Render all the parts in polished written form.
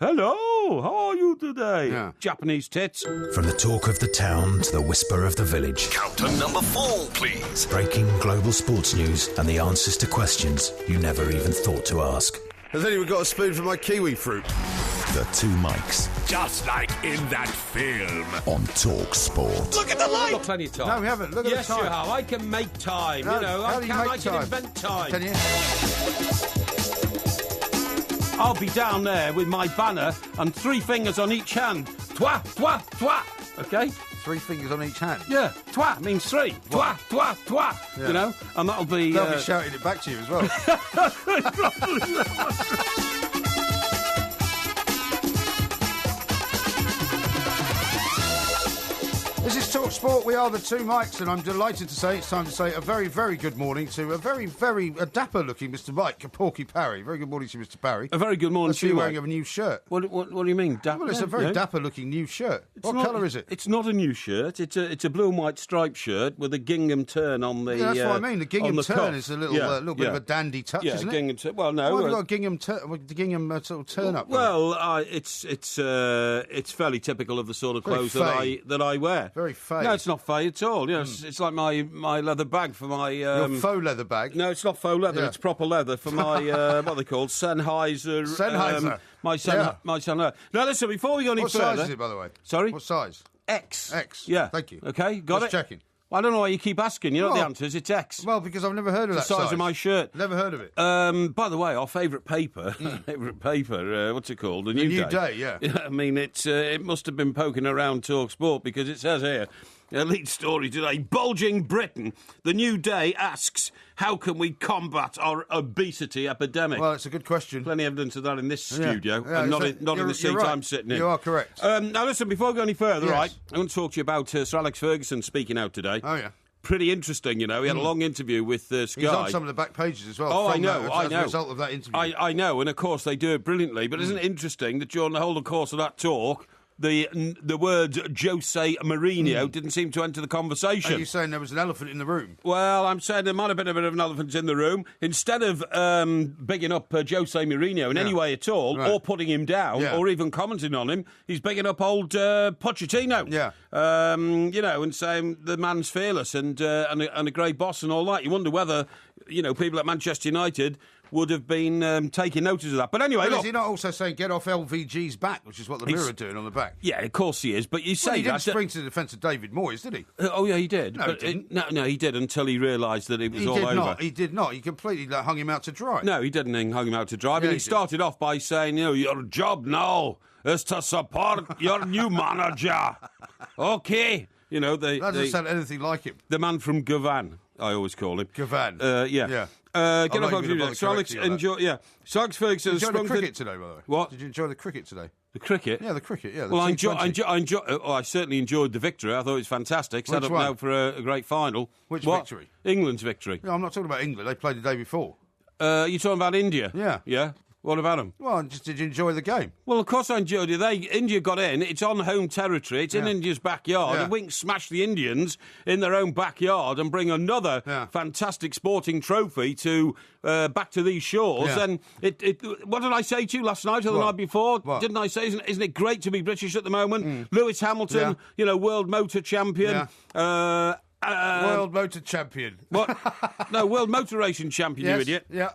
Hello, how are you today? Yeah. Japanese tits. From the talk of the town to the whisper of the village. Count to number 4, please. Breaking global sports news and the answers to questions you never even thought to ask. Has anyone got a spoon for my kiwi fruit? The two mics. Just like in that film. On Talk Sport. Look at the light! Got plenty of time. No, we haven't. Look at yes, the time. you have. I can make time. No, you know, how do you make I can time? invent time. Can you? I'll be down there with my banner and 3 fingers on each hand. Twa, twa, twa. Okay? 3 fingers on each hand. Yeah. Twa means 3. Twa, twa, twa. Yeah. You know? And that'll be... They'll be shouting it back to you as well. This is Talk Sport. We are the two mics, and I'm delighted to say it's time to say a very, very good morning to a very, very dapper-looking Mr. Mike, Porky Parry. Very good morning to you, Mr. Parry. A very good morning to you, wearing Mike. a new shirt. What do you mean, dapper? Well, it's a very dapper-looking new shirt. What colour is it? It's not a new shirt. It's a blue and white striped shirt with a gingham turn on the. Yeah, that's what I mean. The gingham turn cuff. is a little bit of a dandy touch, isn't it? Gingham turn. Well, no. Why have you got a gingham sort of turn up? Well, it's fairly typical of the sort of clothes that I wear. Very fade. No, it's not fade at all. You know, it's like my leather bag for my... Your faux leather bag? No, it's not faux leather. Yeah. It's proper leather for my, what are they called? Sennheiser. Sennheiser. My Sennheiser. Now, listen, before we go any further... What size is it, by the way? Sorry? What size? X. X. Yeah. Thank you. Okay, got Just it? checking. Well, I don't know why you keep asking. You know what the answer is. It's X. Well, because I've never heard of that the size of my shirt. Never heard of it. By the way, our favourite paper, what's it called? The New Day, yeah. I mean, it must have been poking around Talk Sport because it says here, lead story today, bulging Britain. The New Day asks, how can we combat our obesity epidemic? Well, it's a good question. Plenty of evidence of that in this studio, Yeah, and not in the seat right. I'm sitting in. You are correct. Now, listen, before we go any further, Yes. right, I want to talk to you about Sir Alex Ferguson speaking out today. Oh, yeah. Pretty interesting, you know. He had a long interview with Sky. He's on some of the back pages as well. Oh, I know. As a result of that interview. I know, and of course they do it brilliantly. But isn't it interesting that during the whole course of that talk, the words Jose Mourinho didn't seem to enter the conversation? Are you saying there was an elephant in the room? Well, I'm saying there might have been a bit of an elephant in the room. Instead of bigging up Jose Mourinho in any way at all, or putting him down, or even commenting on him, he's bigging up old Pochettino. Yeah. You know, and saying the man's fearless and a great boss and all that. You wonder whether, you know, people at Manchester United would have been taking notice of that. But anyway, look. Is he not also saying get off LVG's back, which is what the Mirror are doing on the back? Yeah, of course he is. But you say he didn't that... spring to the defence of David Moyes, did he? Oh, yeah, he did. No, but he didn't. No, he did until he realised that it was all over. He did not. He completely hung him out to dry. No, he didn't hung him out to dry. I mean, he started off by saying, you know, your job now is to support your new manager. Okay. You know, that doesn't sound anything like him. The man from Gavan, I always call him. Gavan. Yeah. Get off of you. So Alex, enjoy. Yeah. So Alex Ferguson. Did you enjoy the cricket today, by the way? What? Did you enjoy the cricket today? The cricket? Yeah, the cricket. Yeah. Well, I certainly enjoyed the victory. I thought it was fantastic. Set up now for a great final. Which victory? England's victory. No, I'm not talking about England. They played the day before. You're talking about India? Yeah. Yeah. What about them? Well, did you enjoy the game? Well, of course I enjoyed it. India got in. It's on home territory. It's in India's backyard. And Winks smashed the Indians in their own backyard and bring another fantastic sporting trophy to back to these shores. Yeah. And what did I say to you last night or the night before? What? Didn't I say, isn't it great to be British at the moment? Lewis Hamilton, you know, world motor champion. Yeah. World motor champion. What? No, world motor racing champion, you idiot. Yeah.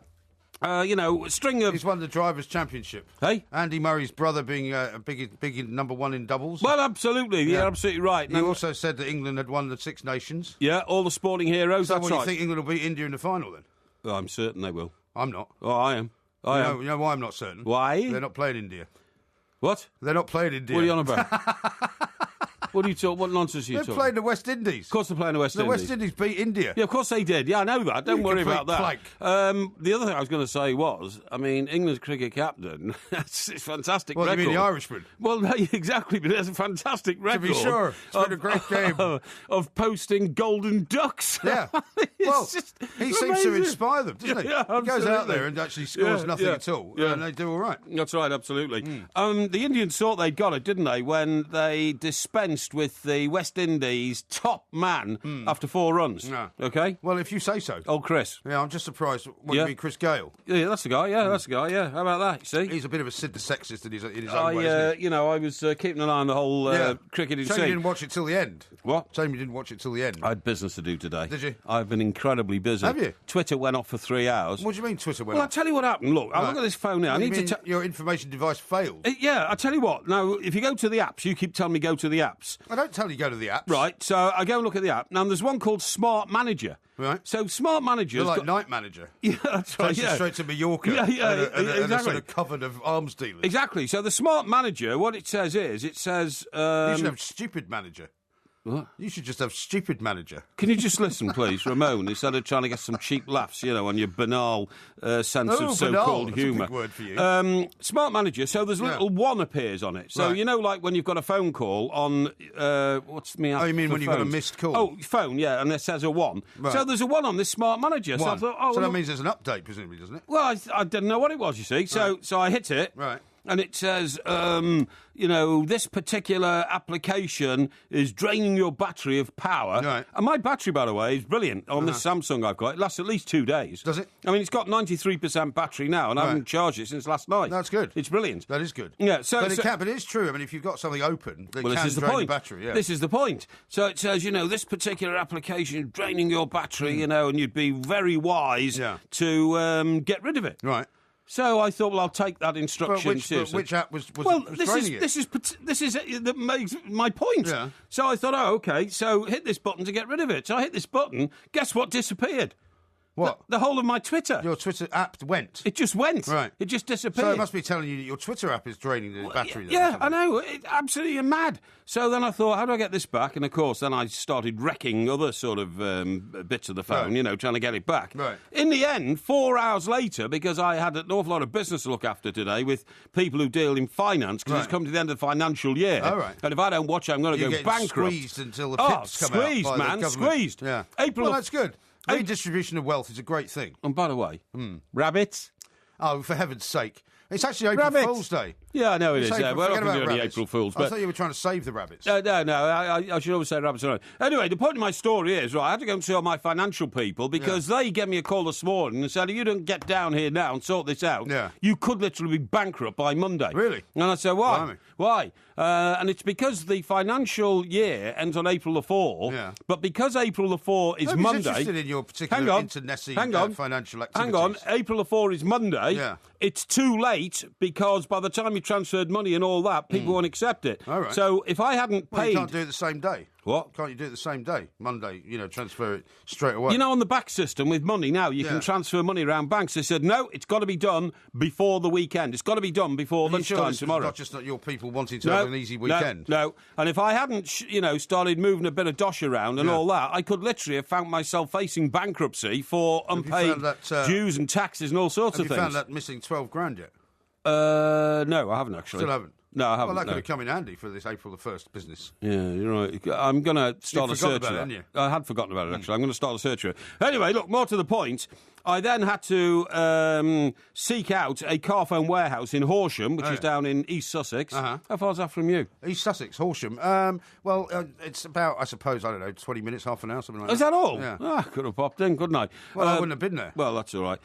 You know, a string of... He's won the Drivers' Championship. Hey? Andy Murray's brother being big number one in doubles. Well, absolutely. You're absolutely right. You also said that England had won the Six Nations. Yeah, all the sporting heroes, So that's do right. you think England will beat India in the final, then? Well, I'm certain they will. I'm not. Oh, I am. You know why I'm not certain? Why? They're not playing India. What? They're not playing India. What are you on about? What are you talking? What nonsense are you They're talking? playing the West Indies. Of course they're playing the West Indies. The West Indies beat India. Yeah, of course they did. Yeah, I know that. Don't You worry complete about that. plank. The other thing I was going to say was, I mean, England's cricket captain, it's a fantastic What, record. you mean the Irishman? Well, no, exactly, but it's a fantastic record. To be sure. It's been a great game. Of posting golden ducks. Yeah. Well, he seems to inspire them, doesn't he? Yeah, he goes out absolutely. there and actually scores nothing at all, and they do all right. That's right, absolutely. The Indians thought they'd got it, didn't they, when they dispensed fenced with the West Indies top man after 4 runs. Yeah. OK? Well, if you say so. Old Chris. Yeah, I'm just surprised. What do you mean, Chris Gale? Yeah, that's the guy. Yeah, that's the guy. Yeah, how about that? You see? He's a bit of a Sid the Sexist in his own way, isn't he? You know, I was keeping an eye on the whole cricketing scene. Shame you didn't watch it till the end. What? Shame you didn't watch it till the end. I had business to do today. Did you? I've been incredibly busy. Have you? Twitter went off for 3 hours. What do you mean Twitter went Well, off? I'll tell you what happened. Look, I'll look at this phone now. I need to your information device failed? Yeah, I'll tell you what. Now, if you go to the apps, you keep telling me go to the apps. I don't tell you go to the apps. Right, so I go and look at the app. Now, there's one called Smart Manager. Right. So Smart Manager... You're like Night Manager. Yeah, that's right, Takes you straight to Mallorca. And a sort of coven of arms dealers. Exactly. So the Smart Manager, what it says is, you should have Stupid Manager. What? You should just have Stupid Manager. Can you just listen, please, Ramon, instead of trying to get some cheap laughs, you know, on your banal sense of so-called humour. That's a big word for you. Smart Manager, so there's a little one appears on it. So, you know, like when you've got a phone call on, what's me app? Oh, you mean when you've got a missed call? Oh, phone, yeah, and it says a 1. Right. So there's a 1 on this Smart Manager. One. So I thought, so that means there's an update, presumably, doesn't it? Well, I didn't know what it was, you see. So I hit it. Right. And it says, you know, this particular application is draining your battery of power. Right. And my battery, by the way, is brilliant on this Samsung I've got. It lasts at least 2 days. Does it? I mean, it's got 93% battery now, and I haven't charged it since last night. That's good. It's brilliant. That is good. Yeah. But it's true. I mean, if you've got something open, it can drain the battery. Yeah. This is the point. So it says, you know, this particular application is draining your battery, you know, and you'd be very wise to get rid of it. Right. So I thought, well, I'll take that instruction seriously. Which app was this it? This is that makes my point. Yeah. So I thought, oh, OK, so hit this button to get rid of it. So I hit this button. Guess what disappeared? What? The whole of my Twitter. Your Twitter app went? It just went. Right. It just disappeared. So it must be telling you that your Twitter app is draining the battery. Yeah, I know. It absolutely mad. So then I thought, how do I get this back? And, of course, then I started wrecking other sort of bits of the phone, you know, trying to get it back. Right. In the end, 4 hours later, because I had an awful lot of business to look after today with people who deal in finance, because it's come to the end of the financial year. Oh, right. And if I don't watch it, I'm going to go bankrupt. Squeezed until the pips come out. Squeezed, man, squeezed. Yeah. April. Well, that's good. Redistribution of wealth is a great thing. And by the way, rabbits. Oh, for heaven's sake. It's actually April Fool's Day. Yeah, I know it is. We're not going to do any April Fools. I thought you were trying to save the rabbits. No. I should always say rabbits. Anyway, the point of my story is, right, I had to go and see all my financial people because they gave me a call this morning and said, if you don't get down here now and sort this out, you could literally be bankrupt by Monday. Really? And I said, why? Blimey. Why? And it's because the financial year ends on April the 4th, but because April the 4th is Monday... I'm interested in your particular internecine financial activities. Hang on, April the 4th is Monday. It's too late because by the time you transferred money and all that, people won't accept it. All right. So if I hadn't paid... you can't do it the same day. What? Can't you do it the same day? Monday, transfer it straight away. You know, on the back system with money now, you can transfer money around banks. They said, no, it's got to be done before the weekend. It's got to be done before lunchtime tomorrow. Not just your people wanting to have an easy weekend. No. And if I hadn't, started moving a bit of dosh around and all that, I could literally have found myself facing bankruptcy for unpaid dues and taxes and all sorts of things. Have you found that missing 12 grand yet? No, I haven't actually. Still haven't? No, I haven't. Well, that could have come in handy for this April the 1st business. Yeah, you're right. I'm going to start a search of that. I had forgotten about it, actually. I'm going to start a search of it. Anyway, look, more to the point. I then had to seek out a Carphone warehouse in Horsham, which is down in East Sussex. How far is that from you? East Sussex, Horsham. It's about, I suppose, 20 minutes, half an hour, something like that. Is that all? Yeah. I could have popped in, couldn't I? Well, I wouldn't have been there. Well, that's all right.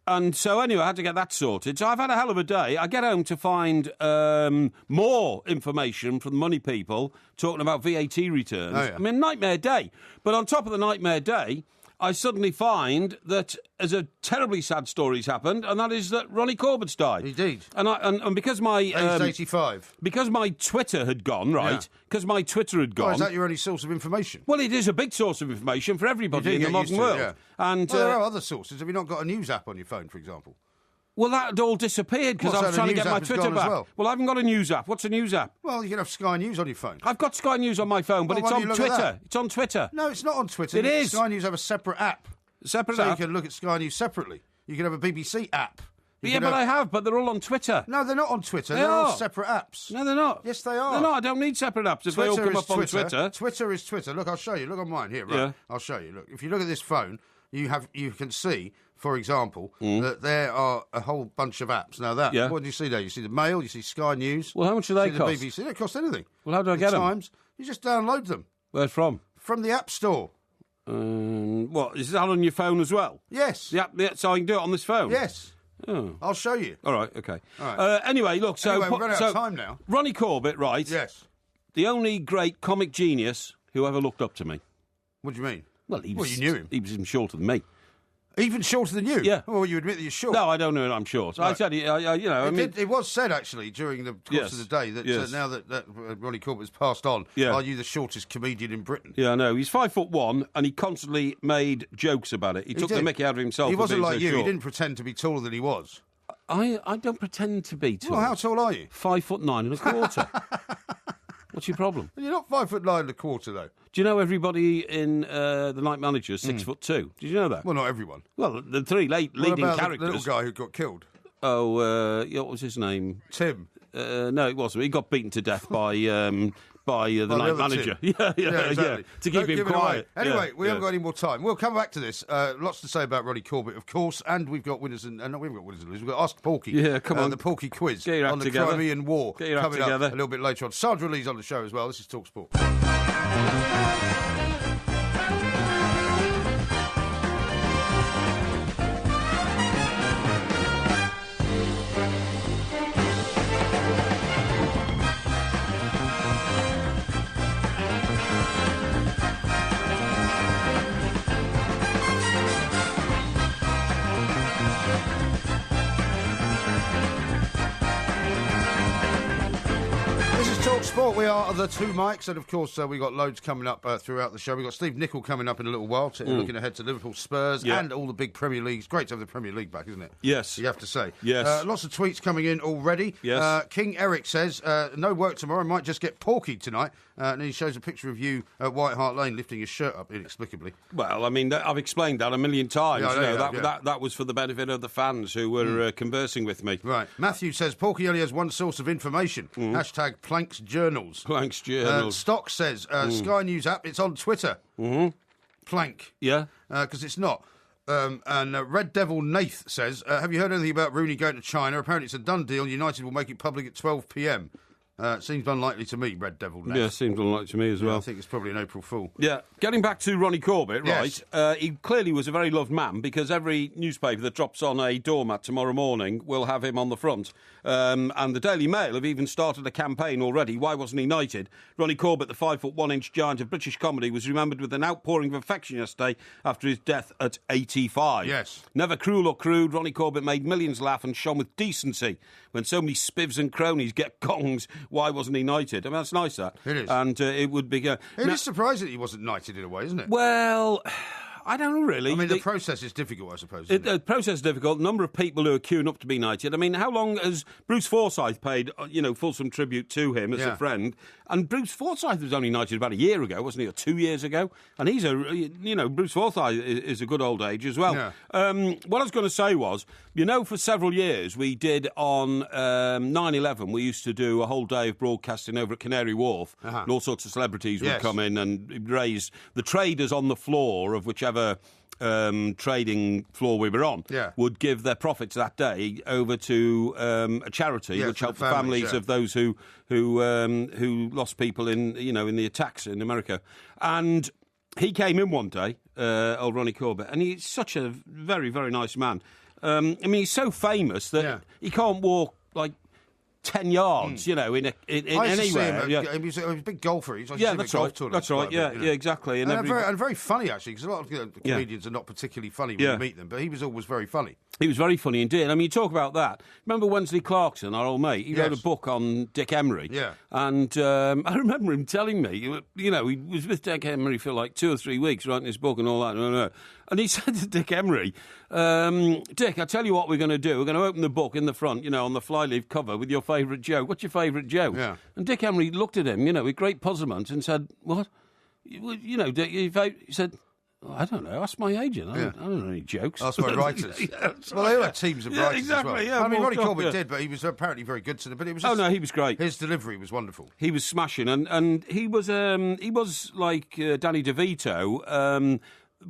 And so, anyway, I had to get that sorted. So I've had a hell of a day. I get home to find more information from the money people talking about VAT returns. Oh, yeah. I mean, nightmare day. But on top of the nightmare day, I suddenly find that as a terribly sad story's happened, and that is that Ronnie Corbett's died. Indeed. And because my... Aged 85. Because my Twitter had gone, right? Because my Twitter had gone... Oh, is that your only source of information? Well, it is a big source of information for everybody in the modern world. Yeah. And there are other sources. Have you not got a news app on your phone, for example? Well, that had all disappeared because I was trying to get my Twitter back. Well, I haven't got a news app. What's a news app? Well, you can have Sky News on your phone. I've got Sky News on my phone, but it's on Twitter. It's on Twitter. No, it's not on Twitter. It is. Sky News have a separate app. Separate app? So you can look at Sky News separately. You can have a BBC app. I have, but they're all on Twitter. No, they're not on Twitter. They're all separate apps. No, they're not. Yes, they are. They're not. I don't need separate apps if they all come up on Twitter. Twitter is Twitter. Look, I'll show you. Look on mine here. Right. Yeah. I'll show you. Look, if you look at this phone, you can see for example, that there are a whole bunch of apps. Now, what do you see there? You see the Mail, you see Sky News. Well, how much do they cost? The BBC. They don't cost anything. Well, how do I get them? Times, you just download them. Where from? From the App Store. What, is that on your phone as well? Yes. Yeah, so I can do it on this phone? Yes. Oh. I'll show you. All right, OK. All right. Anyway, look, so... we're running out of time now. Ronnie Corbett, right? Yes. The only great comic genius who ever looked up to me. What do you mean? Well, you knew him. He was even shorter than me. Even shorter than you? Yeah. Well, you admit that you're short. No, I don't know that I'm short. Right. I said, it was said, actually, during the course of the day that now that Ronnie Corbett's passed on, are you the shortest comedian in Britain? Yeah, I know. He's 5'1", and he constantly made jokes about it. He took the mickey out of himself. He wasn't like you. Short. He didn't pretend to be taller than he was. I don't pretend to be tall. Well, how tall are you? 5'9.25". What's your problem? You're not 5'9.25", though. Do you know everybody in The Night Manager is 6'2"? Did you know that? Well, not everyone. Well, the three leading characters. The little guy who got killed. Oh, what was his name? Tim. No, it wasn't. He got beaten to death by the Night Manager. Yeah, exactly. To keep him quiet. Anyway, we haven't got any more time. We'll come back to this. Lots to say about Ronnie Corbett, of course, and we've got winners and... No, we haven't got winners and losers. We've got Ask Porky. Yeah, come on. The Porky Quiz Get your act on the together. Crimean War. Get your act coming together. up a little bit later on. Sandra Lee's on the show as well. This is TalkSport. Sport, we are the two mics, and of course we got loads coming up throughout the show. We've got Steve Nicol coming up in a little while, looking ahead to Liverpool, Spurs, and all the big Premier Leagues. Great to have the Premier League back, isn't it? Yes. You have to say. Yes. Lots of tweets coming in already. Yes. King Eric says, no work tomorrow, I might just get porkied tonight. And he shows a picture of you at White Hart Lane lifting your shirt up inexplicably. Well, I mean, I've explained that a million times. Yeah, that was for the benefit of the fans who were conversing with me. Right. Matthew says, Porky only has one source of information. Hashtag Planks Journals. Planks Journals. Stock says, Sky News app, it's on Twitter. Plank. Yeah. Because it's not. And Red Devil Nath says, have you heard anything about Rooney going to China? Apparently it's a done deal. United will make it public at 12 p.m. Seems unlikely to me, Red Devil Nath. Yeah, seems unlikely to me as well. I think it's probably an April Fool. Yeah. Getting back to Ronnie Corbett, yes. right, he clearly was a very loved man because every newspaper that drops on a doormat tomorrow morning will have him on the front. And the Daily Mail have even started a campaign already. Why wasn't he knighted? Ronnie Corbett, the 5'1" giant of British comedy, was remembered with an outpouring of affection yesterday after his death at 85. Yes. Never cruel or crude, Ronnie Corbett made millions laugh and shone with decency. When so many spivs and cronies get gongs, why wasn't he knighted? I mean, that's nice, that. It is. And it would be... It is surprising that he wasn't knighted in a way, isn't it? Well... I don't know, really. I mean, the process is difficult, I suppose. The process is difficult. A number of people who are queuing up to be knighted. I mean, how long has Bruce Forsyth paid, fulsome tribute to him as a friend? And Bruce Forsyth was only knighted about a year ago, wasn't he, or 2 years ago? And he's Bruce Forsyth is a good old age as well. Yeah. What I was going to say was, for several years we did on 9/11, we used to do a whole day of broadcasting over at Canary Wharf. And all sorts of celebrities would come in and raise the traders on the floor of whichever trading floor we were on would give their profits that day over to a charity which helped the families of those who lost people in the attacks in America. And he came in one day, old Ronnie Corbett, and he's such a very, very nice man. I mean, he's so famous that he can't walk like 10 yards, in anywhere. He was a big golfer. That's right. Yeah, exactly. And very funny, actually, because a lot of comedians are not particularly funny when you meet them, but he was always very funny. He was very funny indeed. I mean, you talk about that. Remember Wendy Clarkson, our old mate? He wrote a book on Dick Emery. Yeah. And I remember him telling me, he was with Dick Emery for like 2 or 3 weeks writing his book and all that. And he said to Dick Emery, Dick, I tell you what we're going to do. We're going to open the book in the front, on the flyleaf cover with your favourite joke. What's your favourite joke? Yeah. And Dick Emery looked at him, with great puzzlement and said, what? Dick, he said... I don't know. Ask my agent. I don't know any jokes. Ask my writers. Well, they all had teams of writers exactly, as well. I mean, Ronnie Corbett did, but he was apparently very good to them. But it was he was great. His delivery was wonderful. He was smashing, and he was like Danny DeVito.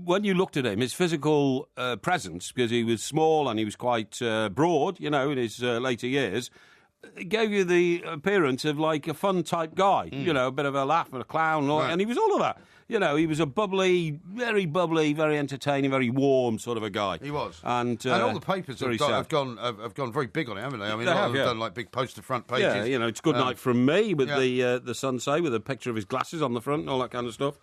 when you looked at him, his physical presence, because he was small and he was quite broad, in his later years, it gave you the appearance of like a fun type guy, a bit of a laugh and a clown, and he was all of that. He was a bubbly, very entertaining, very warm sort of a guy. He was. And all the papers have gone very big on it, haven't they? I mean, a lot of them have done like big poster front pages. Yeah, it's Good Night From Me with the Sunset with a picture of his glasses on the front and all that kind of stuff.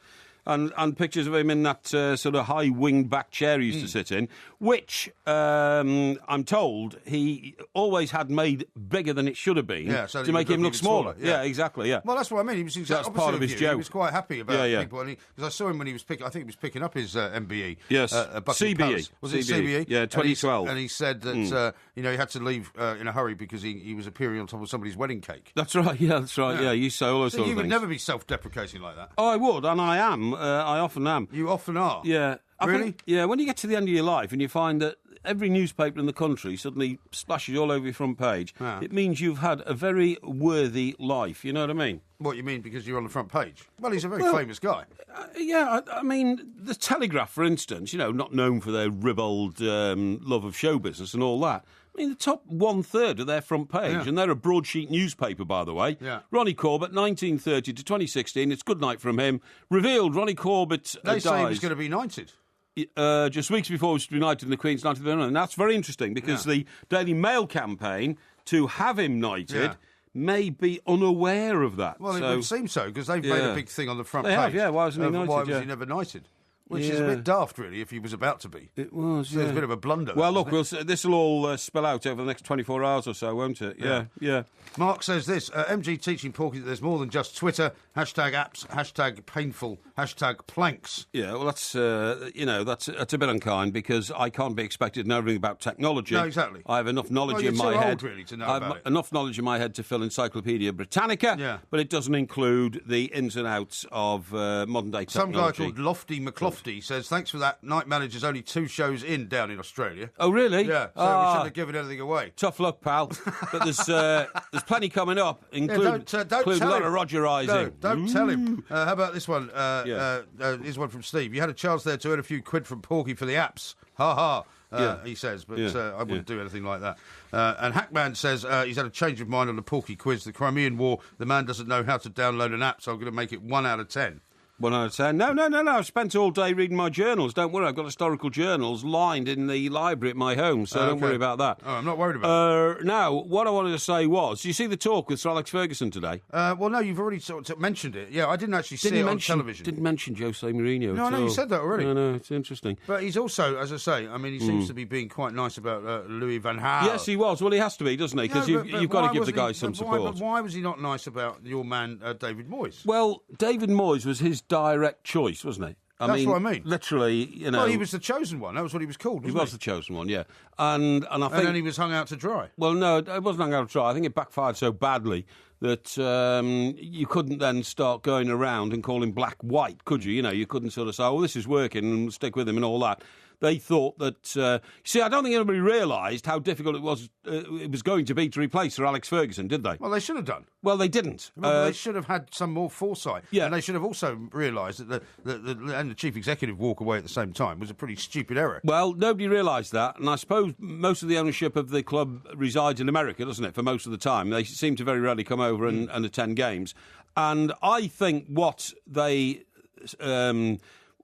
And pictures of him in that sort of high-winged back chair he used to sit in, which I'm told he always had made bigger than it should have been to make him look smaller. Yeah, exactly. Yeah. Well, that's what I mean. He was that's part of his joke. He was quite happy about people, because I saw him when he was picking. I think he was picking up his MBE. Yes, CBE. Palace. Was it CBE? Yeah, 2012. And he said that he had to leave in a hurry because he was appearing on top of somebody's wedding cake. That's right. Yeah, that's right. Yeah, you say all those sort of things. You would never be self-deprecating like that. Oh, I would, and I am. I often am. You often are? Yeah. Really? When you get to the end of your life and you find that every newspaper in the country suddenly splashes all over your front page, it means you've had a very worthy life, you know what I mean? What, you mean because you're on the front page? Well, he's a very famous guy. I mean, the Telegraph, for instance, not known for their ribald love of show business and all that. I mean, the top 1/3 of their front page, and they're a broadsheet newspaper, by the way. Yeah. Ronnie Corbett, 1930 to 2016. It's Good Night From Him. Revealed Ronnie Corbett They say he was going to be knighted. Just weeks before he was knighted in the Queen's 90th birthday. And that's very interesting because the Daily Mail campaign to have him knighted may be unaware of that. Well, it would seem so, because they've made a big thing on the front page. Why wasn't he knighted? Why was he never knighted? Which is a bit daft, really, if he was about to be. It was, So it's a bit of a blunder. Well, look, this will all spill out over the next 24 hours or so, won't it? Yeah. Mark says this, MG teaching Porky that there's more than just Twitter, #apps, #painful, #planks. Yeah, well, that's a bit unkind, because I can't be expected to know everything about technology. No, exactly. I have enough knowledge in my head. Old, really, to know I have about it. enough knowledge in my head to fill Encyclopedia Britannica, but it doesn't include the ins and outs of modern-day technology. Some guy called Lofty McLofty says, thanks for that, Night Manager's only 2 shows in down in Australia. Oh, really? Yeah, so we shouldn't have given anything away. Tough luck, pal. But there's plenty coming up, include a lot of Rogerising. No, don't tell him. How about this one? Here's one from Steve. You had a chance there to earn a few quid from Porky for the apps. Ha ha. He says, but I wouldn't do anything like that. And Hackman says he's had a change of mind on the Porky Quiz. The Crimean War, the man doesn't know how to download an app, so I'm going to make it 1 out of 10. 1 out of 10. No. I've spent all day reading my journals. Don't worry, I've got historical journals lined in the library at my home, so don't worry about that. Oh, I'm not worried about it. Now, what I wanted to say was, do you see the talk with Sir Alex Ferguson today? Well, no, you've already sort of mentioned it. Yeah, I didn't actually see it on television. Didn't mention Jose Mourinho No, I know, you said that already. No, it's interesting. But he's also, as I say, I mean, he seems to be being quite nice about Louis van Gaal. Yes, he was. Well, he has to be, doesn't he? Because you've got to give the guy some support. But why was he not nice about your man, David Moyes? Well, David Moyes was his direct choice, wasn't he? That's what I mean. Literally, Well, he was the chosen one. That was what he was called, wasn't he? He was the chosen one, yeah. And I think... And then he was hung out to dry. Well, no, it wasn't hung out to dry. I think it backfired so badly that you couldn't then start going around and calling black-white, could you? You couldn't sort of say, oh, this is working and stick with him and all that. They thought that... I don't think anybody realised how difficult it was going to be to replace Sir Alex Ferguson, did they? Well, they should have done. Well, they didn't. They should have had some more foresight. Yeah. And they should have also realised that the chief executive walk away at the same time was a pretty stupid error. Well, nobody realised that, and I suppose most of the ownership of the club resides in America, doesn't it, for most of the time. They seem to very rarely come over and attend games. And I think what they...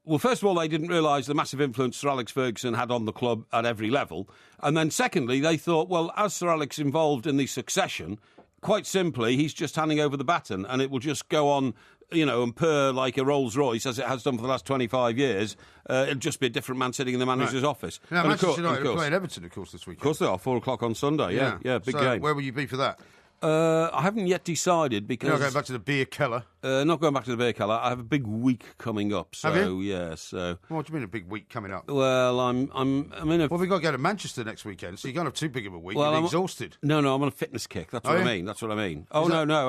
Well, first of all, they didn't realise the massive influence Sir Alex Ferguson had on the club at every level. And then secondly, they thought, well, as Sir Alex involved in the succession, quite simply, he's just handing over the baton and it will just go on, and purr like a Rolls Royce, as it has done for the last 25 years. It'll just be a different man sitting in the manager's office. Now, Manchester United are playing Everton, of course, this weekend. Of course they are, 4 o'clock on Sunday, yeah, big game. Where will you be for that? I haven't yet decided because... You're not going back to the beer cellar? Not going back to the beer cellar. I have a big week coming up. So, have you? Yeah, so... What do you mean a big week coming up? Well, I'm in a... Well, we've got to go to Manchester next weekend, so you can't have too big of a week. You'll be exhausted. No, I'm on a fitness kick. That's what I mean. That's what I mean. Oh, no.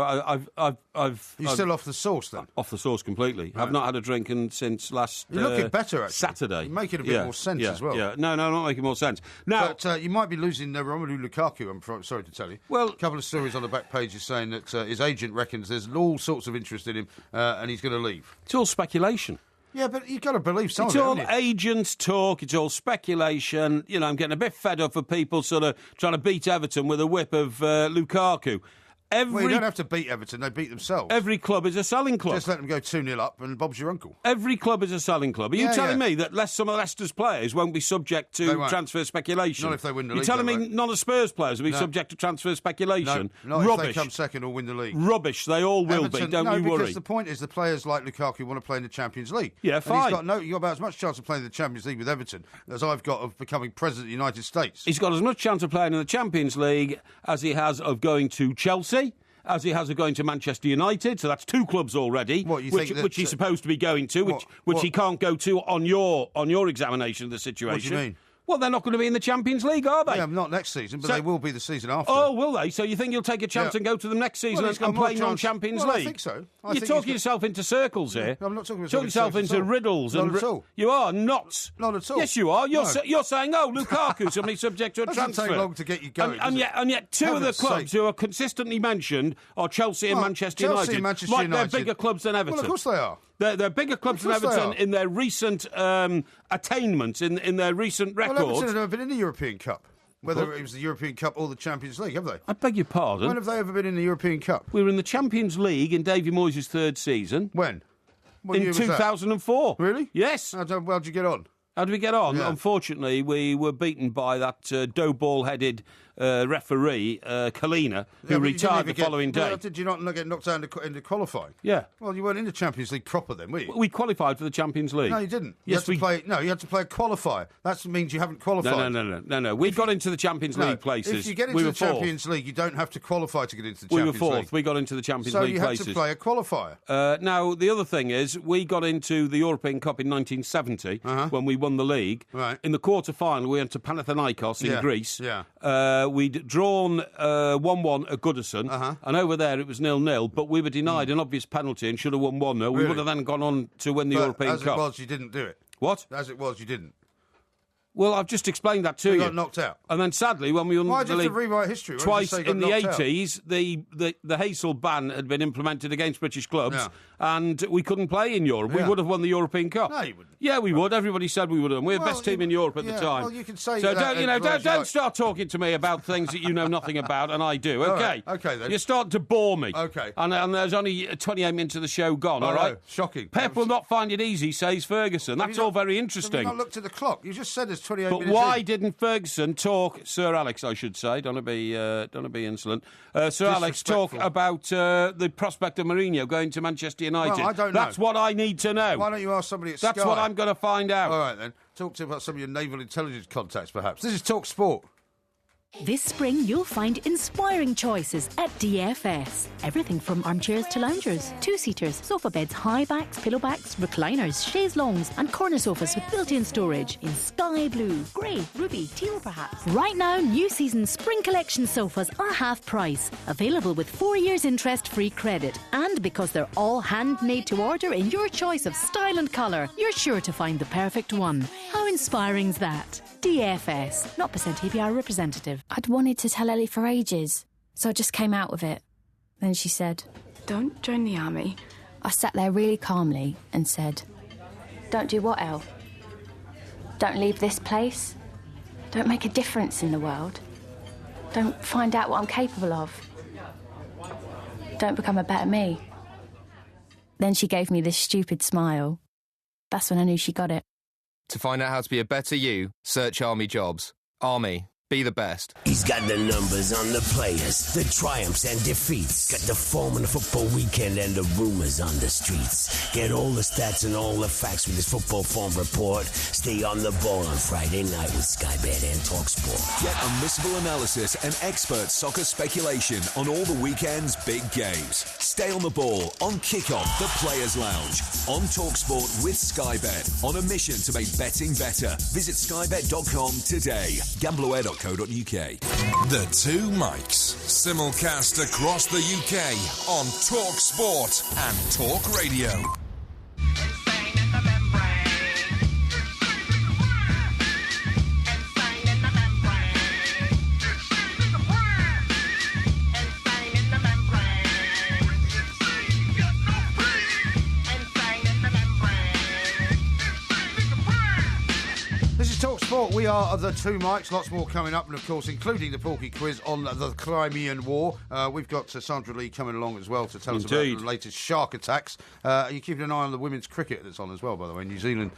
I've still off the sauce, then? Off the sauce completely. Right. I've not had a drink since last... You're looking better, actually. Saturday. You're making a bit more sense as well. Yeah, no, not making more sense. Now, but you might be losing Romelu Lukaku, I'm sorry to tell you. Well... A couple of stories on the back page is saying that his agent reckons there's all sorts of interest in him and he's going to leave. It's all speculation. Yeah, but you've got to believe some It's of it, all haven't you? agents talk, it's all speculation. You know, I'm getting a bit fed up of people sort of trying to beat Everton with a whip of Lukaku. Well, you don't have to beat Everton, they beat themselves. Every club is a selling club. Just let them go 2-0 up and Bob's your uncle. Every club is a selling club. Are you telling me that some of Leicester's players won't be subject to transfer speculation? Not if they win the league. You're telling me none of Spurs players will be subject to transfer speculation? No, not Rubbish. if they come second or win the league. Rubbish. They all will be. Don't you worry. Because the point is the players like Lukaku want to play in the Champions League. Yeah, fine. You've got about as much chance of playing in the Champions League with Everton as I've got of becoming president of the United States. He's got as much chance of playing in the Champions League as he has of going to Chelsea, as he has of going to Manchester United, so that's 2 clubs already, which he's supposed to be going to, which he can't go to on your examination of the situation. What do you mean? Well, they're not going to be in the Champions League, are they? Yeah, not next season, but they will be the season after. Oh, will they? So you think he'll take a chance and go to them next season and play non-Champions League? I think so. You're talking yourself into circles here. I'm not talking yourself into riddles. Not at all. You are not. Not at all. Yes, you are. You're saying, Lukaku, somebody's subject to a transfer. It doesn't take long to get you going. And yet 2 of the clubs who are consistently mentioned are Chelsea and Manchester United. Chelsea and Manchester United. They're bigger clubs than Everton. Well, of course they are. They're bigger clubs than Everton in their recent attainments, in their recent records. Well, Everton have never been in the European Cup. Whether it was the European Cup or the Champions League, have they? I beg your pardon? When have they ever been in the European Cup? We were in the Champions League in Davy Moyes' 3rd season. When? What year in was 2004. That? Really? Yes. How'd you get on? How did we get on? Yeah. Unfortunately, we were beaten by that dough-ball-headed referee, Kalina, who retired the following day. Well, did you not get knocked out into qualifying? Yeah. Well, you weren't in the Champions League proper then, were you? We qualified for the Champions League. No, you didn't. Yes, you had to play a qualifier. That means you haven't qualified. No. We got into the Champions League places. If you get into the Champions League, you don't have to qualify to get into the Champions League. We were 4th. We got into the Champions League places. So you had to play a qualifier. Now, the other thing is, we got into the European Cup in 1970 when we won the league. Right. In the quarter-final, we went to Panathinaikos in Greece. Yeah. We'd drawn 1-1 at Goodison, and over there it was 0-0, but we were denied an obvious penalty and should have won 1-0. We would have then gone on to win the European Cup. As it was, you didn't do it. What? As it was, you didn't. Well, I've just explained that to you. You got knocked out. And then, sadly, when we won Why the did you league have to rewrite history? twice in the 80s, the Hazel ban had been implemented against British clubs, and we couldn't play in Europe. We would have won the European Cup. No, you wouldn't. Yeah, we would. Everybody said we would have. We were the best team in Europe at the time. Well, you can say so that. Don't start talking to me about things that you know nothing about, and I do. Okay. Right. Okay then. You're starting to bore me. Okay. And there's only 28 minutes of the show gone. All right. Shocking. Pep will not find it easy, says Ferguson. That's all very interesting. Have you not looked at the clock? You just said there's 28 minutes. But why didn't Ferguson talk, Sir Alex, I should say, don't be insolent, Sir Alex talk about the prospect of Mourinho going to Manchester United? Well, I don't know. That's what I need to know. Why don't you ask somebody at Sky? That's what I'm going to find out. All right, then. Talk to about some of your naval intelligence contacts, perhaps. This is Talk Sport. This spring, you'll find inspiring choices at DFS. Everything from armchairs to loungers, two-seaters, sofa beds, high backs, pillow backs, recliners, chaise longues and corner sofas with built-in storage in sky blue, grey, ruby, teal perhaps. Right now, new season spring collection sofas are half price. Available with 4 years interest-free credit. And because they're all handmade to order in your choice of style and colour, you're sure to find the perfect one. How inspiring's that? DFS, not % APR representative. I'd wanted to tell Ellie for ages, so I just came out with it. Then she said, "Don't join the army." I sat there really calmly and said, "Don't do what, Elle? Don't leave this place? Don't make a difference in the world? Don't find out what I'm capable of? Don't become a better me?" Then she gave me this stupid smile. That's when I knew she got it. To find out how to be a better you, search Army Jobs. Army. Be the best. He's got the numbers on the players, the triumphs and defeats. Got the form on the football weekend and the rumors on the streets. Get all the stats and all the facts with his football form report. Stay on the ball on Friday night with Sky Bet and TalkSport. Get unmissable analysis and expert soccer speculation on all the weekend's big games. Stay on the ball on Kickoff, the Players Lounge, on TalkSport with Sky Bet. On a mission to make betting better. Visit skybet.com today. GamblerWare.com. The Two Mics, simulcast across the UK on Talk Sport and Talk Radio. We are the two Mikes, lots more coming up, and of course, including the Porky Quiz on the Crimean War. We've got Sandra Lee coming along as well to tell us about the latest shark attacks. You're keeping an eye on the women's cricket that's on as well, by the way. New Zealand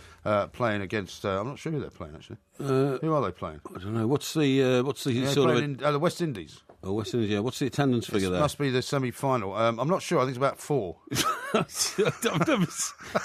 playing against, I'm not sure who they're playing, actually. Who are they playing? I don't know. What's the sort of... the West Indies. Oh, West Indies, yeah. What's the attendance figure there? Must be the semi-final. I'm not sure. I think it's about 4.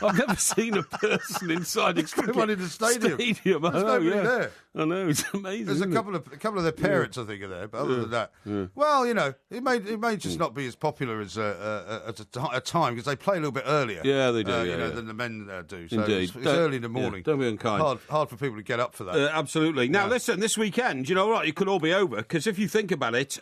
I've never seen a person inside a cricket in the stadium. I know, there. I know, it's amazing. There's a couple of their parents, I think, are there. But other than that, well, you know, it may just not be as popular as at a time because they play a little bit earlier. Yeah, they do. Than the men do. So Indeed, it's early in the morning. Don't be unkind. Hard for people to get up for that. Absolutely. Now, listen, this weekend, you know what? It could all be over because if you think about it,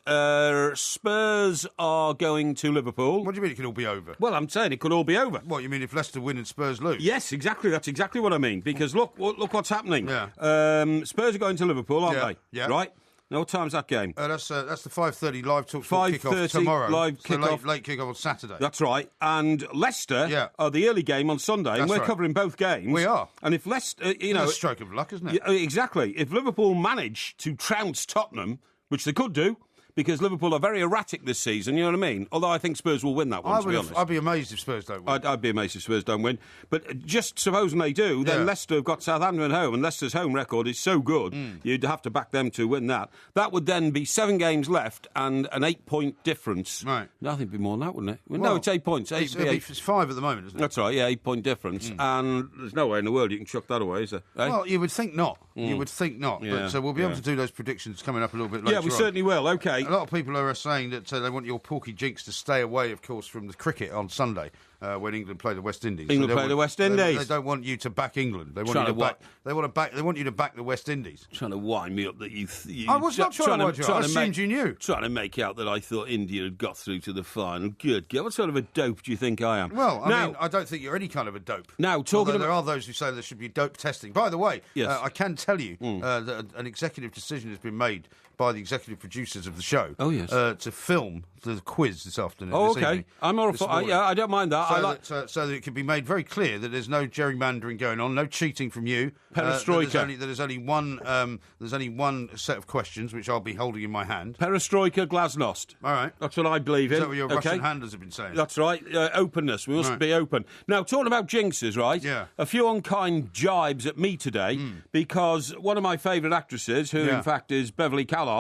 Spurs are going to Liverpool. What do you mean it could all be over? Well, I'm saying it could all be over. What, you mean if Leicester win and Spurs lose? Yes, exactly. That's exactly what I mean. Because look what's happening. Yeah. Spurs are going to Liverpool, aren't they? Yeah. Right? Now, what time's that game? That's the 5:30 live talk kick-off tomorrow. Live kick-off. Late kick-off on Saturday. That's right. And Leicester are the early game on Sunday, and we're covering both games. We are. And if Leicester, you know... It's a stroke of luck, isn't it? Exactly. If Liverpool manage to trounce Tottenham, which they could do, because Liverpool are very erratic this season, you know what I mean? Although I think Spurs will win that one, to be honest. I'd be amazed if Spurs don't win. I'd be amazed if Spurs don't win. But just supposing they do, then Leicester have got Southampton at home, and Leicester's home record is so good, you'd have to back them to win that. That would then be 7 games left and an 8-point difference. Right. No, I think it'd be more than that, wouldn't it? Well, no, it's 8 points. It's 5 at the moment, isn't it? That's right, 8-point difference. And there's no way in the world you can chuck that away, is there? Well, you would think not. You would think not. Yeah, but we'll be able to do those predictions coming up a little bit later. Yeah, we certainly will. OK. A lot of people are saying that they want your Porky Jinx to stay away, of course, from the cricket on Sunday when England play the West Indies. England play the West Indies. They don't want you to back England. They want you to back. They want you to back the West Indies. Trying to wind me up that you. I was not trying to wind you up. I assumed you knew. Trying to make out that I thought India had got through to the final. Good. What sort of a dope do you think I am? Well, I mean, I don't think you're any kind of a dope. Now, there are those who say there should be dope testing. By the way, I can tell you that an executive decision has been made by the executive producers of the show. Oh, yes. To film the quiz this afternoon. Oh, okay. I'm all for I don't mind that. So that it can be made very clear that there's no gerrymandering going on, no cheating from you. Perestroika. There's only one set of questions which I'll be holding in my hand. Perestroika, glasnost. All right. That's what I believe in. Is that what your Russian handlers have been saying? That's right. Openness. We must be open. Now, talking about jinxes, right? Yeah. A few unkind jibes at me today because one of my favourite actresses, who in fact is Beverly Callard,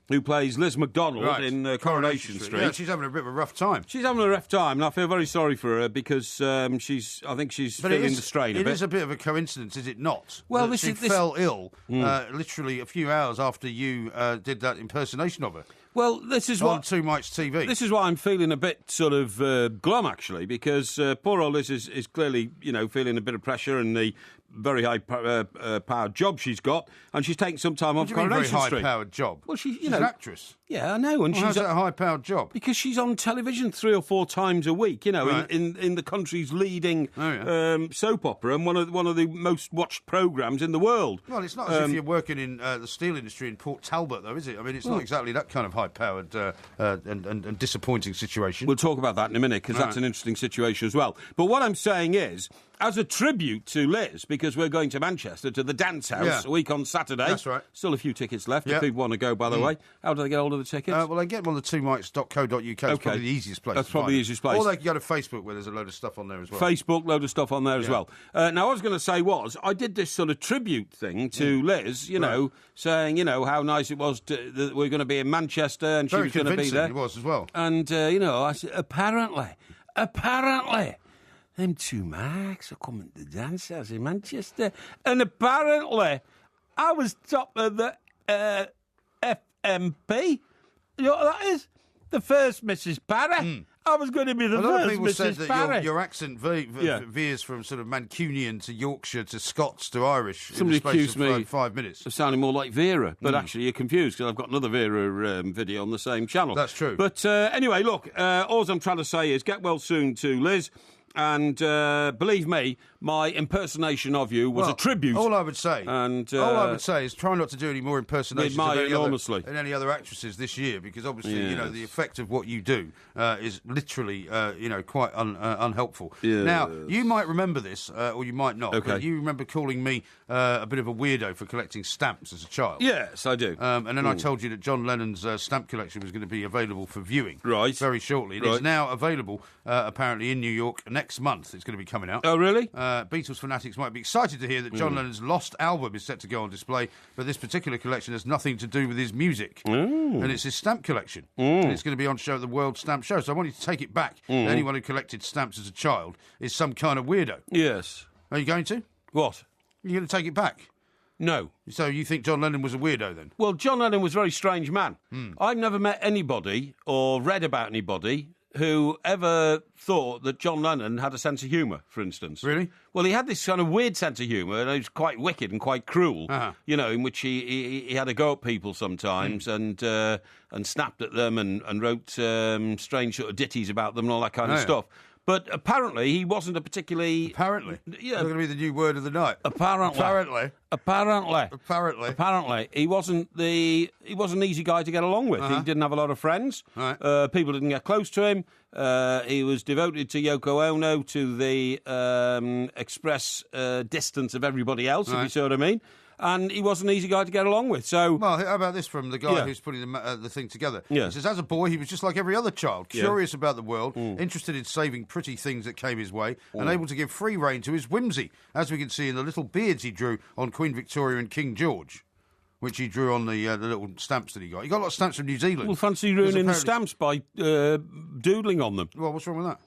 who plays Liz McDonald in Coronation Street. Yeah, she's having a bit of a rough time. She's having a rough time, and I feel very sorry for her because I think she's feeling the strain a bit. It is a bit of a coincidence, is it not? Well, she fell ill literally a few hours after you did that impersonation of her. Well, this is on Too Much TV. This is why I'm feeling a bit sort of glum, actually, because poor old Liz is clearly, feeling a bit of pressure and the very high-powered job she's got, and she's taking some time off Coronation Street. What do you mean, very high-powered job? Well, she's an actress. Yeah, I know. And how's that a high-powered job? Because she's on television 3 or 4 times a week, in the country's leading soap opera and one of the most watched programmes in the world. Well, it's not as if you're working in the steel industry in Port Talbot, though, is it? I mean, it's not exactly that kind of high-powered and disappointing situation. We'll talk about that in a minute, because that's an interesting situation as well. But what I'm saying is, as a tribute to Liz, because we're going to Manchester to the Dance House a week on Saturday. That's right. Still a few tickets left if people want to go, by the way. How do they get hold of the tickets? Well, they get them on the twomics.co.uk. It's probably the easiest place. That's probably the easiest place. Or they can go to Facebook, where there's a load of stuff on there as well. Facebook, load of stuff on there as well. Now, what I was going to say was, I did this sort of tribute thing to Liz, saying, how nice it was that we're going to be in Manchester and she was going to be there. It was as well. And, I said, apparently, them 2 Marks are coming to the Dance House in Manchester. And apparently, I was top of the FMP. You know what that is? The first Mrs. Parry. I was going to be the first Mrs. Parry. A lot of people said that your accent veers from sort of Mancunian to Yorkshire to Scots to Irish. Somebody in the space accused me 5 minutes of sounding more like Vera, but actually you're confused because I've got another Vera video on the same channel. That's true. But anyway, look, all I'm trying to say is get well soon to Liz. And believe me, my impersonation of you was a tribute. All I would say, is try not to do any more impersonations of any other actresses this year, because obviously, the effect of what you do is literally, quite unhelpful. Yes. Now, you might remember this, or you might not. Okay. But you remember calling me a bit of a weirdo for collecting stamps as a child. Yes, I do. And then I told you that John Lennon's stamp collection was going to be available for viewing very shortly. It is now available, apparently, in New York next month. It's going to be coming out. Oh, really? Beatles fanatics might be excited to hear that John Lennon's lost album is set to go on display, but this particular collection has nothing to do with his music. And it's his stamp collection. And it's going to be on show at the World Stamp Show. So I want you to take it back. Anyone who collected stamps as a child is some kind of weirdo. Yes. Are you going to? What? You're going to take it back? No. So you think John Lennon was a weirdo then? Well, John Lennon was a very strange man. I've never met anybody or read about anybody who ever thought that John Lennon had a sense of humour, for instance. Really? Well, he had this kind of weird sense of humour, and he was quite wicked and quite cruel, in which he had a go at people sometimes and snapped at them and wrote strange sort of ditties about them and all that kind of stuff. But apparently he wasn't a particularly... Apparently? Yeah. That's going to be the new word of the night. Apparently. He wasn't an easy guy to get along with. He didn't have a lot of friends. Right. People didn't get close to him. He was devoted to Yoko Ono to the express distance of everybody else, if you see what I mean. And he wasn't an easy guy to get along with. So, well, how about this from the guy who's putting the thing together? Yeah. He says, as a boy, he was just like every other child, curious about the world, interested in saving pretty things that came his way, and able to give free rein to his whimsy, as we can see in the little beards he drew on Queen Victoria and King George, which he drew on the little stamps that he got. He got a lot of stamps from New Zealand. Well, fancy ruining the stamps by doodling on them. Well, what's wrong with that?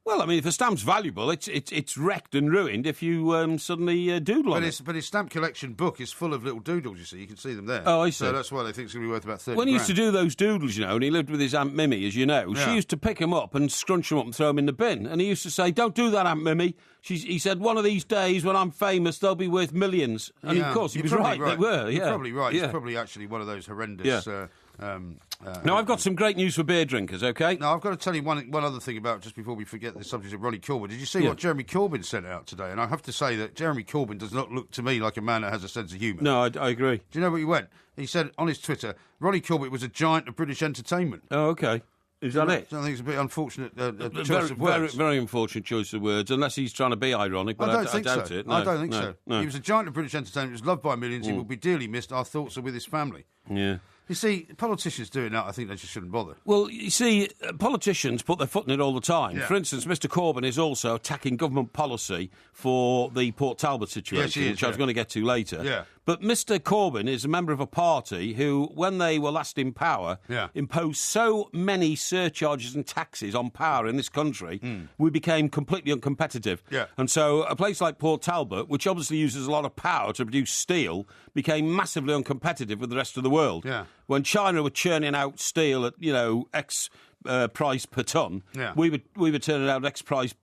Well, I mean, if a stamp's valuable, it's wrecked and ruined if you suddenly doodle on it. But his stamp collection book is full of little doodles, you see. You can see them there. Oh, I see. So that's why they think it's going to be worth about 30 When he used grand. to do those doodles, and he lived with his Aunt Mimi, as you know, she used to pick them up and scrunch them up and throw them in the bin. And he used to say, don't do that, Aunt Mimi. He said, one of these days when I'm famous, they'll be worth millions. And of course, he was right. They were, You're probably right. It's probably actually one of those horrendous... Now, I've got some great news for beer drinkers, OK? Now, I've got to tell you one other thing about, just before we forget the subject of Ronnie Corbett. Did you see what Jeremy Corbyn sent out today? And I have to say that Jeremy Corbyn does not look to me like a man that has a sense of humour. No, I agree. Do you know where he went? He said on his Twitter, Ronnie Corbett was a giant of British entertainment. Oh, OK. Is that it? I think it's a bit unfortunate choice of words. Very unfortunate choice of words, unless he's trying to be ironic, but I doubt it. No, I don't think so. No. He was a giant of British entertainment. He was loved by millions. He will be dearly missed. Our thoughts are with his family. Yeah. You see, politicians doing that, I think they just shouldn't bother. Well, you see, politicians put their foot in it all the time. Yeah. For instance, Mr Corbyn is also attacking government policy for the Port Talbot situation, which I was going to get to later. Yeah. But Mr Corbyn is a member of a party who, when they were last in power, imposed so many surcharges and taxes on power in this country, we became completely uncompetitive. Yeah. And so a place like Port Talbot, which obviously uses a lot of power to produce steel, became massively uncompetitive with the rest of the world. Yeah. When China were churning out steel at, X price per tonne, we were turning out X price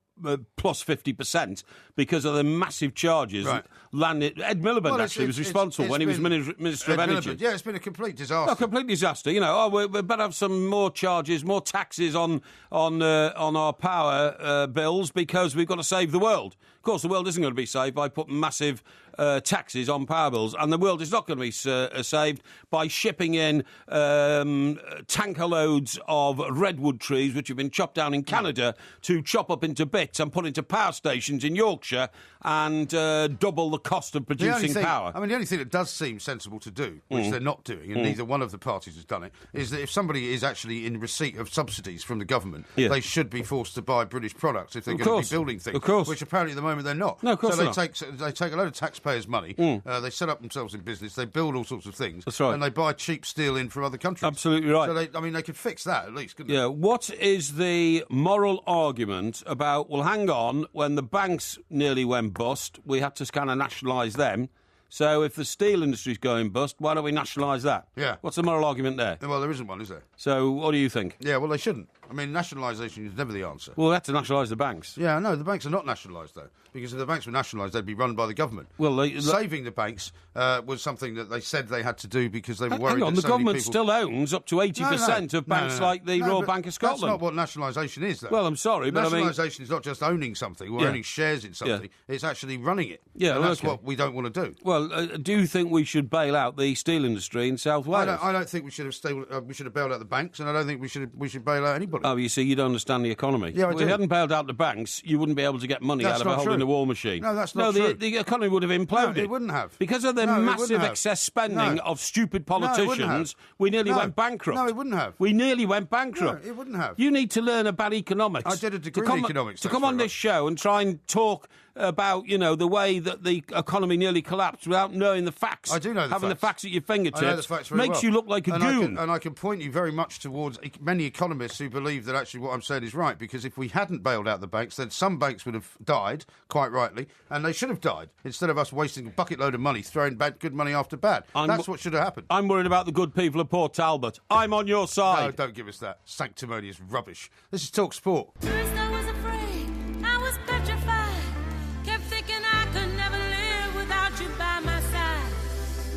plus 50% because of the massive charges landed. Ed Miliband was responsible when he was Minister of Energy. Yeah, it's been a complete disaster. A complete disaster. We better have some more charges, more taxes on our power bills because we've got to save the world. Of course, the world isn't going to be saved by putting massive taxes on power bills, and the world is not going to be saved by shipping in tanker loads of redwood trees which have been chopped down in Canada to chop up into bits and put into power stations in Yorkshire and double the cost of producing power. I mean, the only thing that does seem sensible to do, which they're not doing, and neither one of the parties has done it, is that if somebody is actually in receipt of subsidies from the government, they should be forced to buy British products if they're going to be building things. Of course. Which apparently at the moment they're not. No, of course so not. they take a load of taxpayers' money, they set up themselves in business, they build all sorts of things, That's right. and they buy cheap steel in from other countries. Absolutely right. So they could fix that at least, couldn't they? Yeah. What is the moral argument about, well, hang on, when the banks nearly went bust, we had to kind of nationalise them. So if the steel industry's going bust, why don't we nationalise that? Yeah. What's the moral argument there? Well, there isn't one, is there? So what do you think? Yeah, well, they shouldn't. I mean, nationalisation is never the answer. Well, that's to nationalise the banks. Yeah, no, the banks are not nationalised, though, because if the banks were nationalised, they'd be run by the government. Well, saving the banks was something that they said they had to do because they were worried hang on, that the government still owns up to 80% of banks like the Royal Bank of Scotland. That's not what nationalisation is, though. Well, I'm sorry, but nationalisation is not just owning something or owning shares in something. It's actually running it. Yeah, and that's what we don't want to do. Well, do you think we should bail out the steel industry in South Wales? I don't think we should have bailed out the banks, and I don't think we should bail out anybody. Oh, you see, you don't understand the economy. Yeah, I do. If you hadn't bailed out the banks, you wouldn't be able to get money out of a hole in the war machine. No, that's not true. The economy would have imploded. No, it wouldn't have. Because of the massive excess spending of stupid politicians, we nearly went bankrupt. No, it wouldn't have. We nearly went bankrupt. No, it wouldn't have. You need to learn about economics. I did a degree in economics. To come on this show and try and talk about, the way that the economy nearly collapsed without knowing the facts. I do know the Having facts. the facts at your fingertips I know the facts very makes well. you look like a goon. I can point you very much towards many economists who believe that actually what I'm saying is right, because if we hadn't bailed out the banks, then some banks would have died, quite rightly, and they should have died, instead of us wasting a bucket load of money, throwing good money after bad. That's what should have happened. I'm worried about the good people of Port Talbot. I'm on your side. No, don't give us that sanctimonious rubbish. This is Talk Sport. First I was afraid, I was petrified, kept thinking I could never live without you by my side.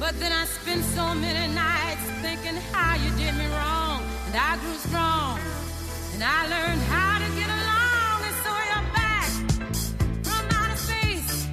But then I spent so many nights thinking how you did me wrong, and I grew strong, and I learned how to get along, and so you're back from outer space.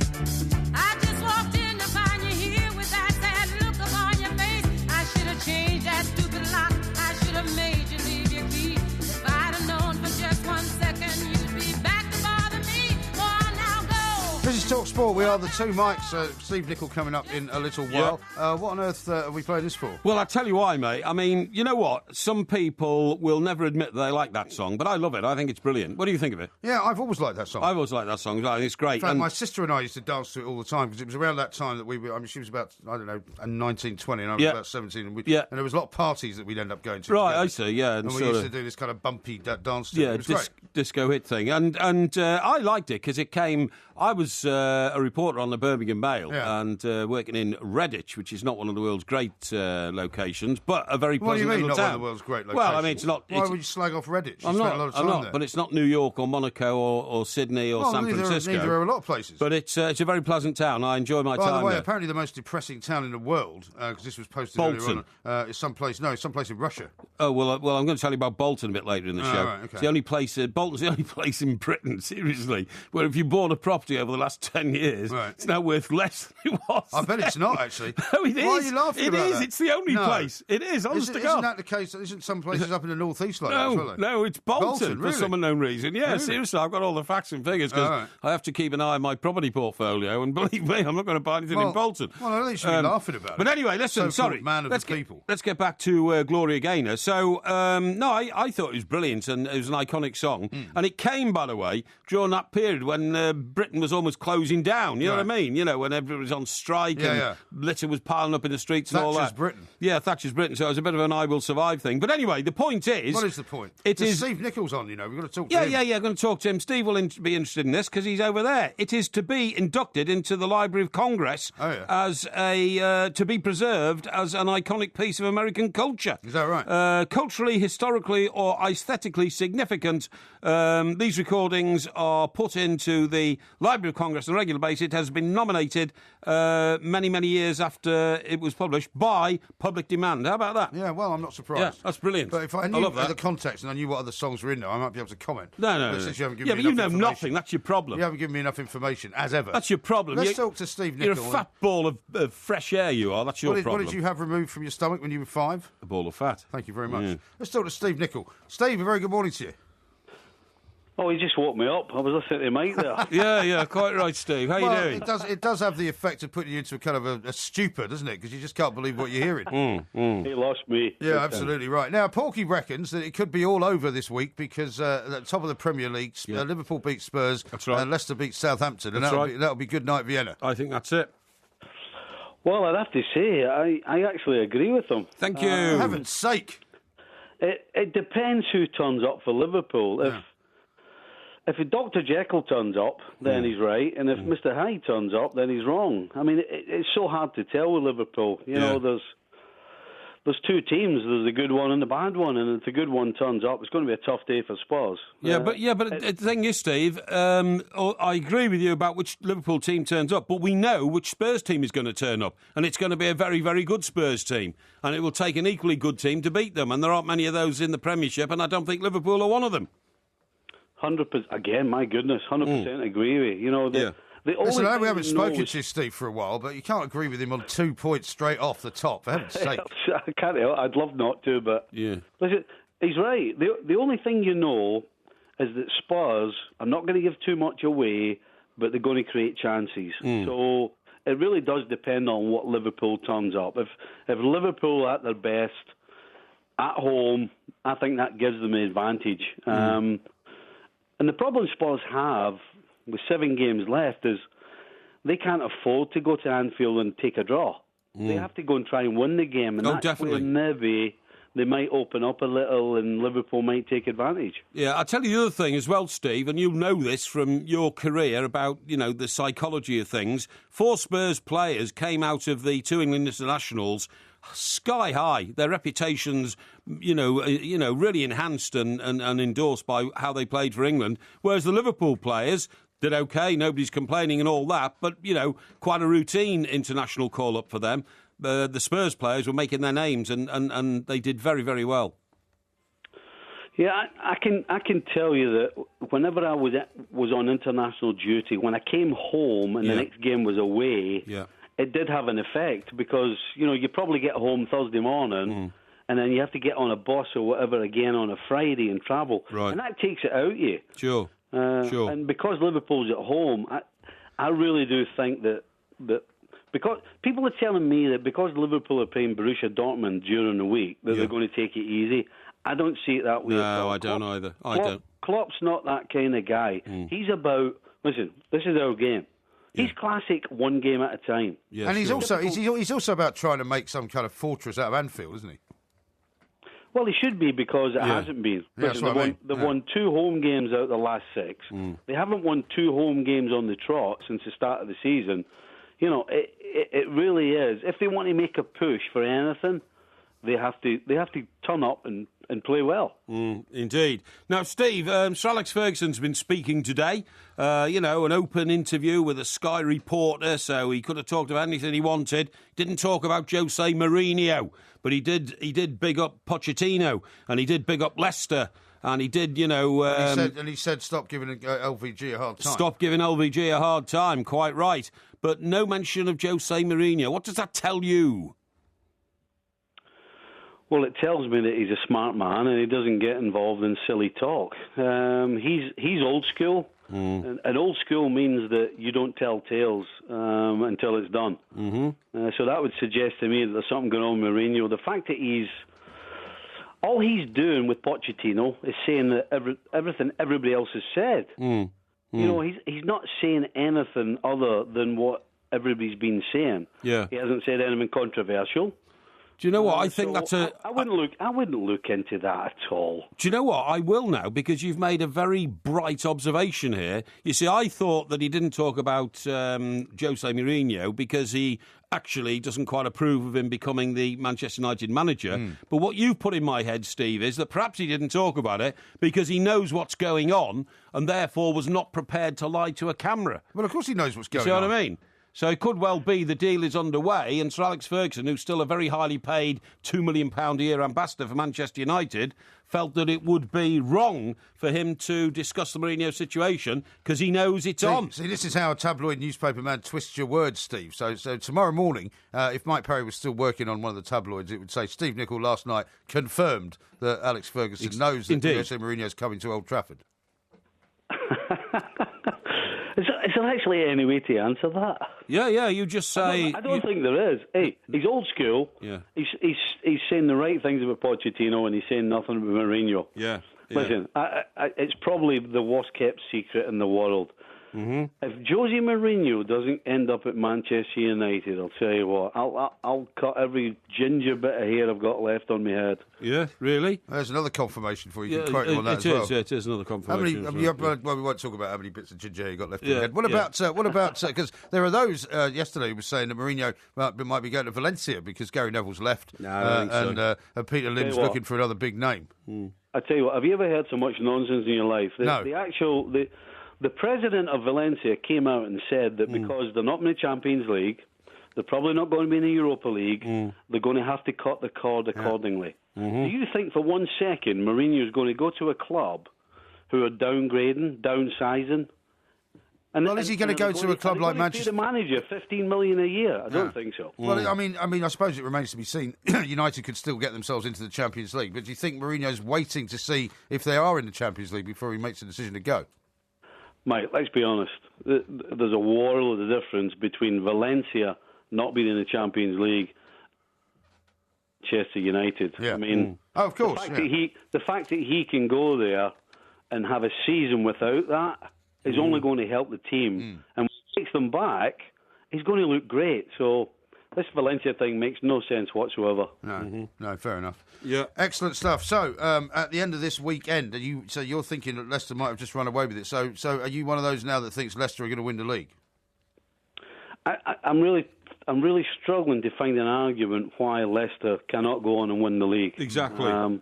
I just walked in to find you here with that sad look upon your face. I should have changed that stupid lock, I should have made you leave your key. If I'd have known for just 1 second you'd be back to bother me. Oh, now go. This is Talk Sport. We are the two mics. Steve Nicol coming up in a little while. What on earth are we playing this for? Well, I'll tell you why, mate. I mean, you know what? Some people will never admit that they like that song, but I love it. I think it's brilliant. What do you think of it? Yeah, I've always liked that song. I've always liked that song. I think it's great. In fact, my sister and I used to dance to it all the time, because it was around that time that we were... I mean, she was about, 19, 20, and I was about 17. And there was a lot of parties that we'd end up going to. Right, together. I see, yeah. And we used to do this kind of bumpy dance to it. Yeah, It was great. disco hit thing. And I liked it because it came... I was a reporter on the Birmingham Mail and working in Redditch, which is not one of the world's great locations, but a very pleasant little town. little What do you mean, not town. one of the world's great locations? Well, I mean, it's not... Why would you slag off Redditch? I'm not, there. but it's not New York or Monaco or Sydney or San Francisco. Neither are a lot of places. But it's a very pleasant town. I enjoy my time By the way, there. apparently the most depressing town in the world, because this was posted Bolton. earlier on, is someplace in Russia. Oh, well, I'm going to tell you about Bolton a bit later in the show. Right, okay. It's the only place... Bolton's the only place in Britain, seriously, where if you bought a property over the last 10 years, it's now worth less than it was. I bet it's not, actually. No, it is. Why are you laughing about that? It's the only place. It is, honest to God. Isn't that the case? Isn't some places up in the northeast like that as well? No, it's Bolton, really? for some unknown reason. Yeah, Really? seriously, I've got all the facts and figures because I have to keep an eye on my property portfolio, and believe me, I'm not going to buy anything in Bolton. Well, I don't think you should be laughing about it. But anyway, listen, So-called man of the people. Let's get back to Gloria Gaynor. So, I thought it was brilliant, and it was an iconic song. And it came, by the way, during that period when Britain was almost closing down. You know what I mean? You know, when everyone was on strike and litter was piling up in the streets and all that. Thatcher's Britain. Yeah, Thatcher's Britain. So it was a bit of an I will survive thing. But anyway, the point is... What is the point? Steve Nichol's on, you know. We've got to talk to him. Yeah, I'm going to talk to him. Steve will be interested in this because he's over there. It is to be inducted into the Library of Congress as to be preserved as an iconic piece of American culture. Is that right? Culturally, historically, or aesthetically significant. These recordings are put into the Library of Congress on a regular basis. It has been nominated many, many years after it was published by public demand. How about that? Yeah, well, I'm not surprised. Yeah, that's brilliant. But if I knew the context and I knew what other songs were in there, I might be able to comment. No. Since you haven't given me but you know enough nothing. That's your problem. You haven't given me enough information, as ever. That's your problem. Let's talk to Steve Nicol. You're a fat ball of fresh air, you are. That's your problem. What did you have removed from your stomach when you were 5? A ball of fat. Thank you very much. Let's talk to Steve Nicol. Steve, a very good morning to you. Oh, he just woke me up. I was listening to Mike there. yeah, quite right, Steve. How you doing? It does have the effect of putting you into a kind of a stupor, doesn't it? Because you just can't believe what you're hearing. He lost me. Yeah, absolutely right. Now, Porky reckons that it could be all over this week because at the top of the Premier League, Liverpool beat Spurs, that's right. and Leicester beat Southampton, and that's that'll be good night Vienna. I think that's it. Well, I'd have to say, I actually agree with them. Thank you. For heaven's sake. It depends who turns up for Liverpool. If Dr. Jekyll turns up, then he's right, and if Mr. Hyde turns up, then he's wrong. I mean, it's so hard to tell with Liverpool. You know, there's two teams. There's the good one and the bad one, and if the good one turns up, it's going to be a tough day for Spurs. But the thing is, Steve, I agree with you about which Liverpool team turns up, but we know which Spurs team is going to turn up, and it's going to be a very, very good Spurs team, and it will take an equally good team to beat them, and there aren't many of those in the Premiership, and I don't think Liverpool are one of them. 100%. Again, my goodness, 100% agree with you. You know, Listen, I know we haven't spoken to Steve for a while, but you can't agree with him on 2 points straight off the top, for heaven's sake. I can't help. I'd love not to, but listen, he's right. The only thing you know is that Spurs are not going to give too much away, but they're going to create chances. So it really does depend on what Liverpool turns up. If Liverpool are at their best at home, I think that gives them an advantage. And the problem Spurs have with 7 games left is they can't afford to go to Anfield and take a draw. They have to go and try and win the game, and that's definitely. where maybe they might open up a little and Liverpool might take advantage. Yeah, I'll tell you the other thing as well, Steve, and you'll know this from your career about, the psychology of things. 4 Spurs players came out of the 2 England internationals sky high. Their reputations, really enhanced and endorsed by how they played for England, whereas the Liverpool players did okay, nobody's complaining and all that, but, quite a routine international call-up for them. The Spurs players were making their names and they did very, very well. Yeah, I can tell you that whenever I was on international duty, when I came home and the next game was away, it did have an effect because, you probably get home Thursday morning and then you have to get on a bus or whatever again on a Friday and travel. Right. And that takes it out of you. Sure. And because Liverpool's at home, I really do think that because people are telling me that because Liverpool are playing Borussia Dortmund during the week, that they're going to take it easy. I don't see it that way. No, I don't either. I don't. Klopp's not that kind of guy. He's about, listen, this is our game. He's classic, one game at a time. Yeah, and he's also about trying to make some kind of fortress out of Anfield, isn't he? Well, he should be because it hasn't been. They've won 2 home games out of the last 6. They haven't won 2 home games on the trot since the start of the season. It really is. If they want to make a push for anything, they have to turn up and play well. Indeed. Now, Steve, Sir Alex Ferguson's been speaking today. An open interview with a Sky reporter, so he could have talked about anything he wanted. Didn't talk about Jose Mourinho, but he did big up Pochettino, and he did big up Leicester. And he did, he said, stop giving LVG a hard time. Stop giving LVG a hard time, quite right. But no mention of Jose Mourinho. What does that tell you? Well, it tells me that he's a smart man and he doesn't get involved in silly talk. He's old school. And old school means that you don't tell tales until it's done. So that would suggest to me that there's something going on with Mourinho. The fact that all he's doing with Pochettino is saying that everything everybody else has said. He's not saying anything other than what everybody's been saying. Yeah. He hasn't said anything controversial. Do you know what? I think that's I wouldn't look into that at all. Do you know what? I will now, because you've made a very bright observation here. You see, I thought that he didn't talk about Jose Mourinho because he actually doesn't quite approve of him becoming the Manchester United manager. But what you've put in my head, Steve, is that perhaps he didn't talk about it because he knows what's going on and therefore was not prepared to lie to a camera. Well, of course he knows what's going on. See what I mean? So it could well be the deal is underway and Sir Alex Ferguson, who's still a very highly paid £2 million a year ambassador for Manchester United, felt that it would be wrong for him to discuss the Mourinho situation because he knows it's on. See, this is how a tabloid newspaper man twists your words, Steve. So tomorrow morning, if Mike Parry was still working on one of the tabloids, it would say, Steve Nicol last night confirmed that Alex Ferguson knows that Jose Mourinho's coming to Old Trafford. Is there actually any way to answer that? Yeah, you just say... I don't think there is. Hey, he's old school. Yeah. He's saying the right things about Pochettino and he's saying nothing about Mourinho. Yeah. Listen, it's probably the worst-kept secret in the world. If Jose Mourinho doesn't end up at Manchester United, I'll tell you what, I'll cut every ginger bit of hair I've got left on my head. Yeah, really? There's another confirmation for you. You can quote him on that as well. It is another confirmation. Well, we won't talk about how many bits of ginger hair you got left in your head. What about? Because there are those yesterday who were saying that Mourinho might be going to Valencia because Gary Neville's left, and Peter Lim's looking for another big name. I tell you what, have you ever heard so much nonsense in your life? No. The president of Valencia came out and said that because they're not in the Champions League, they're probably not going to be in the Europa League, they're going to have to cut the cord accordingly. Do you think for 1 second Mourinho's going to go to a club who are downgrading, downsizing? Is he going to go to a club like Manchester? The manager, $15 million a year. I don't think so. Well, I mean, I suppose it remains to be seen. United could still get themselves into the Champions League, but do you think Mourinho's waiting to see if they are in the Champions League before he makes a decision to go? Mate, let's be honest. There's a world of difference between Valencia not being in the Champions League, Manchester United. Yeah. I mean, of course, the fact that he can go there and have a season without that is only going to help the team. And when he takes them back, he's going to look great. So this Valencia thing makes no sense whatsoever. No, fair enough. Yeah, excellent stuff. So at the end of this weekend, you're thinking that Leicester might have just run away with it. So are you one of those now that thinks Leicester are going to win the league? I'm really struggling to find an argument why Leicester cannot go on and win the league. Exactly. You're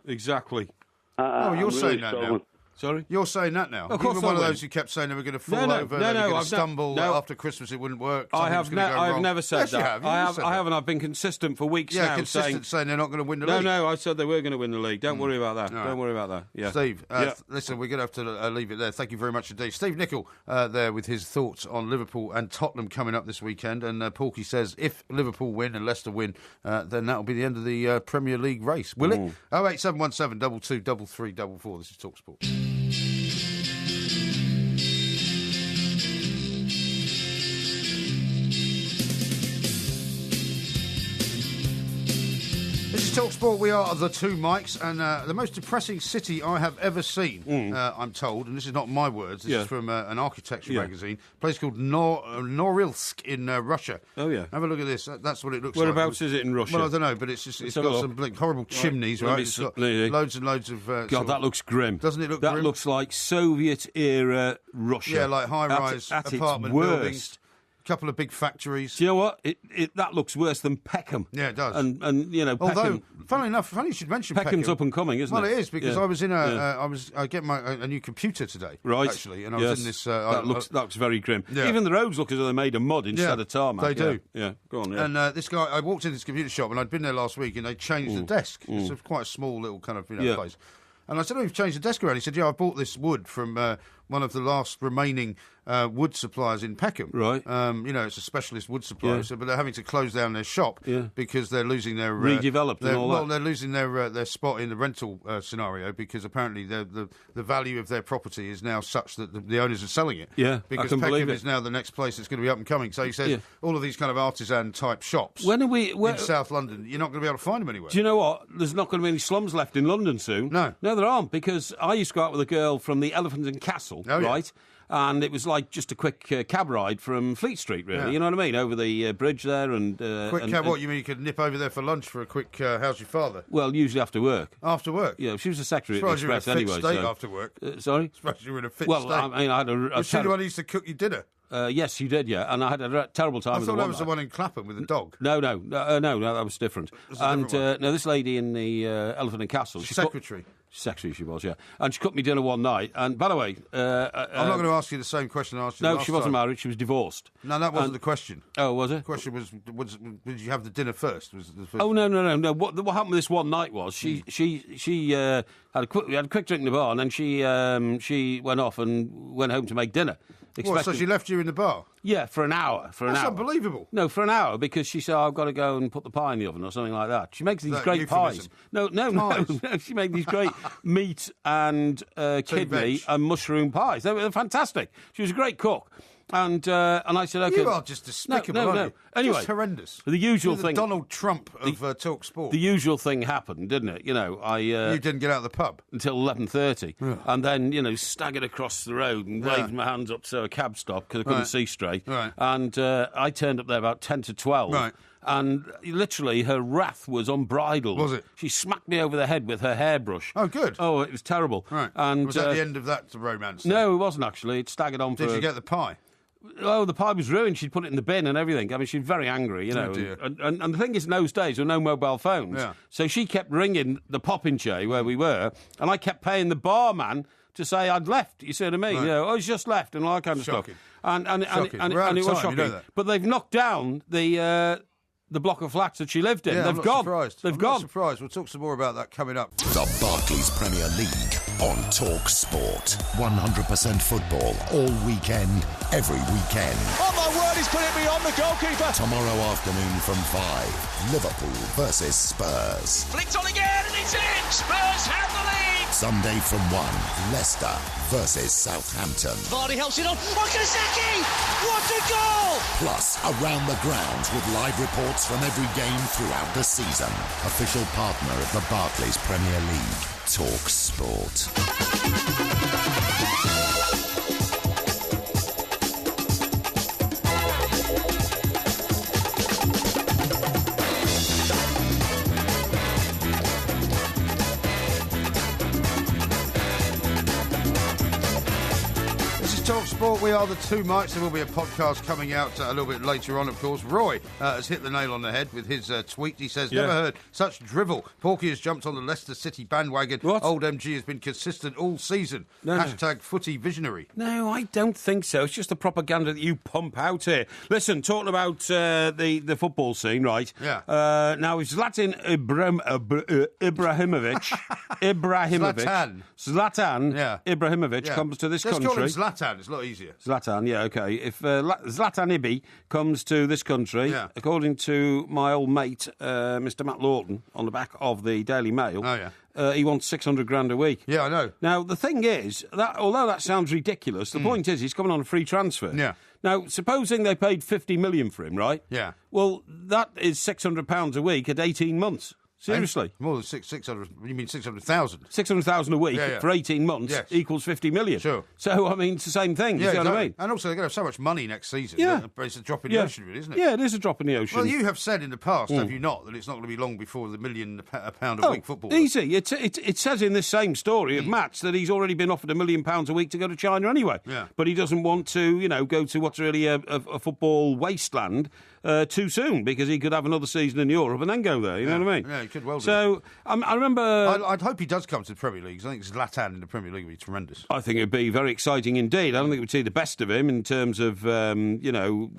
saying that now. Sorry? You're saying that now. Of course you were one of those who kept saying they were going to fall over, they were going to stumble, after Christmas it wouldn't work. I have never said that. I haven't. I've been consistent for weeks now. Saying they're not going to win the league. No, I said they were going to win the league. Don't worry about that. Don't worry about that. Yeah. Steve, listen, we're going to have to leave it there. Thank you very much indeed. Steve Nicol there with his thoughts on Liverpool and Tottenham coming up this weekend. And Porky says if Liverpool win and Leicester win, then that'll be the end of the Premier League race. Will it? 08717 22 3344. This is TalkSport. This is TalkSport. We are the two Mikes, and the most depressing city I have ever seen, I'm told, and this is not my words, this is from an architecture magazine, a place called Norilsk in Russia. Oh, yeah. Have a look at this. That's what it looks Whereabouts is it in Russia? Well, I don't know, but it's got some horrible chimneys, right? It's got loads and loads of... God, that looks grim. Doesn't it look grim? That looks like Soviet-era Russia. Yeah, like high-rise apartment buildings. Couple of big factories. Do you know what? That looks worse than Peckham. Yeah, it does. And you know, although, funnily you should mention Peckham's up and coming, isn't it? Well, it is because I was in I get a new computer today, right? Actually, and I was in this. That looks very grim. Yeah. Even the roads look as though they're made of mud instead of tarmac. They do. Yeah, go on. Yeah. And this guy, I walked into this computer shop and I'd been there last week, and they changed the desk. It's quite a small little kind of place. And I said, "Oh, you've changed the desk around." He said, "Yeah, I bought this wood from one of the last remaining wood suppliers in Peckham. Right. It's a specialist wood supplier, but they're having to close down their shop because they're losing their redeveloped and all that. Well, they're losing their spot in the rental scenario because apparently the value of their property is now such that the owners are selling it. Yeah, because Peckham is now the next place that's going to be up and coming. So he says all of these kind of artisan type shops. In South London, you're not going to be able to find them anywhere. Do you know what? There's not going to be any slums left in London soon. No, there aren't, because I used to go out with a girl from the Elephant and Castle, right? And it was like just a quick cab ride from Fleet Street, really. Yeah. You know what I mean? Over the bridge there and... quick cab, what? You mean you could nip over there for lunch for a quick how's your father? Well, usually after work. After work? Yeah, she was a secretary at the Express anyway. You were in a fit state after work. Sorry? Suppose you were in a fit state. Well, I mean, I had a... Was she the one who used to cook you dinner? Yes, you did, yeah. And I had a terrible time with the one. I thought that was the one in Clapham with the dog. No, that was different. This lady in the Elephant and Castle... Secretary she was, yeah. And she cooked me dinner one night. And by the way... I'm not going to ask you the same question I asked you last time. No, she wasn't married. She was divorced. No, that wasn't the question. Oh, was it? The question was did you have the dinner first? Oh, no. What happened with this one night was she had a quick drink in the bar, and then she went off and went home to make dinner. So she left you in the bar? Yeah, for an hour. That's unbelievable. No, for an hour, because she said, I've got to go and put the pie in the oven or something like that. She makes these great pies. No. She made these great meat and kidney and mushroom pies. They were fantastic. She was a great cook. And I said, OK... You are just despicable, aren't you? Anyway, just horrendous. The usual You're thing... the Donald Trump of Talk Sport. The usual thing happened, didn't it? You didn't get out of the pub? Until 11:30. Yeah. And then, staggered across the road and waved my hands up so a cab stopped because I couldn't see straight. Right. And I turned up there about 10 to 12. Right. And literally her wrath was unbridled. Was it? She smacked me over the head with her hairbrush. Oh, good. Oh, it was terrible. Right. And was that the end of that romance? No, it wasn't actually. It staggered on for... Did you get the pie? Oh, the pie was ruined. She'd put it in the bin and everything. I mean, she's very angry, Oh, dear. And the thing is, in those days, there were no mobile phones. Yeah. So she kept ringing the Popinjay where we were, and I kept paying the barman to say I'd left. You see what I mean? Right. I was just left and all that kind of Shocking. stuff. And it was shocking. You know that. But they've knocked down the block of flats that she lived in. Yeah, They've gone. Surprised. They've I'm gone. Not surprised. We'll talk some more about that coming up. The Barclays Premier League on Talk Sport. 100% football all weekend, every weekend. Oh my word, he's put it beyond the goalkeeper. Tomorrow afternoon from 5, Liverpool versus Spurs. Flicked on again and it's in. Spurs have the lead. Sunday from 1, Leicester versus Southampton. Vardy helps it on. Okazaki! What a goal! Plus, around the grounds with live reports from every game throughout the season. Official partner of the Barclays Premier League, Talk Sport. Talk Sport, we are the two mics. There will be a podcast coming out a little bit later on, of course. Roy has hit the nail on the head with his tweet. He says, never heard such drivel. Porky has jumped on the Leicester City bandwagon. What? Old MG has been consistent all season. Hashtag footy visionary. No, I don't think so. It's just the propaganda that you pump out here. Listen, talking about the football scene, right? Yeah. Now, Zlatan Ibrahimovic comes to this country. Let's call him Zlatan. It's a lot easier. Zlatan, yeah, OK. If Zlatan Ibi comes to this country, according to my old mate, Mr. Matt Lawton, on the back of the Daily Mail, he wants 600 grand a week. Yeah, I know. Now, the thing is, that although that sounds ridiculous, the point is he's coming on a free transfer. Yeah. Now, supposing they paid 50 million for him, right? Yeah. Well, that is £600 a week at 18 months. Seriously. More than 600, you mean 600,000? 600,000 a week for 18 months equals 50 million. Sure. So, I mean, it's the same thing. You see what I mean? And also, they're going to have so much money next season. Yeah. It's a drop in the ocean, really, isn't it? Yeah, it is a drop in the ocean. Well, you have said in the past, have you not, that it's not going to be long before the £1 million a week football. Easy. It says in this same story of Matt's that he's already been offered £1 million a week to go to China anyway. Yeah. But he doesn't want to, go to what's really a football wasteland too soon, because he could have another season in Europe and then go there. You know what I mean? Yeah, he could well do. So, I remember... I'd hope he does come to the Premier League, because I think Zlatan in the Premier League would be tremendous. I think it would be very exciting indeed. I don't think we'd see the best of him in terms of,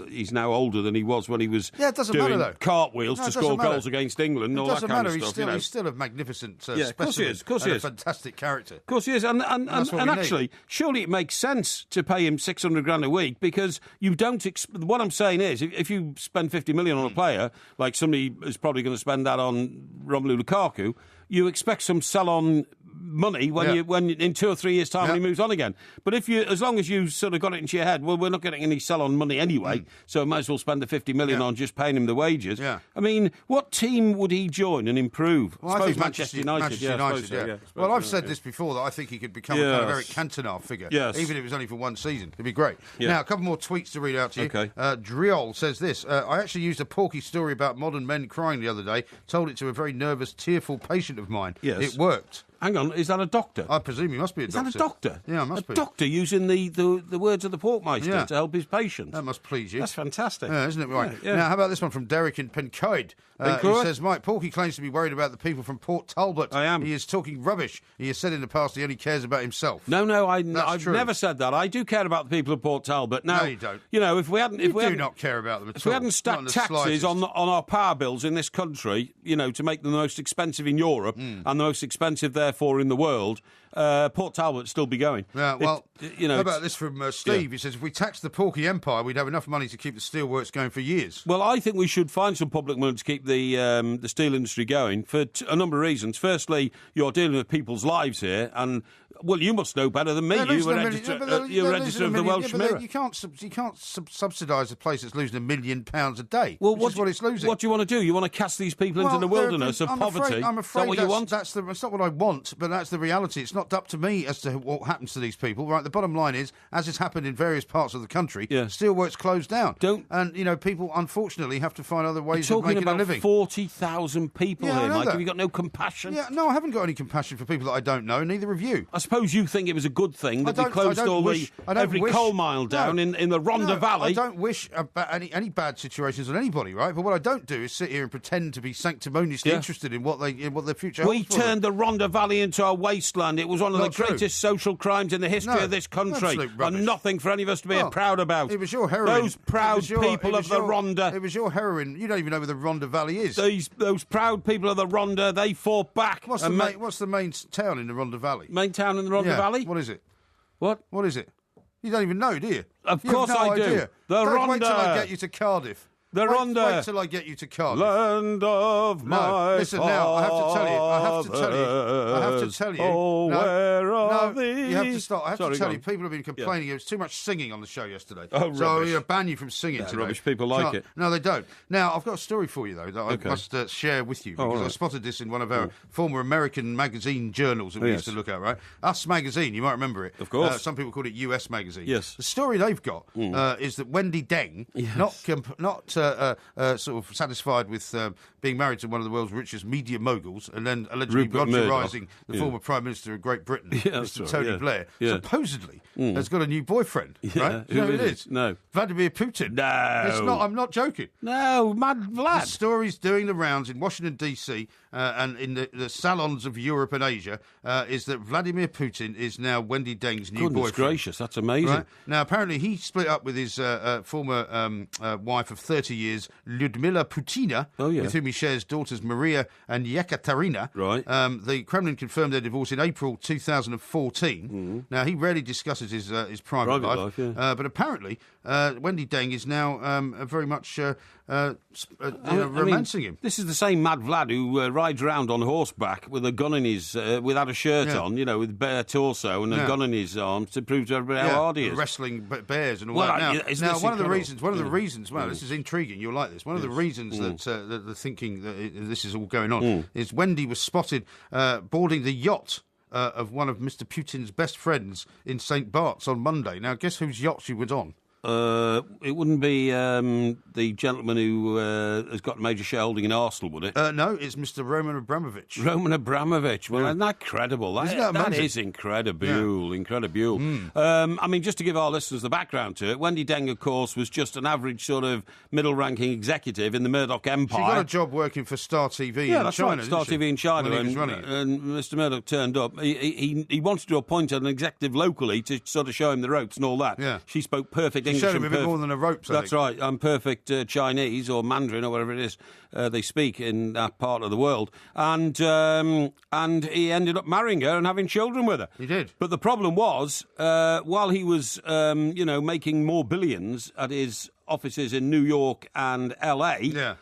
he's now older than he was when he was doing cartwells to score goals against England and all that kind of stuff. It doesn't matter. He's still a magnificent specimen. Of course he is. Of course he is. A fantastic character. Of course he is. And actually, surely it makes sense to pay him 600 grand a week, because you don't... what I'm saying is, if you spend 50 million on a player, like somebody is probably going to spend that on Romelu Lukaku, you expect some sell-on money when in 2 or 3 years' time when he moves on again. But as long as you sort of got it into your head, well, we're not getting any sell-on money anyway, so I might as well spend the 50 million on just paying him the wages. Yeah. I mean, what team would he join and improve? Well, I think Manchester United. Well, I've said this before, that I think he could become a kind of Eric Cantona figure, even if it was only for one season. It'd be great. Now, a couple more tweets to read out to you. Okay. Driol says this: I actually used a Porky story about modern men crying the other day, told it to a very nervous, tearful patient of mine. Yes. It worked. Hang on, is that a doctor? I presume he must be a doctor. Is that a doctor? Yeah, it must be. A doctor using the words of the Porkmeister to help his patients. That must please you. That's fantastic. Yeah, isn't it? Right. Yeah. Now, how about this one from Derek in Pencoed? He says, Mike, Porky claims to be worried about the people from Port Talbot. I am. He is talking rubbish. He has said in the past he only cares about himself. No, I've never said that. I do care about the people of Port Talbot. Now, no, you don't. If we hadn't... You do not care about them at all. If we hadn't stacked taxes on our power bills in this country, to make them the most expensive in Europe and the most expensive, therefore, in the world, Port Talbot would still be going. Yeah, well, how about this from Steve? Yeah. He says, if we taxed the Porky Empire, we'd have enough money to keep the steelworks going for years. Well, I think we should find some public money to keep the steel industry going for a number of reasons. Firstly, you're dealing with people's lives here, and Well, you must know better than me. You were editor of the Welsh Mirror. You can't subsidise a place that's losing £1 million a day. Well, which is what it's losing. What do you want to do? You want to cast these people into the wilderness of poverty? I'm afraid is that what you want? That's not what I want, but that's the reality. It's not up to me as to what happens to these people. Right. The bottom line is, as has happened in various parts of the country, steelworks closed down. And people unfortunately have to find other ways of making a living. 40,000 people here, Mike. Have you got no compassion? Yeah, no, I haven't got any compassion for people that I don't know. Neither have you. I suppose you think it was a good thing that they closed every coal mile down in the Rhondda Valley. I don't wish any bad situations on anybody, right? But what I don't do is sit here and pretend to be sanctimoniously interested in what their future holds. We turned the Rhondda Valley into a wasteland. It was one of the greatest social crimes in the history of this country, and nothing for any of us to be proud about. It was your heroin. Those proud people of the Rhondda. It was your heroin. You don't even know where the Rhondda Valley is. Those proud people of the Rhondda, they fought back. What's the main town in the Rhondda Valley? Main town in the Rhondda Valley? What is it? What? What is it? You don't even know, do you? Of course I do. Idea. Don't wait till I get you to Cardiff. The Rhondda. Wait till I get you to Cardiff. Land of my listen, now, I have to tell you. Oh, where are these? You have to stop. I have to tell you, people have been complaining there was too much singing on the show yesterday. So I'm going to ban you from singing today. Rubbish, people like it. No, they don't. Now, I've got a story for you, though, that I must share with you, because I spotted this in one of our former American magazine journals that we used to look at, right? Us Magazine, you might remember it. Of course. Some people call it US Magazine. Yes. The story they've got is that Wendy Deng, not sort of satisfied with being married to one of the world's richest media moguls and then allegedly Rogerising the former Prime Minister of Great Britain, Mr. Tony Blair, supposedly has got a new boyfriend, right? You know who it is? No. Vladimir Putin. No. I'm not joking. No, mad Vlad. The story's doing the rounds in Washington, D.C. And in the salons of Europe and Asia is that Vladimir Putin is now Wendy Deng's new boyfriend. Goodness gracious, that's amazing. Right? Now, apparently he split up with his former wife of 30 years, Lyudmila Putina, with whom he shares daughters Maria and Yekaterina. Right. The Kremlin confirmed their divorce in April 2014. Now, he rarely discusses his private life. But apparently, Wendy Deng is now very much romancing him. This is the same Mad Vlad who rides around on horseback with a gun in his, without a shirt on, with bare torso and a gun in his arm to prove to everybody how hard he is. Wrestling bears and all that. Now, one of the reasons, this is intriguing, you'll like this, one of the reasons that the thinking that this is all going on is Wendy was spotted boarding the yacht of one of Mr. Putin's best friends in St. Bart's on Monday. Now, guess whose yacht she was on? It wouldn't be the gentleman who has got a major shareholding in Arsenal, would it? No, it's Mr. Roman Abramovich. Roman Abramovich. Well, isn't that credible? That is incredible. Yeah. Incredible. I mean, just to give our listeners the background to it, Wendy Deng, of course, was just an average sort of middle-ranking executive in the Murdoch empire. She got a job working for Star TV in China, right, Star TV in China. And Mr. Murdoch turned up. He wanted to appoint an executive locally to sort of show him the ropes and all that. Yeah. She spoke perfect English. Showed him a bit more than a rope. That's right. I'm perfect Chinese or Mandarin or whatever it is they speak in that part of the world. And he ended up marrying her and having children with her. He did. But the problem was, while he was, making more billions at his offices in New York and L.A.,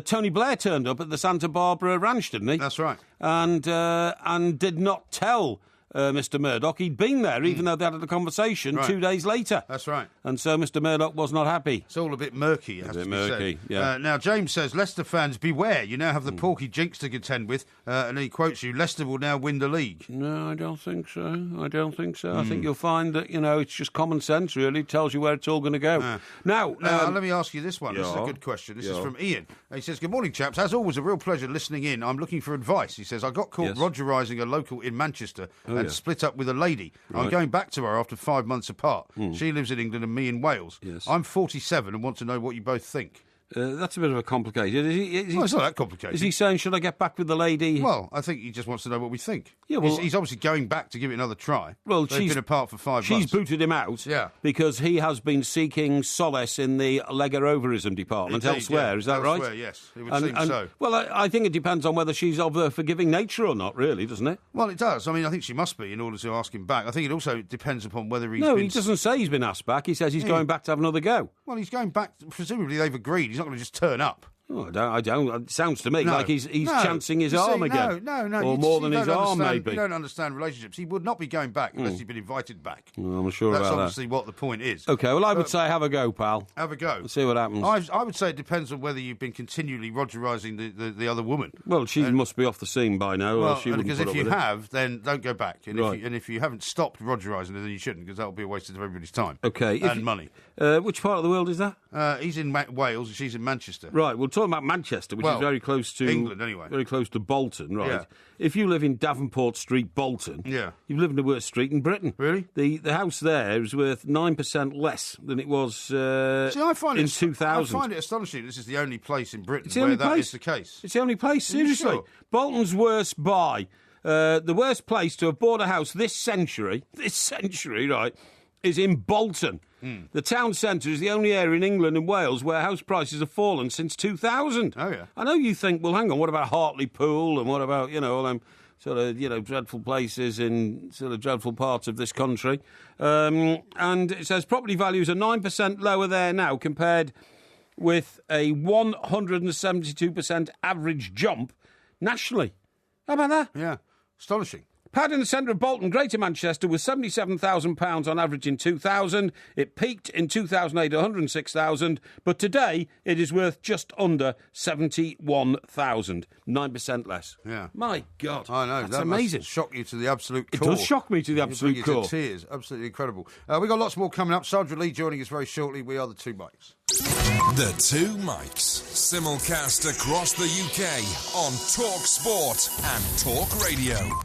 Tony Blair turned up at the Santa Barbara ranch, didn't he? That's right. And did not tell Mr. Murdoch he'd been there, even though they had a conversation 2 days later. That's right. And so Mr. Murdoch was not happy. It's all a bit murky, it has to be said. Yeah. Now, James says, Leicester fans, beware. You now have the Porky jinx to contend with. And he quotes you, Leicester will now win the league. No, I don't think so. I think you'll find that, it's just common sense, really. It tells you where it's all going to go. Now, let me ask you this one. This is a good question. This is from Ian. He says, good morning, chaps. As always, a real pleasure listening in. I'm looking for advice. He says, I got caught Rogerising a local in Manchester and split up with a lady. Right. I'm going back to her after 5 months apart. She lives in England and me in Wales. Yes. I'm 47 and want to know what you both think. That's a bit of a complicated. It's not that complicated. Is he saying, should I get back with the lady? Well, I think he just wants to know what we think. Yeah, well, he's obviously going back to give it another try. Well, they've been apart for 5 months. She's booted him out because he has been seeking solace in the Lega-Overism department elsewhere. Is that right? Elsewhere, yes. It would seem so. Well, I think it depends on whether she's of a forgiving nature or not, really, doesn't it? Well, it does. I mean, I think she must be in order to ask him back. I think it also depends upon whether he's he doesn't say he's been asked back. He says he's going back to have another go. Well, he's going back. Presumably they've agreed. He's not going to just turn up. Oh, I don't. It sounds to me like he's chancing his arm again. No. Or more than his arm, maybe. You don't understand relationships. He would not be going back unless he'd been invited back. Well, I'm sure about that. That's obviously what the point is. OK, well, I would say have a go, pal. Have a go. Let's see what happens. I would say it depends on whether you've been continually Rogerising the other woman. Well, she must be off the scene by now. Well, she because if you have, then don't go back. And, right. if you haven't stopped Rogerising her, then you shouldn't, because that will be a waste of everybody's time. OK. And money. Which part of the world is that? He's in Wales and she's in Manchester. Right, we'll talk about Manchester, which is very close to... England, anyway. Very close to Bolton, right? Yeah. If you live in Davenport Street, Bolton, you live in the worst street in Britain. Really? The house there is worth 9% less than it was in 2000. I find it astonishing this is the only place in Britain where that is the case. It's the only place, seriously. Sure? Bolton's worst buy. The worst place to have bought a house this century, right, is in Bolton. The town centre is the only area in England and Wales where house prices have fallen since 2000. Oh, yeah. I know you think, well, hang on, what about Hartlepool and what about, all them sort of, dreadful places in sort of dreadful parts of this country? And it says property values are 9% lower there now compared with a 172% average jump nationally. How about that? Yeah, astonishing. Pad in the centre of Bolton, Greater Manchester, was £77,000 on average in 2000. It peaked in 2008 at £106,000, but today it is worth just under £71,000. 9% less. Yeah. My God. I know. That's that amazing. Must shock you to the absolute core. It does shock me to the absolute core. To tears. Absolutely incredible. We've got lots more coming up. Sandra Lee joining us very shortly. We are the Two Mikes. The Two Mikes. Simulcast across the UK on Talk Sport and Talk Radio.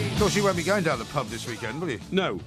Of course, you won't be going down the pub this weekend, will you? No.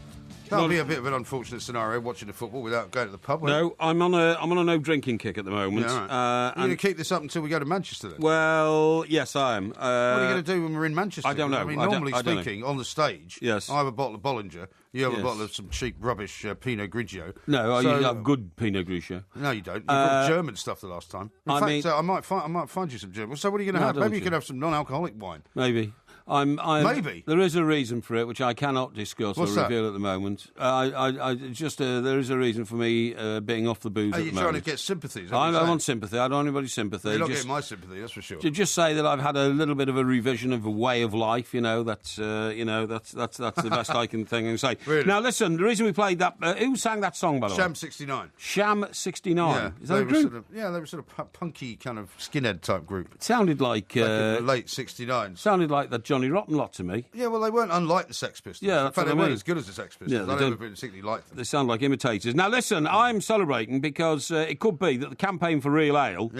That'll be a bit of an unfortunate scenario, watching the football without going to the pub. No, I'm on a no drinking kick at the moment. Yeah, right. You're going to keep this up until we go to Manchester, then? Well, yes, I am. What are you going to do when we're in Manchester? I don't know. I mean, normally speaking, on the stage, yes. I have a bottle of Bollinger. You have a bottle of some cheap rubbish Pinot Grigio. No, you have good Pinot Grigio. No, you don't. You got German stuff the last time. In fact, I might find you some German. So what are you going to have? Maybe you can have some non-alcoholic wine. Maybe. Maybe there is a reason for it, which I cannot discuss or reveal at the moment. There is a reason for me being off the booze. Are you trying to get sympathy? I want sympathy. I don't want anybody's sympathy. You're not getting my sympathy, that's for sure. To just say that I've had a little bit of a revision of a way of life. That's the best I can think and say. Really? Now listen, the reason we played that, who sang that song by the way? Sham 69. Sham 69. Yeah, is that a group? They were sort of punky kind of skinhead type group. It sounded like late 69. Sounded like that Johnny Rotten lot to me. Yeah, well, they weren't unlike the Sex Pistols. Yeah, in fact, they weren't as good as the Sex Pistols. Yeah, I never particularly liked them. They sound like imitators. Now, listen, I'm celebrating because it could be that the campaign for Real Ale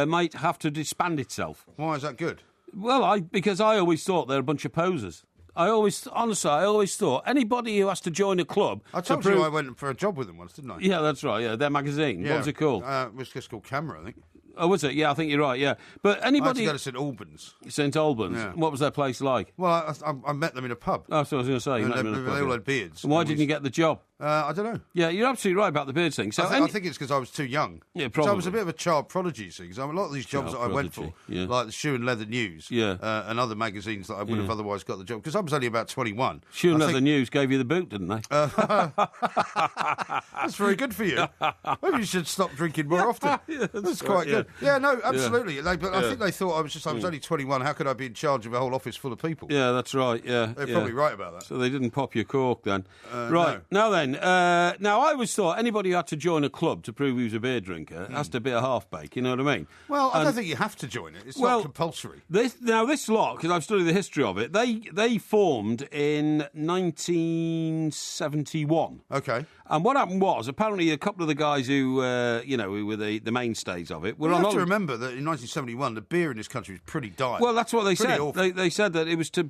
might have to disband itself. Why is that good? Well, because I always thought they're a bunch of posers. I always thought anybody who has to join a club... I told you I went for a job with them once, didn't I? Yeah, that's right, yeah, their magazine. Yeah. What was it called? It was just called Camera, I think. Oh, was it? Yeah, I think you're right, yeah. But anybody... I had to go to St Albans. St Albans? Yeah. What was their place like? Well, I met them in a pub. Oh, that's what I was going to say. They all had beards. And why didn't you get the job? I don't know. Yeah, you're absolutely right about the beard thing. So I think it's because I was too young. Yeah, probably. So I was a bit of a child prodigy, see, because a lot of these jobs that I went for, like the Shoe and Leather News and other magazines that I would have otherwise got the job, because I was only about 21. Shoe and Leather News gave you the boot, didn't they? That's very good for you. Maybe you should stop drinking more often. That's quite good. Yeah, no, absolutely. But I think they thought I was only 21. How could I be in charge of a whole office full of people? Yeah, that's right, yeah. They're probably right about that. So they didn't pop your cork then. Right, now then... Now, I always thought anybody who had to join a club to prove he was a beer drinker has to be a half-bake, you know what I mean? Well, I don't think you have to join it. It's not compulsory. This lot, because I've studied the history of it, they formed in 1971. OK. And what happened was, apparently a couple of the guys who who were the mainstays of it... You have to remember that in 1971, the beer in this country was pretty dire. Well, that's what they said. They said that it was to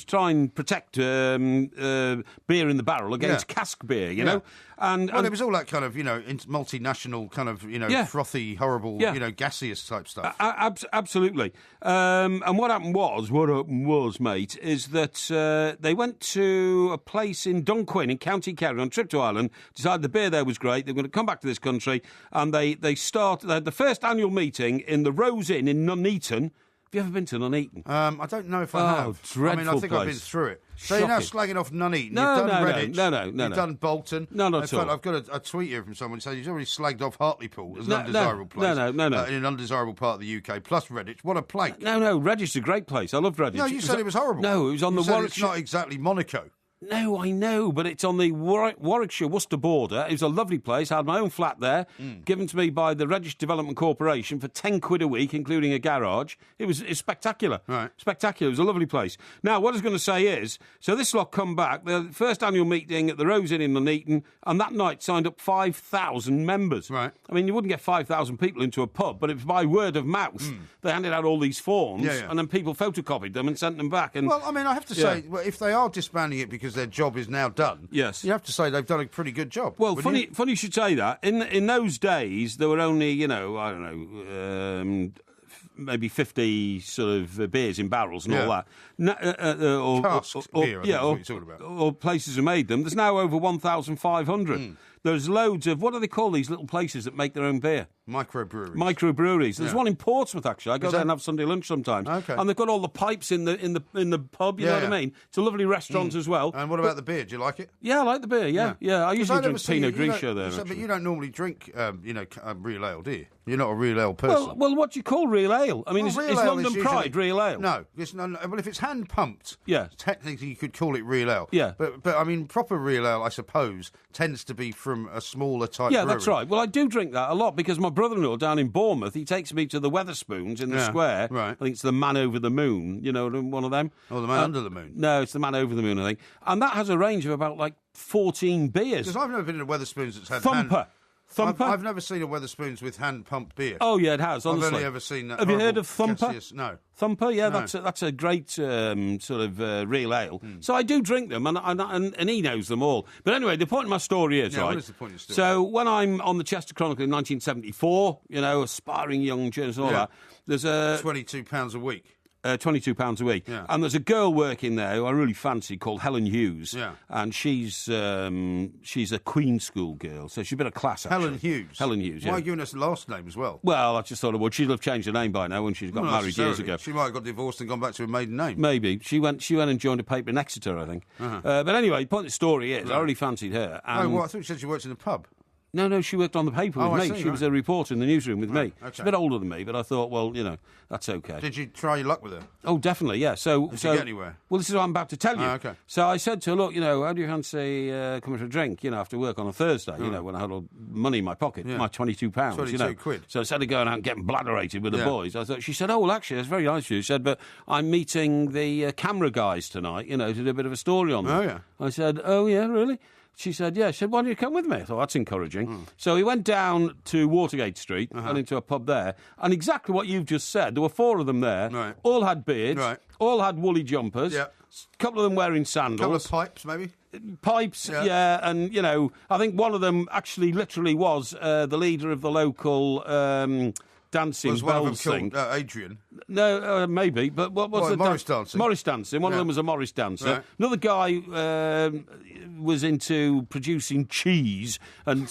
try and protect beer in the barrel against cask beer. beer, you know? And it was all that kind of, multinational kind of, frothy, horrible, gaseous type stuff. Absolutely. And what happened was, mate, is that they went to a place in Dunquin in County Kerry on a trip to Ireland, decided the beer there was great, they were going to come back to this country, and they had the first annual meeting in the Rose Inn in Nuneaton. Have you ever been to Nuneaton? I don't know if I have. Dreadful I think place. I've been through it. So you're now slagging off Nuneaton. No, You've done Redditch. No. You've done Bolton. No, not at all. I've got a tweet here from someone saying he's already slagged off Hartlepool as an undesirable place. No. In an undesirable part of the UK, plus Redditch. What a plank. No, Redditch's a great place. I love Redditch. No, you said it was horrible. No, it was on the Warwickshire... It's not exactly Monaco. No, I know, but it's on the Warwickshire-Worcester border. It was a lovely place. I had my own flat there, given to me by the Redditch Development Corporation for £10 a week, including a garage. It's spectacular. Right. Spectacular. It was a lovely place. Now, what I was going to say is, so this lot come back, the first annual meeting at the Rose Inn in Nuneaton, and that night signed up 5,000 members. Right. I mean, you wouldn't get 5,000 people into a pub, but it was by word of mouth. They handed out all these forms, and then people photocopied them and sent them back. And, well, I mean, I have to say, if they are disbanding it because their job is now done. Yes, you have to say they've done a pretty good job. Well, funny you should say that. In those days, there were only maybe 50 sort of beers in barrels and all that. Casks beer, what you're talking about. Or places who made them. There's now over 1,500. There's loads of, what do they call these little places that make their own beer? Microbreweries. There's one in Portsmouth, actually. I go there and have Sunday lunch sometimes. Okay. And they've got all the pipes in the pub, you know what I mean? It's a lovely restaurant as well. And what about the beer? Do you like it? Yeah, I like the beer, yeah. I usually drink Pinot Grigio there. But you don't normally drink, real ale, do you? You're not a real ale person. Well, what do you call real ale? I mean, is London Pride real ale? No. Well, if it's hand-pumped, technically you could call it real ale. Yeah. But I mean, proper real ale, I suppose, tends to be from a smaller type brewery. That's right. Well, I do drink that a lot because my brother-in-law down in Bournemouth, he takes me to the Wetherspoons in the square. Right. I think it's the Man Over the Moon, one of them. Oh, the Man Under the Moon. No, it's the Man Over the Moon, I think. And that has a range of about, 14 beers. Because I've never been in a Wetherspoons that's had Thumper. I've never seen a Wetherspoons with hand-pumped beer. Oh, yeah, it has, honestly. I've only ever seen that. Have you heard of Thumper? No. Thumper, yeah, no. That's a great sort of real ale. So I do drink them, and he knows them all. But anyway, the point of my story is, right... what is the point of your story? So when I'm on the Chester Chronicle in 1974, aspiring young journalist and all that, there's a... £22 a week. £22 a week. Yeah. And there's a girl working there who I really fancy called Helen Hughes. Yeah. And she's a Queen School girl, so she's a bit of class, actually. Helen Hughes, Why are you giving us the last name as well? Well, I just thought, she'd have changed her name by now when she's got married years ago. She might have got divorced and gone back to her maiden name. Maybe. She went and joined a paper in Exeter, I think. But anyway, the point of the story is, I really fancied her. And I thought you said she worked in a pub. No, she worked on the paper with me. She was a reporter in the newsroom with me. Okay. She's a bit older than me, but I thought, that's okay. Did you try your luck with her? Oh, definitely, yeah. Did you get anywhere? Well, this is what I'm about to tell you. Okay. So I said to her, look, how do you fancy coming for a drink, after work on a Thursday, when I had all money in my pocket, my £22, £22. So instead of going out and getting bladderated with the boys, I thought, she said, well, actually, that's very nice of you. She said, but I'm meeting the camera guys tonight, to do a bit of a story on them. Oh, yeah. I said, oh, yeah, really? She said, yeah. She said, why don't you come with me? I thought, that's encouraging. So we went down to Watergate Street and into a pub there. And exactly what you've just said, there were 4 of them there. Right. All had beards. Right. All had woolly jumpers. Yeah. A couple of them wearing sandals. A couple of pipes, maybe? Pipes, yeah. And, I think one of them actually literally was the leader of the local... dancing bells thing. Adrian? No, maybe. But what was the Morris dancing? Morris dancing. One of them was a Morris dancer. Right. Another guy was into producing cheese, and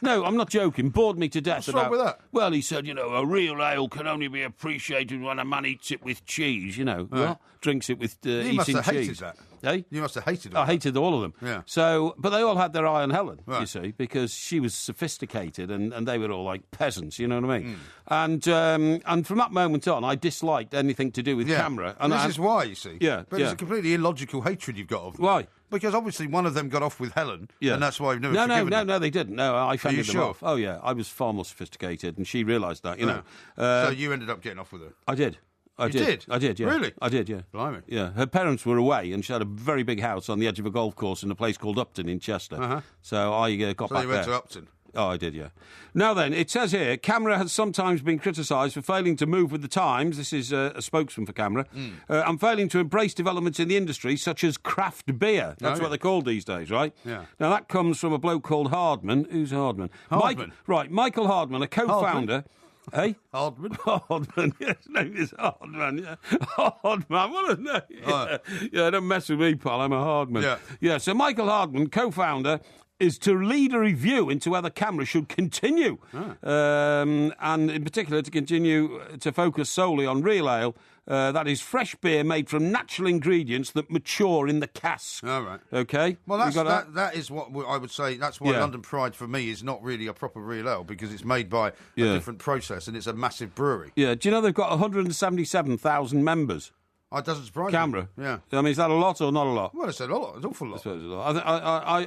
no, I'm not joking. Bored me to death. What's wrong with that? Well, he said, a real ale can only be appreciated when a man eats it with cheese. Well, drinks it with eating cheese. You must have hated that. Eh? You must have hated it. I hated all of them. Yeah. So, but they all had their eye on Helen, you see, because she was sophisticated and they were all like peasants, you know what I mean? And from that moment on, I disliked anything to do with camera. And this is why, you see. Yeah. But it's a completely illogical hatred you've got of them. Why? Because obviously one of them got off with Helen, and that's why you've never forgiven them. No, they didn't. No, I fended them sure? off. Oh, yeah, I was far more sophisticated, and she realised that, know. So you ended up getting off with her? I did. I did, yeah. Really? I did, yeah. Blimey. Yeah. Her parents were away, and she had a very big house on the edge of a golf course in a place called Upton in Chester. So I got back there. So you went to Upton? Oh, I did, yeah. Now then, it says here, CAMRA has sometimes been criticised for failing to move with the times. This is a spokesman for CAMRA. And failing to embrace developments in the industry, such as craft beer. That's what they're called these days, right? Yeah. Now, that comes from a bloke called Hardman. Who's Hardman? Michael Hardman, a co-founder... Hey? Hardman? Hardman, yes, his name is Hardman, yeah. Hardman, what a name. Yeah, don't mess with me, pal, I'm a Hardman. Yeah, so Michael Hardman, co-founder, is to lead a review into whether CAMRA should continue, and in particular to continue to focus solely on real ale, that is fresh beer made from natural ingredients that mature in the cask. All right. Okay? Well, that is what I would say. That's why London Pride, for me, is not really a proper real ale, because it's made by a different process, and it's a massive brewery. Yeah. Do you know they've got 177,000 members? It doesn't surprise CAMRA. me. Yeah. I mean, is that a lot or not a lot? Well, it's a lot. It's an awful lot. I suppose it's a lot.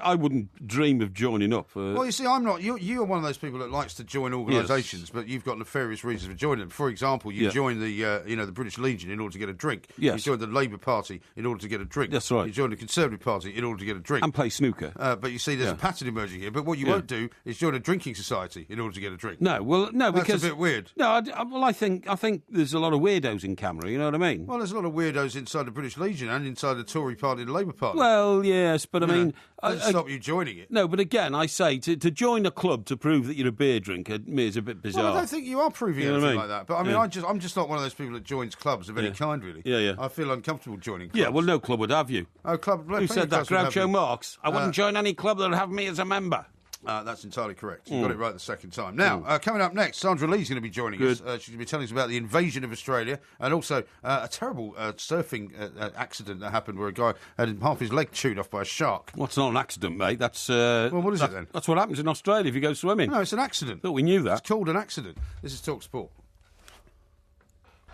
I wouldn't dream of joining up. Well, you see, I'm not. You're one of those people that likes to join organisations, but you've got nefarious reasons for joining them. For example, you joined the British Legion in order to get a drink. Yes. You joined the Labour Party in order to get a drink. That's right. You joined the Conservative Party in order to get a drink. And play snooker. But you see, there's a pattern emerging here. But what you won't do is join a drinking society in order to get a drink. No, because that's a bit weird. No, I think there's a lot of weirdos in CAMRA. You know what I mean? Well, there's a lot of weirdos inside the British Legion and inside the Tory Party and the Labour Party. Well, yes, but I mean... doesn't stop you joining it. No, but again, I say, to join a club to prove that you're a beer drinker is a bit bizarre. Well, I don't think you are proving anything like that. But I mean, I'm just not one of those people that joins clubs of any kind, really. Yeah. I feel uncomfortable joining clubs. Yeah, well, no club would have you. Oh, club... Who said that? Groucho Marx? I wouldn't join any club that would have me as a member. That's entirely correct. You got it right the second time. Now, coming up next, Sandra Lee's going to be joining us. She's going to be telling us about the invasion of Australia and also a terrible surfing accident that happened where a guy had half his leg chewed off by a shark. Well, it's not an accident, mate. That's... well, what is it then? That's what happens in Australia if you go swimming. No, it's an accident. Thought we knew that. It's called an accident. This is Talk Sport.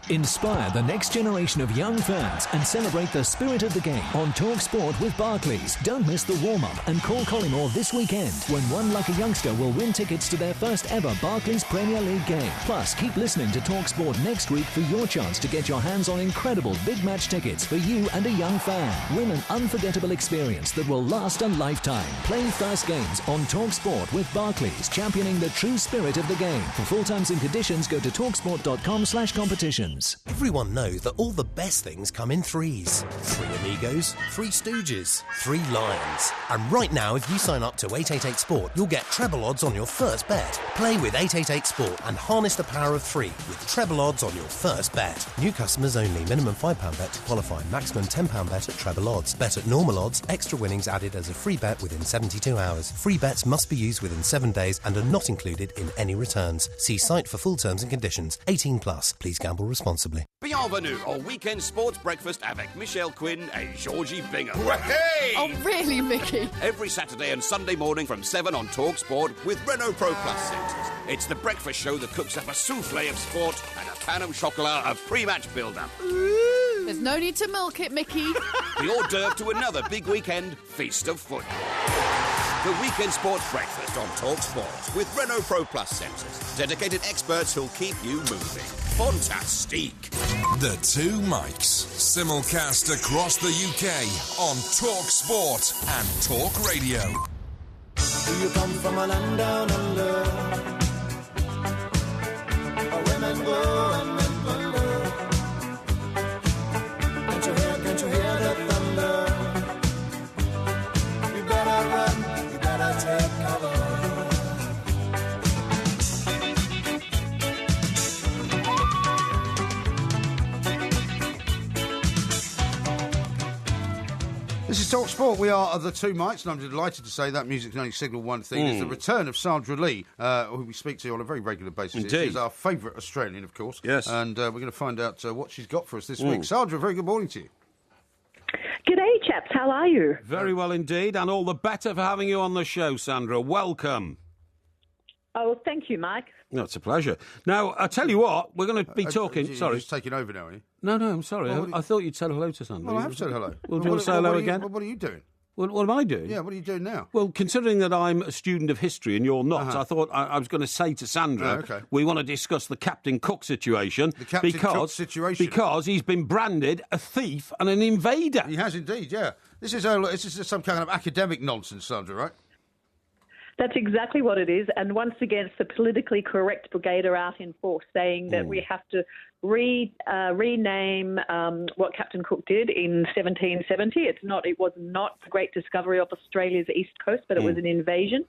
Inspire the next generation of young fans and celebrate the spirit of the game on Talk Sport with Barclays. Don't miss the warm-up and call Collymore this weekend when one lucky youngster will win tickets to their first ever Barclays Premier League game. Plus, keep listening to Talk Sport next week for your chance to get your hands on incredible big match tickets for you and a young fan. Win an unforgettable experience that will last a lifetime. Play first games on Talk Sport with Barclays, championing the true spirit of the game. For full terms and conditions, go to talksport.com/competitions. Everyone knows that all the best things come in threes. 3 Amigos, 3 Stooges, 3 Lions. And right now, if you sign up to 888 Sport, you'll get treble odds on your first bet. Play with 888 Sport and harness the power of 3 with treble odds on your first bet. New customers only. Minimum £5 bet to qualify. Maximum £10 bet at treble odds. Bet at normal odds. Extra winnings added as a free bet within 72 hours. Free bets must be used within 7 days and are not included in any returns. See site for full terms and conditions. 18 plus. Please gamble responsibly. Bienvenue au weekend sports breakfast avec Michelle Quinn and Georgie Bingham. Hey! Oh, really, Mickey? Every Saturday and Sunday morning from 7 on Talk Sport with Renault Pro Plus centres. It's the breakfast show that cooks up a souffle of sport and a pan of chocolat of pre-match build-up. There's no need to milk it, Mickey. The hors d'oeuvre to another big weekend feast of foot. The Weekend Sports Breakfast on Talk Sport with Renault Pro Plus centres. Dedicated experts who'll keep you moving. Fantastic. The Two Mics. Simulcast across the UK on Talk Sport and Talk Radio. Do you come from a land down under? Where men go and men wonder. Can't you hear the thunder? You better run, you better take cover. This is Talk Sport. We are the Two Mics, and I'm delighted to say that music can only signal one thing. It's the return of Sandra Lee, who we speak to on a very regular basis. Indeed. She's our favourite Australian, of course. Yes. And we're going to find out what she's got for us this week. Sandra, very good morning to you. G'day, chaps. How are you? Very well indeed, and all the better for having you on the show, Sandra. Welcome. Oh, thank you, Mike. No, it's a pleasure. Now, I tell you what, we're going to be talking... Sorry. You're just taking over now, are you? No, I'm sorry. Well, I thought you'd said hello to Sandra. Well, I have said hello. Well, do you want to say hello again? What are you doing? What am I doing? Yeah, what are you doing now? Well, considering that I'm a student of history and you're not, I thought I was going to say to Sandra, we want to discuss the Captain Cook situation. The Captain Cook situation? Because he's been branded a thief and an invader. He has indeed, yeah. This is some kind of academic nonsense, Sandra, right? That's exactly what it is. And once again, it's the politically correct brigade are out in force, saying that we have to rename what Captain Cook did in 1770. It was not the great discovery of Australia's east coast, but it was an invasion.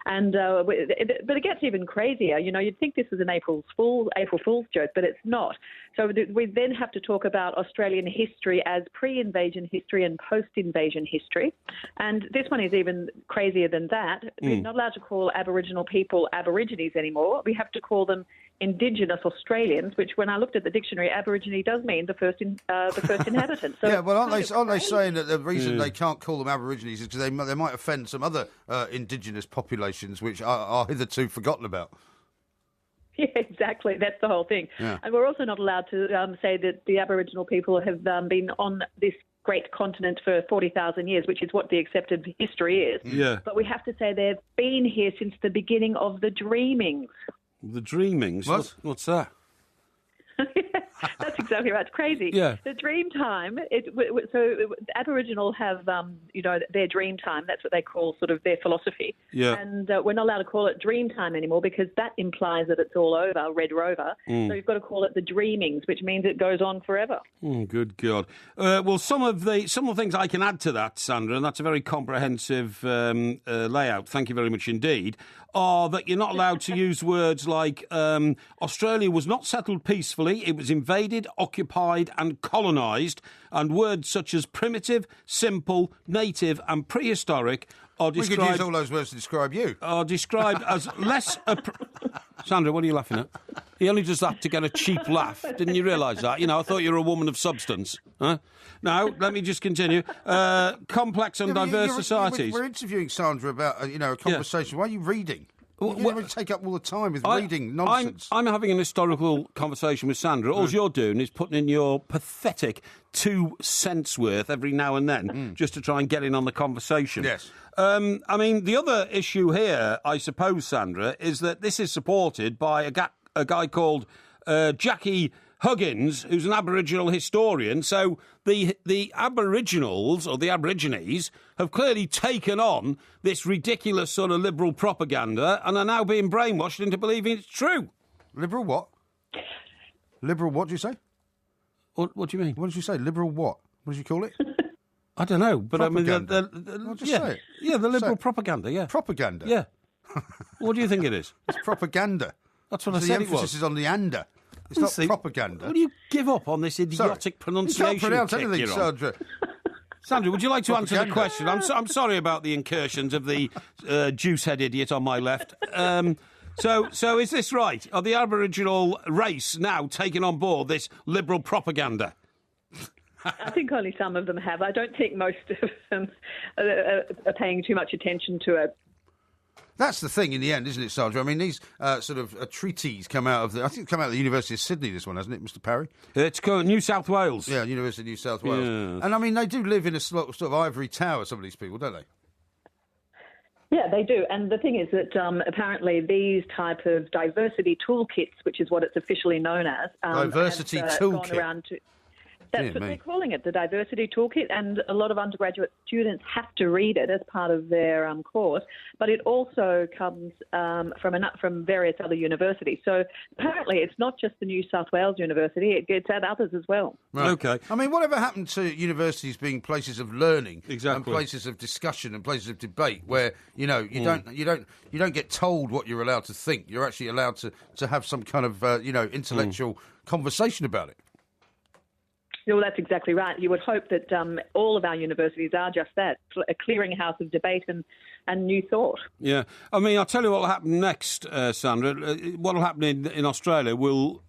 And but it gets even crazier. You know, you'd think this was an April Fool's joke, but it's not. So we then have to talk about Australian history as pre-invasion history and post-invasion history. And this one is even crazier than that. We're not allowed to call Aboriginal people Aborigines anymore. We have to call them Indigenous Australians, which when I looked at the dictionary, Aborigine does mean the first inhabitant. So, yeah, well, aren't they saying that the reason they can't call them Aborigines is because they might offend some other indigenous populations which are hitherto forgotten about? Yeah, exactly. That's the whole thing. Yeah. And we're also not allowed to say that the Aboriginal people have been on this great continent for 40,000 years, which is what the accepted history is. Yeah. But we have to say they've been here since the beginning of the Dreamings. The Dreamings? What's that? That's exactly right. It's crazy. Yeah. The dream time. Aboriginal have, their dream time. That's what they call sort of their philosophy. Yeah. And we're not allowed to call it dream time anymore because that implies that it's all over, Red Rover. So you've got to call it the Dreamings, which means it goes on forever. Good God. Well, some of the things I can add to that, Sandra, and that's a very comprehensive layout. Thank you very much indeed. Are that you're not allowed to use words like Australia was not settled peacefully, it was invaded, occupied and colonised, and words such as primitive, simple, native and prehistoric are described... We could use all those words to describe you. ...are described as less... Sandra, what are you laughing at? He only does that to get a cheap laugh. Didn't you realise that? You know, I thought you were a woman of substance. Huh? Now, let me just continue. Complex and diverse societies. We're interviewing Sandra about, a conversation. Yeah. Why are you reading? You take up all the time with reading nonsense. I'm having an historical conversation with Sandra. All you're doing is putting in your pathetic 2 cents worth every now and then just to try and get in on the conversation. Yes. I mean, the other issue here, I suppose, Sandra, is that this is supported by a guy called Jackie Huggins, who's an Aboriginal historian. So the Aboriginals, or the Aborigines, have clearly taken on this ridiculous sort of liberal propaganda and are now being brainwashed into believing it's true. Liberal what? Liberal what, did you say? What do you mean? What did you say? Liberal what? What did you call it? I don't know, but propaganda. Say it. Yeah, the liberal propaganda, yeah. Propaganda? Yeah. What do you think it is? It's propaganda. That's what I said it was. The emphasis is on the ander. It's not propaganda. Will you give up on this idiotic pronunciation? You can't pronounce anything, Sandra. Sandra, would you like to answer the question? I'm sorry about the incursions of the juice-head idiot on my left. So is this right? Are the Aboriginal race now taking on board this liberal propaganda? I think only some of them have. I don't think most of them are paying too much attention to it. That's the thing in the end, isn't it, Sandra? I mean, these sort of treaties come out of the University of Sydney, this one, hasn't it, Mr. Parry? It's called New South Wales. Yeah, University of New South Wales. Yes. And, I mean, they do live in a sort of ivory tower, some of these people, don't they? Yeah, they do. And the thing is that apparently these type of diversity toolkits, which is what it's officially known as... diversity toolkit? That's what they're calling it, the diversity toolkit, and a lot of undergraduate students have to read it as part of their course, but it also comes from various other universities. So apparently it's not just the New South Wales University, it gets at others as well. Right. Okay. I mean, whatever happened to universities being places of learning exactly. and places of discussion and places of debate where, you don't get told what you're allowed to think. You're actually allowed to have some kind of, intellectual conversation about it. Well, that's exactly right. You would hope that all of our universities are just that, a clearinghouse of debate and new thought. Yeah. I mean, I'll tell you what will happen next, Sandra. What will happen in Australia will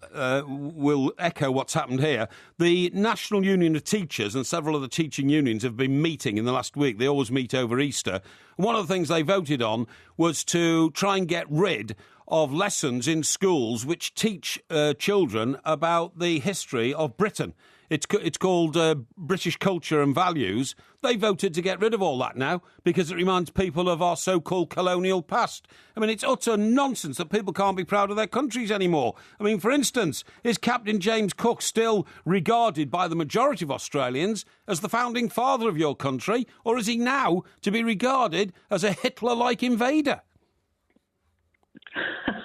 echo what's happened here. The National Union of Teachers and several other teaching unions have been meeting in the last week. They always meet over Easter. One of the things they voted on was to try and get rid of lessons in schools which teach children about the history of Britain. It's called British Culture and Values. They voted to get rid of all that now because it reminds people of our so-called colonial past. I mean, it's utter nonsense that people can't be proud of their countries anymore. I mean, for instance, is Captain James Cook still regarded by the majority of Australians as the founding father of your country, or is he now to be regarded as a Hitler-like invader?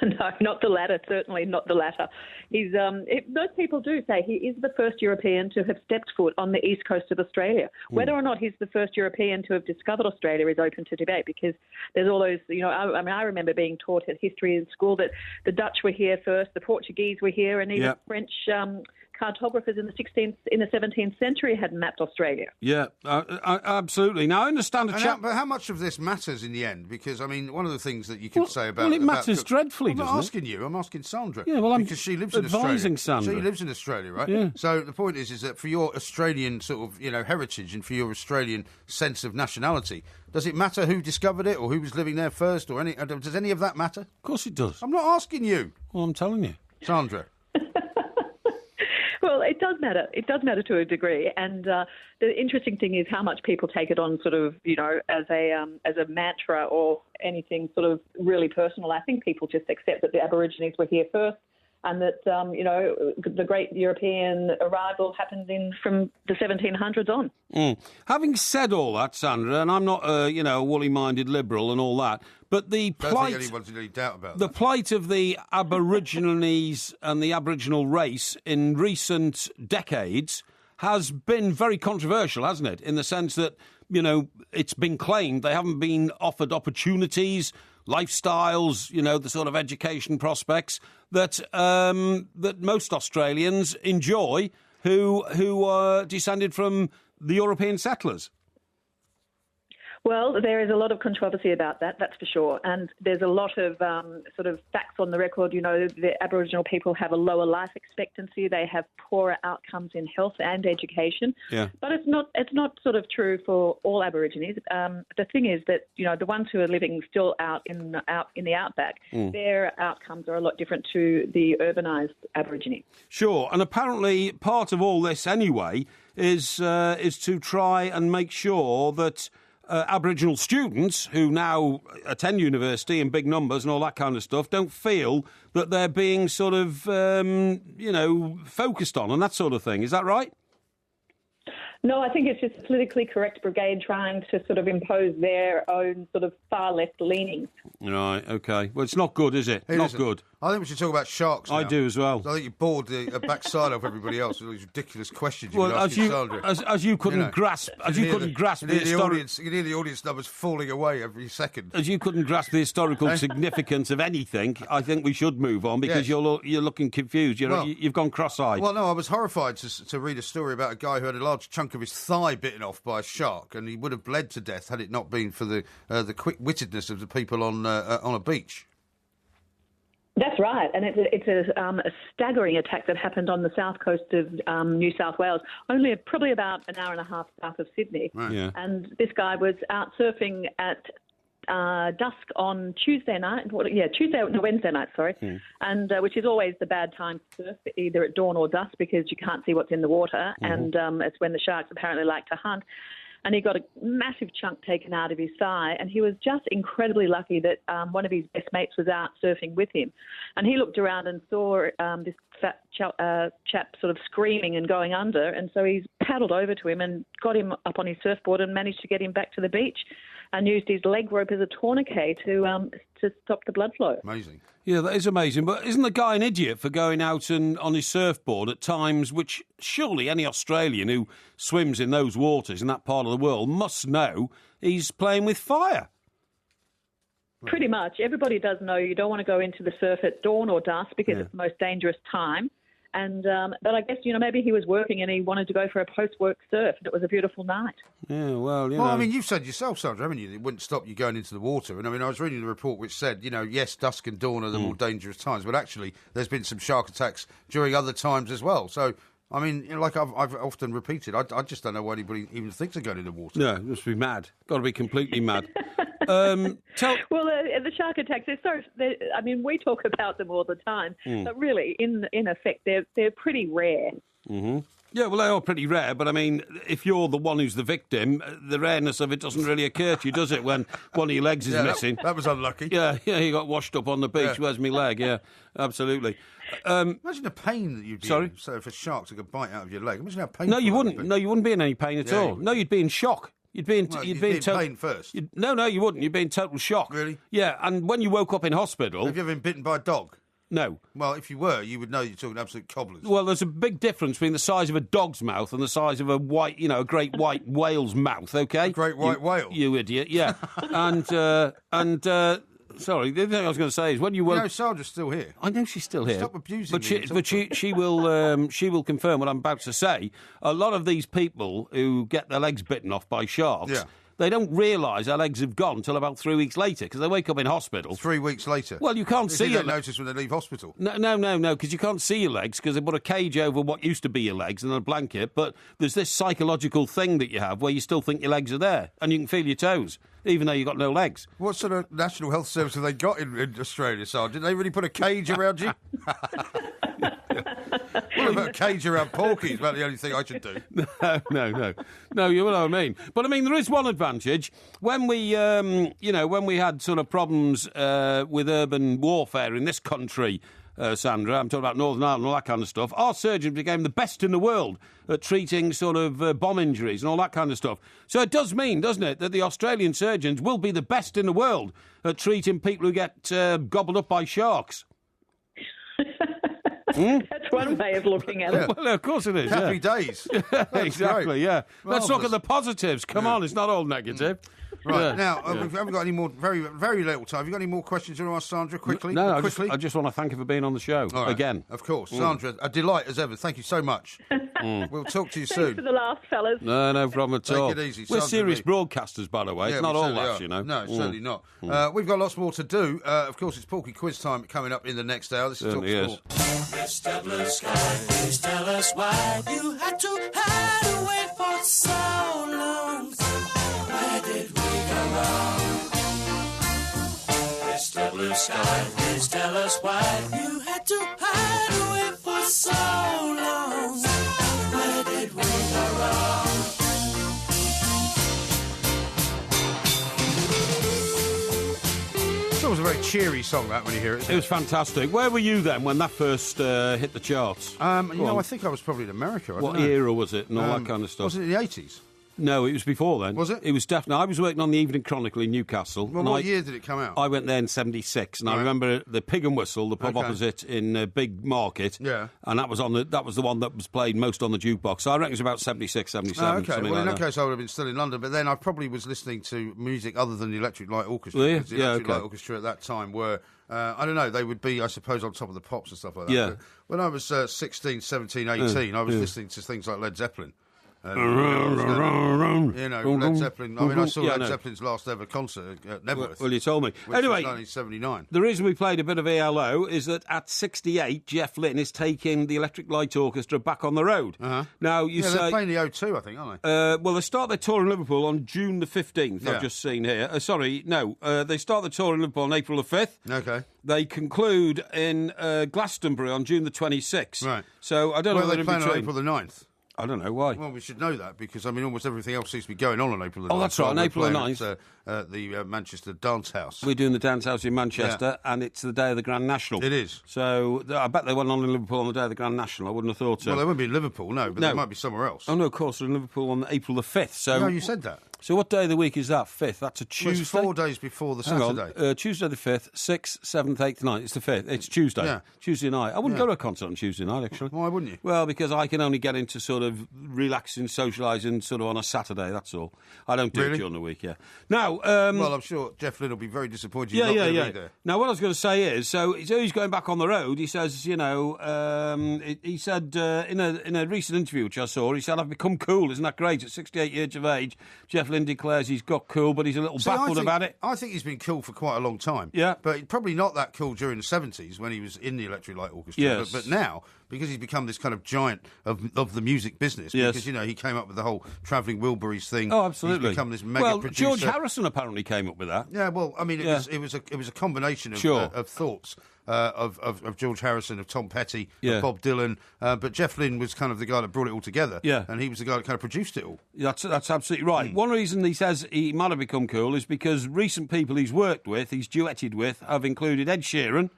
No, not the latter, certainly not the latter. Those people do say he is the first European to have stepped foot on the east coast of Australia. Whether or not he's the first European to have discovered Australia is open to debate, because there's all those, I remember being taught at history in school that the Dutch were here first, the Portuguese were here, and even French cartographers in the 17th century had mapped Australia. Yeah, absolutely. Now, I understand but how much of this matters in the end? Because, I mean, one of the things that you could say about... Well, it matters dreadfully, doesn't it? I'm not asking you, I'm asking Sandra. Yeah, well, because she lives in Australia. Advising Sandra. She lives in Australia, right? Yeah. So the point is that for your Australian sort of, heritage and for your Australian sense of nationality, does it matter who discovered it or who was living there first or does any of that matter? Of course it does. I'm not asking you. Well, I'm telling you. Sandra. Well, it does matter. It does matter to a degree, and the interesting thing is how much people take it on, sort of, as a mantra or anything sort of really personal. I think people just accept that the Aborigines were here first, and that the great European arrival happened from the 1700s on. Having said all that, Sandra, and I'm not a woolly-minded liberal and all that, but the plight... I don't think anyone's in any doubt about the that. plight of the Aborigines and the Aboriginal race in recent decades has been very controversial, hasn't it? In the sense that, it's been claimed they haven't been offered opportunities, lifestyles, the sort of education prospects that most Australians enjoy who are descended from the European settlers. Well, there is a lot of controversy about that, that's for sure. And there's a lot of sort of facts on the record. The Aboriginal people have a lower life expectancy. They have poorer outcomes in health and education. Yeah. But it's not sort of true for all Aborigines. The thing is that, the ones who are living still out in the outback, their outcomes are a lot different to the urbanised Aborigine. Sure. And apparently part of all this anyway is to try and make sure that Aboriginal students who now attend university in big numbers and all that kind of stuff don't feel that they're being sort of, focused on and that sort of thing. Is that right? No, I think it's just a politically correct brigade trying to sort of impose their own sort of far left leanings. Right, OK. Well, it's not good, is it? Not good. I think we should talk about sharks now. I do as well. I think you bored the backside of everybody else with all these ridiculous questions you've well, been asking Sandra. As you couldn't grasp the audience. You can hear the audience numbers falling away every second. As you couldn't grasp the historical significance of anything, I think we should move on because you're looking confused. You've gone cross-eyed. Well, no, I was horrified to read a story about a guy who had a large chunk of his thigh bitten off by a shark, and he would have bled to death had it not been for the quick-wittedness of the people on a beach. That's right, and it's a staggering attack that happened on the south coast of New South Wales, probably about an hour and a half south of Sydney. Right. Yeah. And this guy was out surfing at dusk on Wednesday night, sorry, and which is always the bad time to surf, either at dawn or dusk, because you can't see what's in the water, and it's when the sharks apparently like to hunt. And he got a massive chunk taken out of his thigh, and he was just incredibly lucky that one of his best mates was out surfing with him. And he looked around and saw this fat chap sort of screaming and going under, and so he's paddled over to him and got him up on his surfboard and managed to get him back to the beach, and used his leg rope as a tourniquet to stop the blood flow. Amazing. Yeah, that is amazing. But isn't the guy an idiot for going out and on his surfboard at times which surely any Australian who swims in those waters in that part of the world must know he's playing with fire? Pretty much. Everybody does know you don't want to go into the surf at dawn or dusk because it's the most dangerous time. And but I guess, maybe he was working and he wanted to go for a post-work surf, and it was a beautiful night. Yeah, well, I mean, you've said yourself, Sandra, haven't you? It wouldn't stop you going into the water. And I mean, I was reading the report which said, yes, dusk and dawn are the more dangerous times, but actually there's been some shark attacks during other times as well. So, I mean, like I've often repeated, I just don't know why anybody even thinks of going in the water. No, it must be mad. Got to be completely mad. Well, the shark attacks, we talk about them all the time, but really, in effect, they're pretty rare. Mm-hmm. Yeah, well, they are pretty rare, but I mean, if you're the one who's the victim, the rareness of it doesn't really occur to you, does it, when one of your legs is missing? That was unlucky. Yeah, you got washed up on the beach. Where's my leg? Yeah, absolutely. Imagine the pain that you'd be in. So if a shark took a bite out of your leg, imagine how painful. No, you wouldn't. No, you wouldn't be in any pain at all. No, you'd be in shock. You'd be in pain first. No, you wouldn't. You'd be in total shock. Really? Yeah, and when you woke up in hospital... Have you ever been bitten by a dog? No. Well, if you were, you would know you're talking absolute cobblers. Well, there's a big difference between the size of a dog's mouth and the size of a a great white whale's mouth, OK? A great white whale? You idiot, yeah. Sorry, the other thing I was going to say is when you woke... You know, Sandra's still here. I know she's still here. Stop abusing me. But she will confirm what I'm about to say. A lot of these people who get their legs bitten off by sharks... They don't realise their legs have gone until about 3 weeks later, because they wake up in hospital. 3 weeks later? Well, you can't see your legs. Notice when they leave hospital? No, because you can't see your legs, because they put a cage over what used to be your legs and a blanket, but there's this psychological thing that you have where you still think your legs are there, and you can feel your toes, even though you've got no legs. What sort of National Health Service have they got in Australia, Sergeant? Did they really put a cage around you? What about a cage around Porky? Is about the only thing I should do. No, you know what I mean. But I mean, there is one advantage. When we, when we had sort of problems with urban warfare in this country, Sandra, I'm talking about Northern Ireland and all that kind of stuff, our surgeons became the best in the world at treating sort of bomb injuries and all that kind of stuff. So it does mean, doesn't it, that the Australian surgeons will be the best in the world at treating people who get gobbled up by sharks. That's one way of looking at it. Well, of course it is. Happy days. Exactly, great. yeah. Marvellous. Let's look at the positives. Come on, it's not all negative. Right, now, we haven't got any more, very, very little time. Have you got any more questions you want to ask Sandra, quickly? No, I just want to thank you for being on the show, again. Of course. Sandra, a delight as ever. Thank you so much. We'll talk to you soon. Thanks for the laugh, fellas. No problem at all. Take it easy. We're Sandra serious broadcasters, by the way. It's not all laughs, you know. No, certainly not. We've got lots more to do. Of course, it's Porky Quiz time coming up in the next hour. This is Talk Sport. Mr. Blue Sky, please tell us why you had to hide away for so long. Where did we go wrong? Mr. Blue Sky, please tell us why you had to hide away for so long. Where did we go wrong? It's always a very cheery song, that, when you hear it. It was fantastic. Where were you then when that first hit the charts? I think I was probably in America. What era was it and all that kind of stuff? Was it in the 80s? No, it was before then. Was it? It was definitely... I was working on the Evening Chronicle in Newcastle. Well, what year did it come out? I went there in 76, and I remember the Pig and Whistle, the pub opposite in Big Market. Yeah. And that was the one that was played most on the jukebox. So I reckon it was about 76, 77, okay. Well, in that case, I would have been still in London, but then I probably was listening to music other than the Electric Light Orchestra. Yeah, because the Electric Light Orchestra at that time were... I don't know, they would be, I suppose, on top of the pops and stuff like that. Yeah. But when I was 16, 17, 18, I was listening to things like Led Zeppelin. Led Zeppelin. I mean, I saw Led Zeppelin's last ever concert at Nebworth. Well, you told me. Anyway, 1979. The reason we played a bit of ELO is that at 68, Jeff Lynne is taking the Electric Light Orchestra back on the road. Now, you say... they're playing the O2, I think, aren't they? Well, they start their tour in Liverpool on June the 15th, I've just seen here. They start the tour in Liverpool on April the 5th. Okay. They conclude in Glastonbury on June the 26th. Right. So, I don't know... Well, they're playing on April the 9th. I don't know why. Well, we should know that because, I mean, almost everything else seems to be going on April the 9th. Oh, that's right, on April the 9th. At the Manchester Dance House. We're doing the Dance House in Manchester, and it's the day of the Grand National. It is. So I bet they went on in Liverpool on the day of the Grand National. I wouldn't have thought so. Well, they wouldn't be in Liverpool, no, but they might be somewhere else. Oh, no, of course, they're in Liverpool on April the 5th. So, no, you said that. So what day of the week is that? 5th? That's a Tuesday? Well, it's 4 days before the Saturday. Tuesday the 5th, 6th, 7th, 8th, 9th. It's the 5th. It's Tuesday. Yeah. Tuesday night. I wouldn't go to a concert on Tuesday night, actually. Why wouldn't you? Well, because I can only get into sort of relaxing, socialising sort of on a Saturday, that's all. I don't do it during the week, Now... well, I'm sure Jeff Lynne will be very disappointed you're not going to be there. Now, what I was going to say is, so he's going back on the road. He says, he said in a recent interview which I saw, he said, I've become cool. Isn't that great? At 68 years of age, Jeff Lynne declares he's got cool, but he's a little baffled about it. I think he's been cool for quite a long time. Yeah. But probably not that cool during the 70s when he was in the Electric Light Orchestra. Yes. But now, because he's become this kind of giant of the music business, because, he came up with the whole Travelling Wilburys thing. Oh, absolutely. He's become this mega producer. George Harrison apparently came up with that. Yeah, well, I mean, it was a combination of thoughts. of George Harrison, of Tom Petty, of Bob Dylan, but Jeff Lynne was kind of the guy that brought it all together, and he was the guy that kind of produced it all. That's absolutely right. One reason he says he might have become cool is because recent people he's worked with, he's duetted with, have included Ed Sheeran,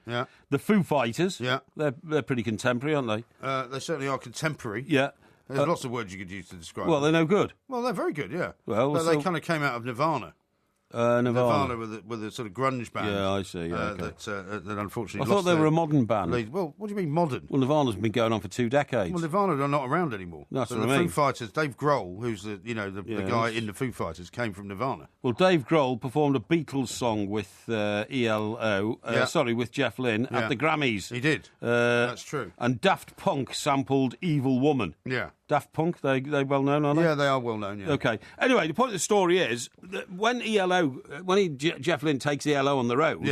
the Foo Fighters. They're pretty contemporary, aren't they? They certainly are contemporary. Yeah. There's lots of words you could use to describe Well, them. they're no good. Well, they're very good, yeah. Well, but they kind of came out of Nirvana. Nirvana with a sort of grunge band. Yeah, I see. Yeah, that unfortunately I thought they were a modern band. Well, what do you mean modern? Well, Nirvana's been going on for 2 decades. Well, Nirvana are not around anymore. That's so what the I mean. Foo Fighters, Dave Grohl, who's the guy in the Foo Fighters, came from Nirvana. Well, Dave Grohl performed a Beatles song with with Jeff Lynne at the Grammys. He did. That's true. And Daft Punk sampled Evil Woman. Yeah. Daft Punk, they well known, aren't they? Yeah, they are well known, yeah. Okay. Anyway, the point of the story is that when Jeff Lynne takes ELO on the road,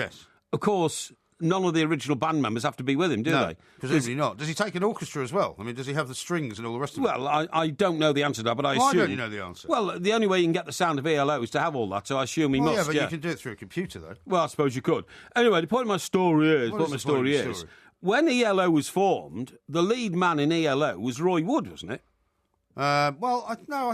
of course, none of the original band members have to be with him, do they? Presumably not. Does he take an orchestra as well? I mean, does he have the strings and all the rest of it? Well, I don't know the answer to that, but I assume... Why don't you know the answer? Well, the only way you can get the sound of ELO is to have all that, so I assume he must, yeah, but you can do it through a computer, though. Well, I suppose you could. Anyway, the point of my story is... When ELO was formed, the lead man in ELO was Roy Wood, wasn't it? I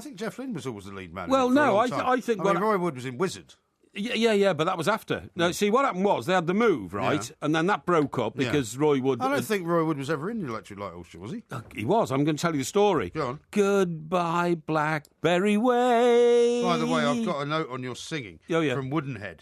think Jeff Lynne was always the lead man. Well, no, I think... Roy Wood was in Wizard. Yeah, but that was after. No, see, what happened was they had the move, right? And then that broke up because Roy Wood... I don't think Roy Wood was ever in the Electric Light Orchestra, was he? He was. I'm going to tell you the story. Go on. Goodbye, Blackberry Way. By the way, I've got a note on your singing from Woodenhead,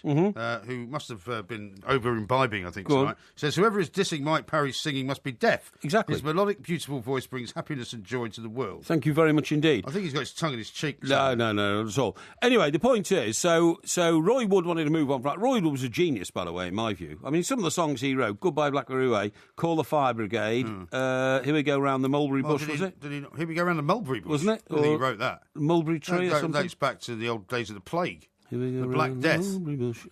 who must have been over-imbibing, I think, tonight. Says, whoever is dissing Mike Parry's singing must be deaf. Exactly. His melodic, beautiful voice brings happiness and joy to the world. Thank you very much indeed. I think he's got his tongue in his cheek. No, not at all. Anyway, the point is, so Roy Wood wanted to move on. Roy Wood was a genius, by the way, in my view. I mean, some of the songs he wrote, Goodbye Blackberry Way, Call the Fire Brigade, Here We Go Round the Mulberry Bush, was it? Here We Go Round the Mulberry Bush? Wasn't it? I think he wrote that. Mulberry Tree or something? That dates back to the old days of the plague. The Black Death.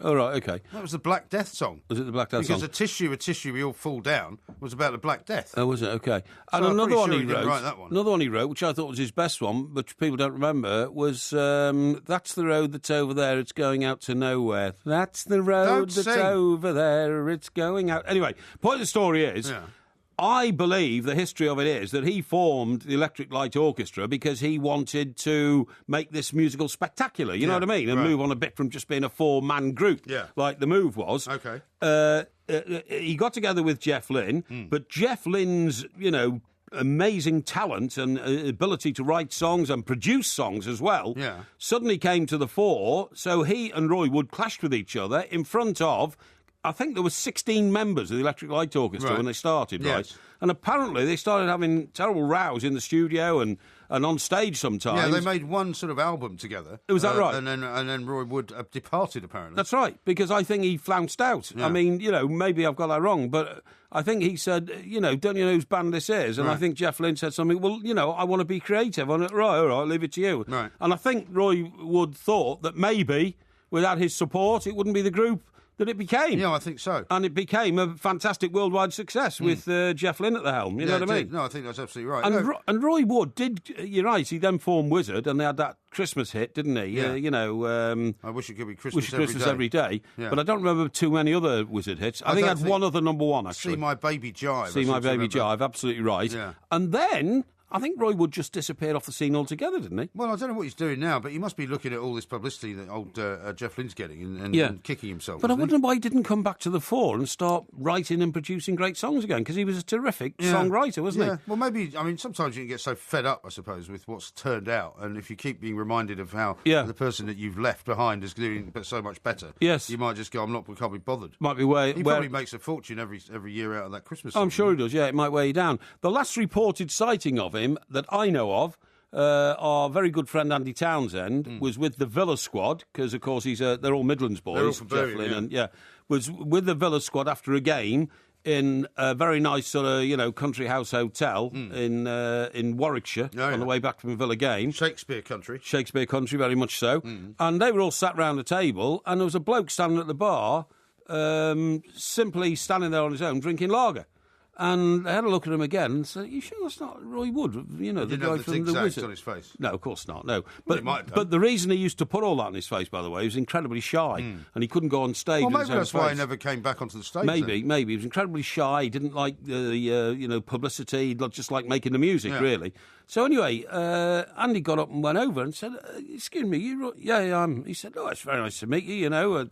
Oh, right, OK. That was the Black Death song. Was it the Black Death song? Because a tissue, we all fall down, was about the Black Death. Oh, was it? OK. And another one he wrote, another one he wrote, which I thought was his best one, but people don't remember, was That's the road that's over there, it's going out to nowhere. That's the road over there, it's going out... Anyway, point of the story is... Yeah. I believe the history of it is that he formed the Electric Light Orchestra because he wanted to make this musical spectacular, you know what I mean? And move on a bit from just being a 4-man group, like The Move was. OK. He got together with Jeff Lynne, but Jeff Lynne's, amazing talent and ability to write songs and produce songs as well suddenly came to the fore, so he and Roy Wood clashed with each other in front of... I think there were 16 members of the Electric Light Orchestra when they started, right? And apparently they started having terrible rows in the studio and on stage sometimes. Yeah, they made one sort of album together. Was that right? And then Roy Wood departed, apparently. That's right, because I think he flounced out. Yeah. I mean, maybe I've got that wrong, but I think he said, don't you know whose band this is? And I think Jeff Lynne said something, well, I want to be creative. I went, right, all right, leave it to you. Right. And I think Roy Wood thought that maybe, without his support, it wouldn't be the group that it became. Yeah, I think so. And it became a fantastic worldwide success with Jeff Lynne at the helm. You know what I mean? No, I think that's absolutely right. And Roy Wood did, you're right, he then formed Wizard and they had that Christmas hit, didn't he? Yeah. I Wish It Could Be Christmas Every Day. Yeah. But I don't remember too many other Wizard hits. I think he had one other number one, actually. See My Baby Jive. See My Baby Jive, absolutely right. Yeah. And then... I think Roy Wood just disappeared off the scene altogether, didn't he? Well, I don't know what he's doing now, but he must be looking at all this publicity that old Jeff Lynne's getting and kicking himself. But I wonder why he didn't come back to the fore and start writing and producing great songs again, because he was a terrific songwriter, wasn't he? Well, maybe, sometimes you can get so fed up, I suppose, with what's turned out, and if you keep being reminded of how the person that you've left behind is doing so much better, you might just go, can't be bothered. Might be He probably makes a fortune every year out of that Christmas song. I'm sure he does, it might weigh you down. The last reported sighting of him that I know of, our very good friend Andy Townsend was with the Villa squad, because of course they're all Midlands boys, Jeff Lynne, was with the Villa squad after a game in a very nice sort of country house hotel in Warwickshire on the way back from a Villa game. Shakespeare country, very much so. And they were all sat round the table, and there was a bloke standing at the bar, simply standing there on his own drinking lager. And I had a look at him again and said, "You sure that's not Roy Wood? You know, the guy from the Wizard." On his face. No, of course not. No, but the reason he used to put all that on his face, by the way, he was incredibly shy, and he couldn't go on stage. Well, with maybe his own that's why he face. never came back onto the stage. Maybe he was incredibly shy. He didn't like publicity. He just like making the music, really. So anyway, Andy got up and went over and said, "Excuse me, yeah, I am." He said, "Oh, it's very nice to meet you. You know,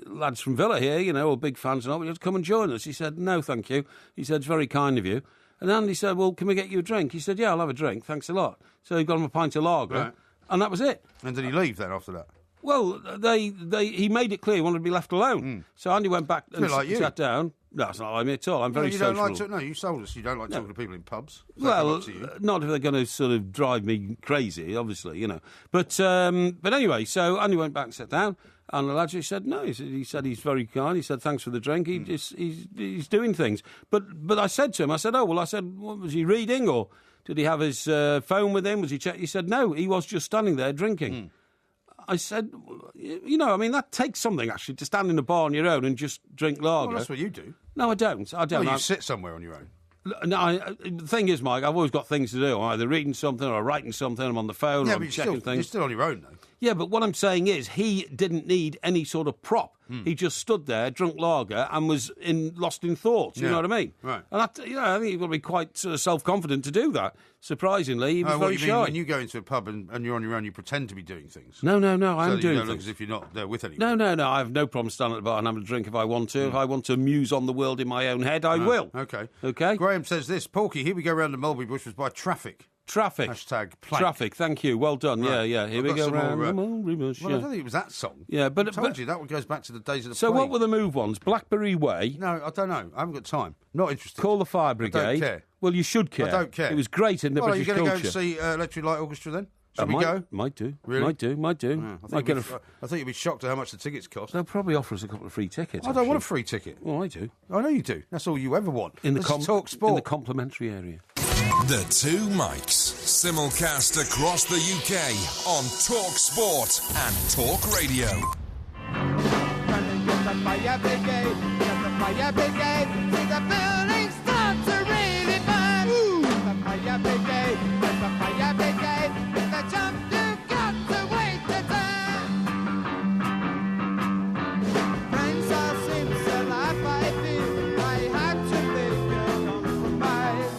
lads from Villa here. You know, all big fans and all. Would you come and join us?" He said, "No, thank you." He said, "It's very kind of you." And Andy said, "Well, can we get you a drink?" He said, "Yeah, I'll have a drink. Thanks a lot." So he got him a pint of lager, and that was it. And did he leave then after that? Well, he made it clear he wanted to be left alone. So Andy went back and sat down. No, it's not like me at all. I'm very social. You told us you don't like talking to people in pubs. Well, not if they're going to sort of drive me crazy, obviously, you know. But anyway, so Andy went back and sat down, and the lad said no. He said he's very kind. He said thanks for the drink. He's doing things. But I said to him, what was he reading, or did he have his phone with him? Was he checking? He said no. He was just standing there drinking. I said, you know, I mean, that takes something, actually, to stand in a bar on your own and just drink lager. Well, that's what you do. No, I don't. Well, you sit somewhere on your own. No, the thing is, Mike, I've always got things to do. I'm either reading something or writing something. I'm on the phone or I'm checking things. You're still on your own, though. Yeah, but what I'm saying is he didn't need any sort of prop. He just stood there, drunk lager, and was lost in thoughts. You know what I mean? Right. And I think you've got to be quite sort of self-confident to do that. Surprisingly, he was very shy. Mean, when you go into a pub and you're on your own, you pretend to be doing things. No, I am doing things. You don't look as if you're not there with anyone. No, I have no problem standing at the bar and having a drink if I want to. If I want to muse on the world in my own head, I will. Okay. Graham says this, Porky, here we go round the Mulberry Bush was by traffic. Traffic. Hashtag plank. Traffic, thank you. Well done. Right. Yeah. Here we go round the Mulberry Bush. Well, I don't think it was that song. Yeah, but I told you, that one goes back to the days of the So plane. what were the move ones? Blackberry Way? No, I don't know. I haven't got time. Not interested. Call the Fire Brigade? I don't care. Well, you should care. I don't care. It was great in the British culture. Are you going to go and see Electric Light Orchestra then? Should we go? Might do. Really? Might do. Yeah, I think you'd be shocked at how much the tickets cost. They'll probably offer us a couple of free tickets. I don't want a free ticket. Well, I do. I know you do. That's all you ever want. Talk Sport. In the complimentary area. The Two Mics. Simulcast across the UK on Talk Sport and Talk Radio. The fire brigade, the fire brigade, see the building start to really burn. The fire brigade, the fire brigade, it's the jump you've got to wait the turn. Friends are sincere, I feel I had to make a compromise.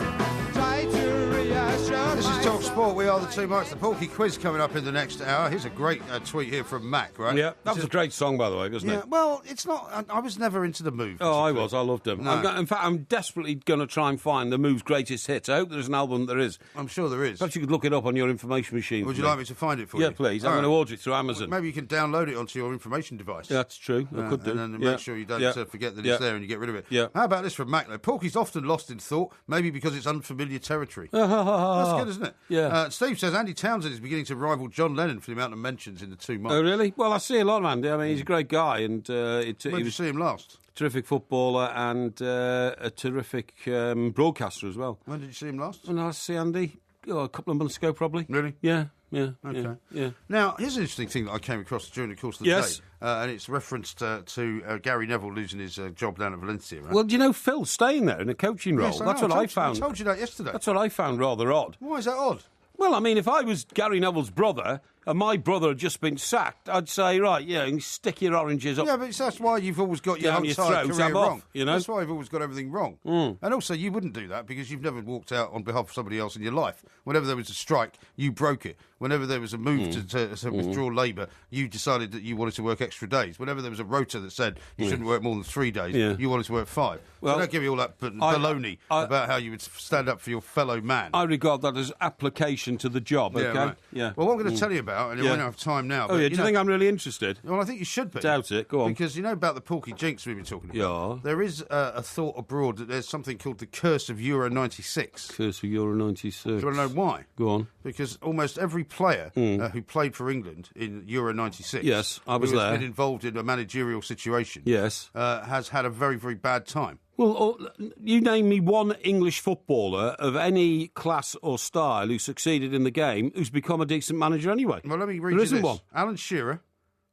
Try to reassure This is Talk Sport. We are the Two Mics. The Porky Quiz coming up in the next hour. Here's a great tweet here from Mac, right? Yeah, that was a great song, by the way, wasn't it? Well, it's not. I was never into the Move. Oh, I was. I loved them. No. In fact, I'm desperately going to try and find the Move's greatest hits. I hope there's an album there is. I'm sure there is. Perhaps you could look it up on your information machine. Would you like me to find it for you? Yeah, please. I'm going to order it through Amazon. Maybe you can download it onto your information device. Yeah, that's true. I could do. And then make sure you don't forget that it's there and you get rid of it. Yeah. How about this from Mac, though? Porky's often lost in thought, maybe because it's unfamiliar territory. That's good, isn't it? Yeah. Steve says Andy Townsend is beginning to rival John Lennon for the amount of mentions in the Two Mics. Oh, really? Well, I see a lot of Andy. I mean, he's a great guy. And when did you see him last? Terrific footballer and a terrific broadcaster as well. When did you see him last? When I see Andy, a couple of months ago, probably. Really? Yeah. Okay. Yeah. Now, here's an interesting thing that I came across during the course of the day, and it's referenced to Gary Neville losing his job down at Valencia. Right? Well, do you know Phil's staying there in a coaching role? Yes, That's what I found. I told you that yesterday. That's what I found rather odd. Why is that odd? Well, I mean, if I was Gary Neville's brother and my brother had just been sacked, I'd say, right, you stick your oranges up. Yeah, but that's why you've always got your entire career wrong. That's why you've always got everything wrong. And also, you wouldn't do that because you've never walked out on behalf of somebody else in your life. Whenever there was a strike, you broke it. Whenever there was a move to withdraw labour, you decided that you wanted to work extra days. Whenever there was a rota that said you shouldn't work more than 3 days, you wanted to work 5. Well, so don't give me all that baloney about how you would stand up for your fellow man. I regard that as application to the job, okay? Right. Yeah. Well, what I'm going to tell you about, and we don't have time now. Oh, yeah, do you think I'm really interested? Well, I think you should be. Doubt it, go on. Because you know about the Porky Jinx we've been talking about? Yeah. There is a thought abroad that there's something called the curse of Euro 96. Curse of Euro 96. Do you want to know why? Go on. Because almost every player who played for England in Euro 96 yes, I was who there. has been involved in a managerial situation yes. Has had a very, very bad time. Well, you name me one English footballer of any class or style who succeeded in the game who's become a decent manager anyway. Well, let me read there you isn't this. one. Alan Shearer,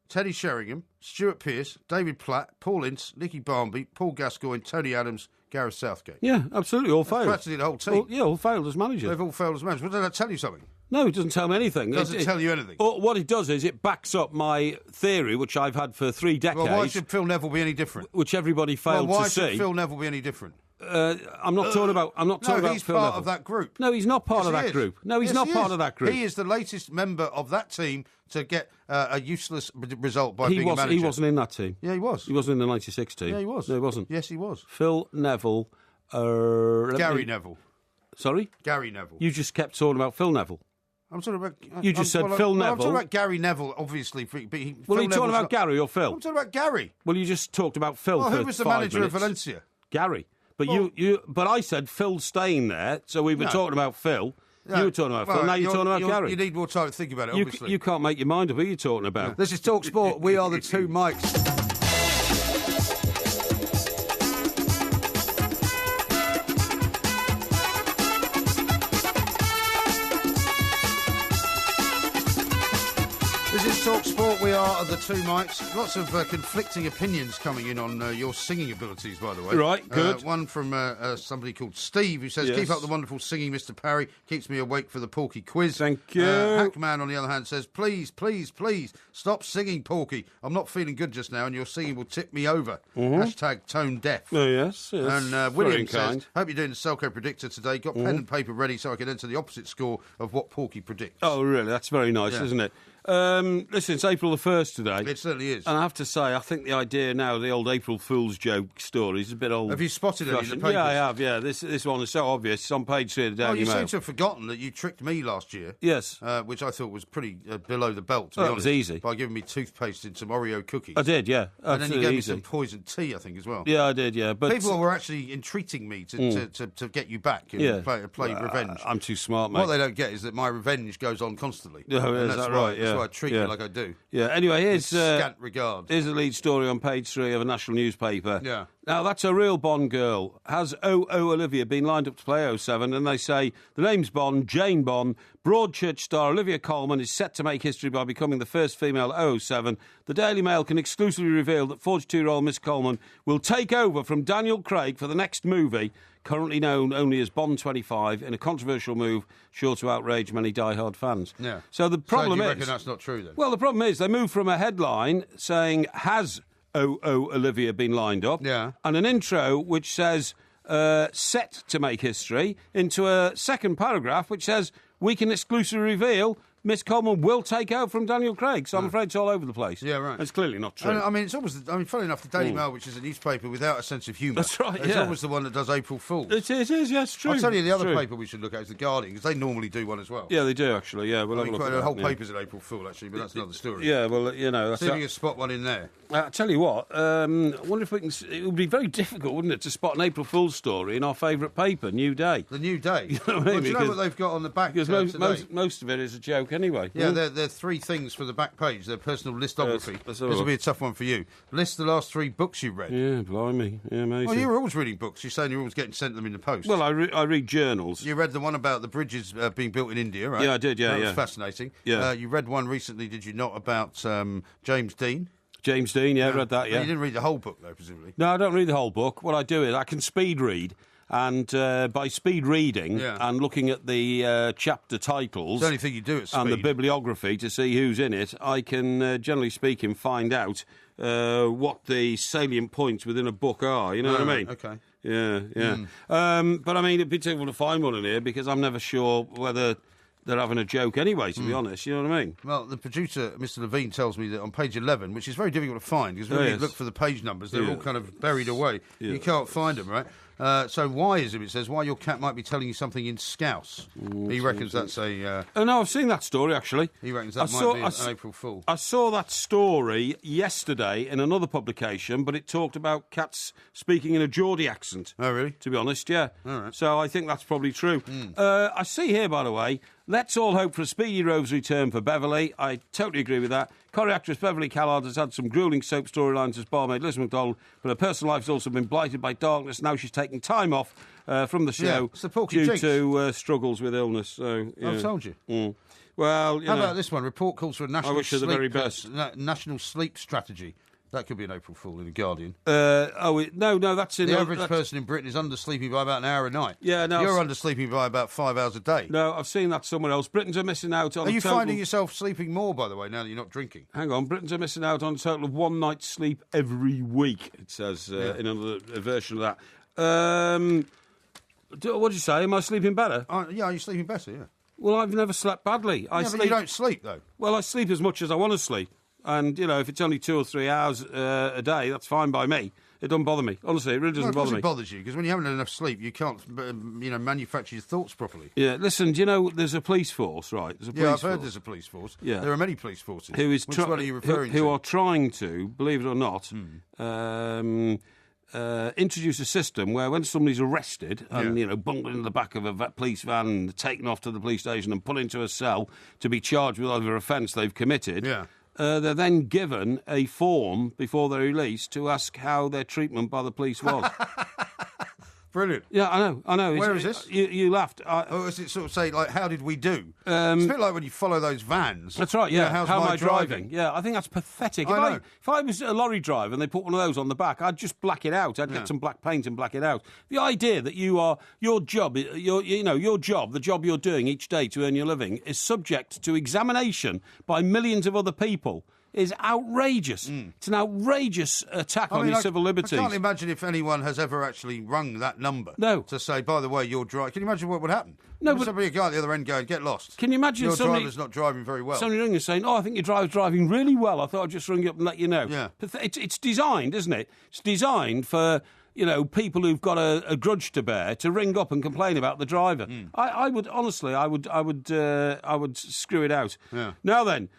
Teddy Sheringham, Stuart Pearce, David Platt, Paul Ince, Nicky Barmby, Paul Gascoigne, Tony Adams, Gareth Southgate. Yeah, absolutely, all failed. Practically the whole team. All failed as managers. They've all failed as managers. Well, does that tell you something? No, it doesn't tell me anything. It doesn't tell you anything. What it does is it backs up my theory, which I've had for 3 decades. Well, why should Phil Neville be any different? Which everybody failed to see. Why should Phil Neville be any different? I'm not talking about. I'm not talking about. He's Phil part Neville. of that group. No, he's not part of that group. No, he's not part of that group. He is the latest member of that team to get a useless result by being a manager. He wasn't in that team. Yeah, he was. He wasn't in the '96 team. Yeah, he was. No, he wasn't. Yes, he was. Phil Neville. Gary Neville. Sorry, Gary Neville. You just kept talking about Phil Neville. I'm talking about. You just said Phil Neville. I'm talking about Gary Neville, obviously. Are you talking about Gary or Phil? I'm talking about Gary. Well, you just talked about Phil. Well, for who was the 5 manager minutes. of Valencia? Gary. But but I said Phil staying there, so we were talking about Phil. No. You were talking about Phil. Now you're talking about Gary. You need more time to think about it. Obviously, you can't make your mind up. Who are you talking about? No. This is Talk Sport. We are the 2 Mikes. This is Talk Sport. We are the 2 Mikes. Lots of conflicting opinions coming in on your singing abilities, by the way. Right, good. One from somebody called Steve, who says, keep up the wonderful singing, Mr. Parry. Keeps me awake for the Porky Quiz. Thank you. Hackman, on the other hand, says, please, please, please, stop singing, Porky. I'm not feeling good just now, and your singing will tip me over. # tone deaf. Oh, yes. And William says, hope you're doing the Selco Predictor today. Got pen and paper ready so I can enter the opposite score of what Porky predicts. Oh, really? That's very nice, isn't it? Listen, it's April the 1st today. It certainly is. And I have to say, I think the idea now, the old April Fool's joke story, is a bit old. Have you spotted any in the papers? Yeah, I have, yeah. This one is so obvious. It's on page 3 of the Daily Mail. Mail. You seem to have forgotten that you tricked me last year. Yes. Which I thought was pretty below the belt, to be honest. That was easy. By giving me toothpaste in some Oreo cookies. I did, yeah. And then you gave me easy. some poison tea, I think, as well. Yeah, I did, yeah. But people were actually entreating me to get you back and play revenge. I'm too smart, mate. What they don't get is that my revenge goes on constantly. Oh, and is that right? Yeah. That's why I treat you like I do. Yeah, anyway, here's scant regard. Here's a lead story on page 3 of a national newspaper. Yeah. Now, that's a real Bond girl. Has Olivia been lined up to play 07? And they say the name's Bond, Jane Bond. Broadchurch star Olivia Colman is set to make history by becoming the first female 07. The Daily Mail can exclusively reveal that 42-year-old Miss Colman will take over from Daniel Craig for the next movie, currently known only as Bond 25, in a controversial move sure to outrage many die-hard fans. Yeah. So the problem do you is... reckon that's not true, then? Well, the problem is they moved from a headline saying, has Olivia been lined up? Yeah. And an intro which says, set to make history, into a second paragraph which says, we can exclusively reveal Miss Coleman will take out from Daniel Craig. So I'm afraid it's all over the place. Yeah, right. It's clearly not true. I mean, it's always... funny enough, the Daily Mail, which is a newspaper without a sense of humour... That's right, It's always the one that does April Fools. It is, yes, true. I'll tell you the other paper we should look at is The Guardian, because they normally do one as well. Yeah, they do, actually, yeah. We'll have a look at the that, whole paper's an April Fool, actually, but that's another story. Yeah, well, you know... See if you can spot one in there. I'll tell you what, I wonder if we can... It would be very difficult, wouldn't it, to spot an April Fool's story in our favourite paper, New Day. The New Day? You know what I mean? Well, do you know what they've got on the back Because today? most of it is a joke anyway. Yeah, there are 3 things for the back page. Their personal listography. This will be a tough one for you. List the last 3 books you read. Yeah, blimey. Yeah, amazing. Well, you were always reading books. You're saying you're always getting sent them in the post. Well, I read journals. You read the one about the bridges being built in India, right? Yeah, I did, yeah. That was fascinating. Yeah. You read one recently, did you not, about James Dean? James Dean, yeah, I read that, yeah. You didn't read the whole book, though, presumably? No, I don't read the whole book. What I do is I can speed read. And by speed reading and looking at the chapter titles... It's the only thing you do at speed. And the bibliography to see who's in it, I can, generally speaking, find out what the salient points within a book are. You know what I mean? Okay. Yeah. But, I mean, it'd be difficult to find one in here because I'm never sure whether... They're having a joke anyway, to be honest. You know what I mean? Well, the producer, Mr. Levine, tells me that on page 11, which is very difficult to find, because when you look for the page numbers, they're all kind of buried away. Yeah. You can't find them, right? So why is it says, why your cat might be telling you something in Scouse. He reckons that's a... Oh, no, I've seen that story, actually. He reckons that might be an April Fool. I saw that story yesterday in another publication, but it talked about cats speaking in a Geordie accent. Oh, really? To be honest, yeah. All right. So I think that's probably true. I see here, by the way, let's all hope for a speedy Rove's return for Beverly. I totally agree with that. Corrie actress Beverly Callard has had some gruelling soap storylines as barmaid Liz McDonald, but her personal life has also been blighted by darkness. Now she's taking time off from the show due to struggles with illness. So, yeah. I've told you. Well, how about this one? Report calls for a national I wish her the very best. National sleep strategy. That could be an April Fool in The Guardian. No, that's in... The average person in Britain is undersleeping by about an hour a night. Yeah, no... You're undersleeping by about 5 hours a day. No, I've seen that somewhere else. Britons are missing out on... Are you finding yourself sleeping more, by the way, now that you're not drinking? Hang on, Britons are missing out on a total of 1 night's sleep every week, it says in another version of that. What did you say? Am I sleeping better? Yeah, you're sleeping better, yeah. Well, I've never slept badly. But you don't sleep, though. Well, I sleep as much as I want to sleep. And, if it's only 2 or 3 hours a day, that's fine by me. It doesn't bother me. Honestly, it really doesn't bother me. It bothers you, because when you haven't had enough sleep, you can't, manufacture your thoughts properly. Yeah, listen, there's a police force, right? I've heard there's a police force. Yeah. There are many police forces. Which one are you referring to? Who are trying to, believe it or not, introduce a system where when somebody's arrested and, bundled into the back of a police van and taken off to the police station and put into a cell to be charged with whatever offence they've committed... Yeah. They're then given a form before they're released to ask how their treatment by the police was. Brilliant. Yeah, I know. Where is this? You laughed. Is it sort of say, like, how did we do? It's a bit like when you follow those vans. That's right, yeah. How's how my am I driving? Yeah, I think that's pathetic. If I was a lorry driver and they put one of those on the back, I'd just black it out. I'd get some black paint and black it out. The idea that your job, the job you're doing each day to earn your living, is subject to examination by millions of other people is outrageous. It's an outrageous attack on your civil liberties. I can't imagine if anyone has ever actually rung that number. No. To say, by the way, you're driving. Can you imagine what would happen? No, but somebody, a guy at the other end going, get lost. Can you imagine your somebody... driver's not driving very well. Somebody ringing saying, I think your driver's driving really well. I thought I'd just ring you up and let you know. Yeah. It's designed, isn't it? It's designed for... people who've got a grudge to bear to ring up and complain about the driver. I would honestly, I would screw it out. Yeah. Now then,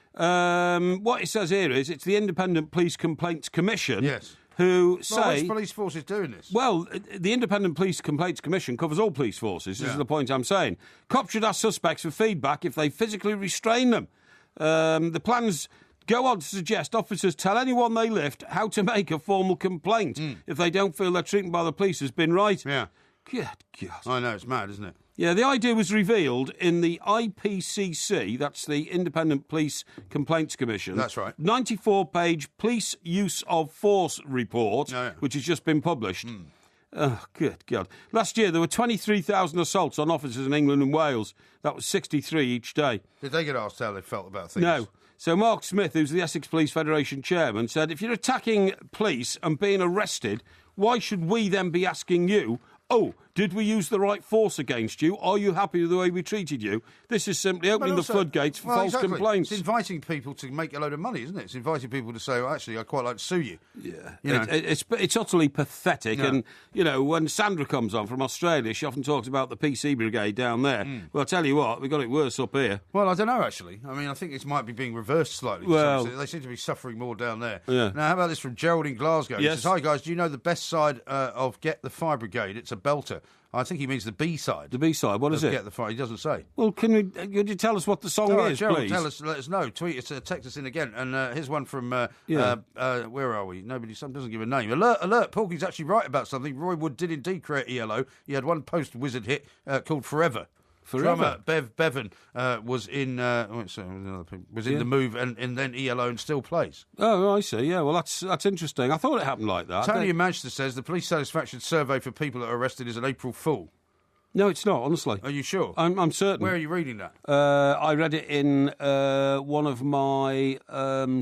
what it says here is it's the Independent Police Complaints Commission. Yes. Who say... which police force is doing this? Well, the Independent Police Complaints Commission covers all police forces. This is the point I'm saying. Cops should ask suspects for feedback if they physically restrain them. The plans... go on to suggest officers tell anyone they lift how to make a formal complaint if they don't feel their treatment by the police has been right. Yeah. Good God. I know, it's mad, isn't it? Yeah, the idea was revealed in the IPCC, that's the Independent Police Complaints Commission. That's right. 94-page Police Use of Force report, which has just been published. Oh, good God. Last year, there were 23,000 assaults on officers in England and Wales. That was 63 each day. Did they get asked how they felt about things? No. So Mark Smith, who's the Essex Police Federation chairman, said, if you're attacking police and being arrested, why should we then be asking you, did we use the right force against you? Are you happy with the way we treated you? This is simply opening the floodgates for false complaints. It's inviting people to make a load of money, isn't it? It's inviting people to say, actually, I'd quite like to sue you. Yeah. It's utterly pathetic. Yeah. And, when Sandra comes on from Australia, she often talks about the PC brigade down there. Well, I'll tell you what, we've got it worse up here. Well, I don't know, actually. I mean, I think it might be being reversed slightly. Well, they seem to be suffering more down there. Yeah. Now, how about this from Gerald in Glasgow? Yes. He says, hi, guys, do you know the best side of Get the Fire Brigade? It's a belter. I think he means the B side. The B side, what is it? Get the Fire. He doesn't say. Well, could you tell us what the song is, Gerald, please? Let us know. Tweet us, text us in again. And here's one from, where are we? Some doesn't give a name. Alert, Porky's actually right about something. Roy Wood did indeed create ELO. He had one post-Wizard hit called Forever. Drummer Bevan was in the Move and then ELO and still plays. Oh, I see. Yeah, well, that's interesting. I thought it happened like that. Tony in Manchester says the police satisfaction survey for people that are arrested is an April Fool. No, it's not, honestly. Are you sure? I'm certain. Where are you reading that? I read it in one of my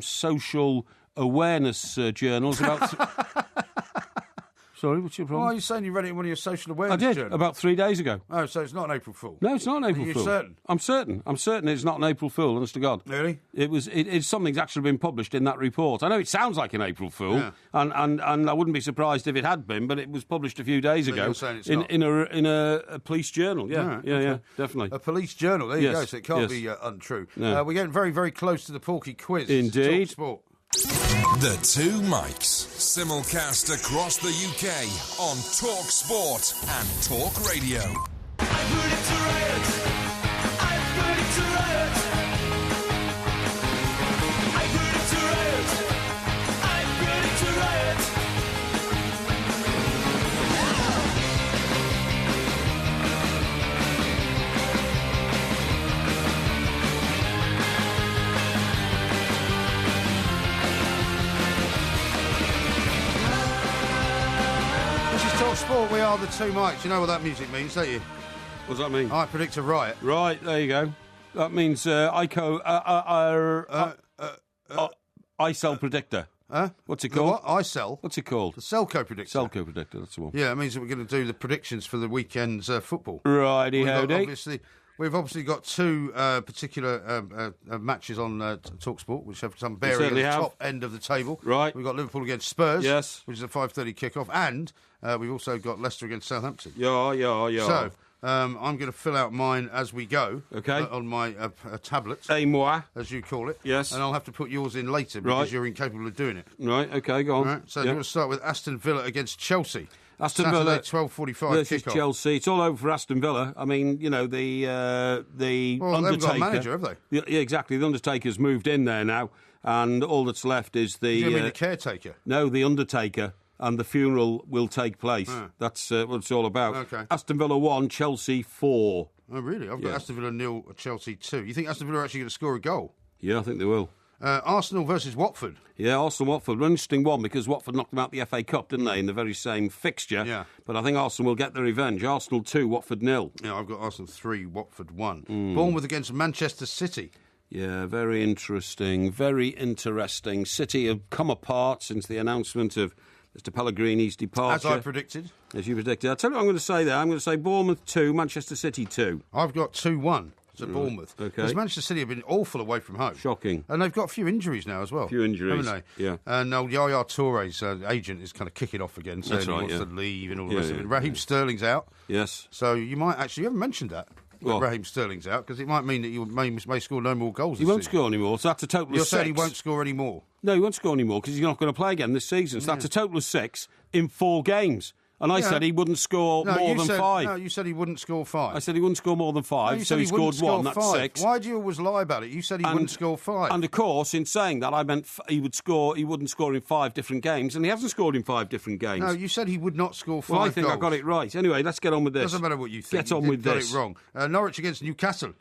social awareness journals about... Sorry, what's your problem? Why are you saying you read it in one of your social awareness journals? I did, about 3 days ago. Oh, so it's not an April Fool? No, it's not an April Fool. Are you certain? I'm certain. I'm certain it's not an April Fool, honest to God. Really? It's something that's actually been published in that report. I know it sounds like an April Fool, and I wouldn't be surprised if it had been, but it was published a few days ago in a police journal. Yeah, yeah, definitely. A police journal, there you go, so it can't be untrue. No. We're getting very, very close to the Porky Quiz. Indeed. Talk Sport. The Two Mics, simulcast across the UK on Talk Sport and Talk Radio. I put it to riot. I put it to riot. I put it to riot. I put it to riot. Sport, we are the two mics. You know what that music means, don't you? What does that mean? I predict a riot. Right, there you go. That means ICEL predictor. Huh? What's it called? What? ICEL? What's it called? The Selco predictor. Selco predictor, that's the one. Yeah, it means that we're going to do the predictions for the weekend's football. Righty-ho-dy. We've obviously got two particular matches on TalkSport, which have some bearing at the top end of the table. Right. We've got Liverpool against Spurs, yes, which is a 5:30 kickoff, and we've also got Leicester against Southampton. Yeah. So I'm going to fill out mine as we go. Okay. On my tablet. Moi, as you call it. Yes. And I'll have to put yours in later because you're incapable of doing it. Right. Okay. Go on. Right, so you want to start with Aston Villa against Chelsea. Aston Villa 12:45 versus kickoff. Chelsea. It's all over for Aston Villa. I mean, you know, the Well, they Undertaker. haven't got a manager, have they? Yeah, exactly. The Undertaker's moved in there now, and all that's left is the. Do you mean the caretaker? No, the Undertaker, and the funeral will take place. That's what it's all about. Okay. Aston Villa 1, Chelsea 4. Oh, really? I've got Aston Villa 0, Chelsea 2. You think Aston Villa are actually going to score a goal? Yeah, I think they will. Arsenal versus Watford. Yeah, Arsenal-Watford. An interesting one because Watford knocked them out the FA Cup, didn't they, in the very same fixture? Yeah. But I think Arsenal will get their revenge. Arsenal 2, Watford 0. Yeah, I've got Arsenal 3, Watford 1. Bournemouth against Manchester City. Yeah, very interesting. Very interesting. City have come apart since the announcement of Mr. Pellegrini's departure. As I predicted. As you predicted. I'll tell you what I'm going to say there. I'm going to say Bournemouth 2, Manchester City 2. I've got 2-1. To Bournemouth. Okay. Because Manchester City have been awful away from home. Shocking. And they've got a few injuries now as well. Haven't they? Yeah. And old Yaya Touré's agent is kind of kicking off again, saying he wants to leave and all the rest of it. Raheem Sterling's out. Yes. So you might actually, you haven't mentioned that. Well, Raheem Sterling's out, because it might mean that you may score no more goals. He won't score any more, so that's a total of 6. You're saying he won't score any more? No, he won't score any more because he's not going to play again this season. So that's a total of 6 in 4 games. And I said he wouldn't score more than 5. No, you said he wouldn't score 5. I said he wouldn't score more than 5, so he scored 1, that's 6. Why do you always lie about it? You said he wouldn't score 5. And of course, in saying that, I meant he wouldn't score in 5 different games, and he hasn't scored in 5 different games. No, you said he would not score 5 Well, I think goals. I got it right. Anyway, let's get on with this. Doesn't matter what you think. Get on with this. Got it wrong. Norwich against Newcastle.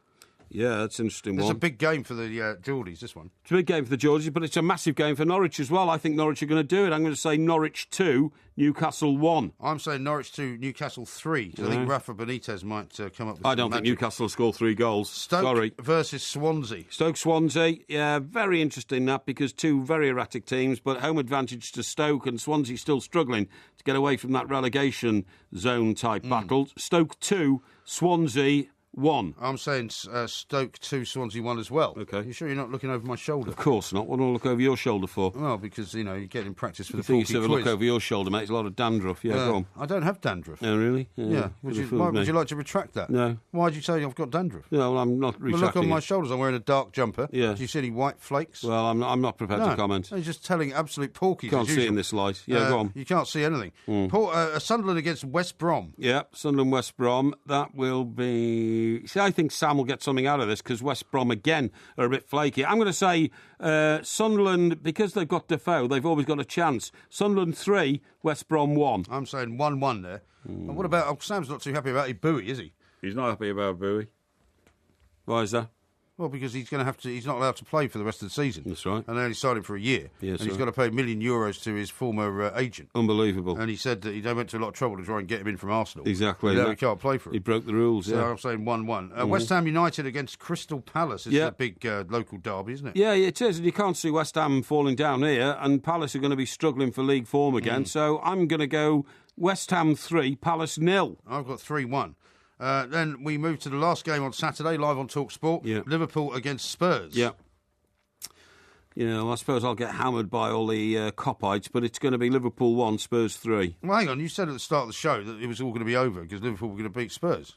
Yeah, that's an interesting It's one. a big game for the Geordies, this one. It's a big game for the Geordies, but it's a massive game for Norwich as well. I think Norwich are going to do it. I'm going to say Norwich 2, Newcastle 1. I'm saying Norwich 2, Newcastle 3. I think Rafa Benitez might come up with I don't think Newcastle will score 3 goals. Stoke versus Swansea. Stoke-Swansea, yeah, very interesting that because 2 very erratic teams, but home advantage to Stoke, and Swansea still struggling to get away from that relegation zone type battle. Stoke 2, Swansea 1. I'm saying Stoke 2, Swansea 1 as well. Okay. You sure you're not looking over my shoulder? Of course not. What do I look over your shoulder for? Well, because, you know, you get in practice for the Porky Porky Quiz. Quiz. Look over your shoulder, mate. It's a lot of dandruff. Yeah, go on. I don't have dandruff. Oh, really? Yeah. Would you like to retract that? No. Why'd you say I've got dandruff? No, well, I'm not retracting. Well, look on my shoulders. I'm wearing a dark jumper. Yeah. Do you see any white flakes? Well, I'm not prepared to comment. You're just telling absolute porkies. Can't see in this light. Yeah, go on. You can't see anything. Sunderland against West Brom. Yeah, Sunderland West Brom. That will be. See, I think Sam will get something out of this because West Brom again are a bit flaky. I'm going to say Sunderland, because they've got Defoe, they've always got a chance. Sunderland 3, West Brom 1. I'm saying 1-1 there. And what about Sam's not too happy about Bowie, is he? He's not happy about Bowie. Why is that? Well, because he's not allowed to play for the rest of the season. That's right. And they only signed him for a year. Yes, and he's got to pay €1 million to his former agent. Unbelievable. And he said that they went to a lot of trouble to try and get him in from Arsenal. Exactly. Now he can't play for him. He broke the rules, So I'm saying 1-1. West Ham United against Crystal Palace. It's a big local derby, isn't it? Yeah, it is. And you can't see West Ham falling down here. And Palace are going to be struggling for league form again. So I'm going to go West Ham 3, Palace 0. I've got 3-1. Then we move to the last game on Saturday, live on TalkSport. Yeah. Liverpool against Spurs. Yeah. Yeah, well, I suppose I'll get hammered by all the Coppites, but it's going to be Liverpool 1, Spurs 3. Well, hang on. You said at the start of the show that it was all going to be over because Liverpool were going to beat Spurs.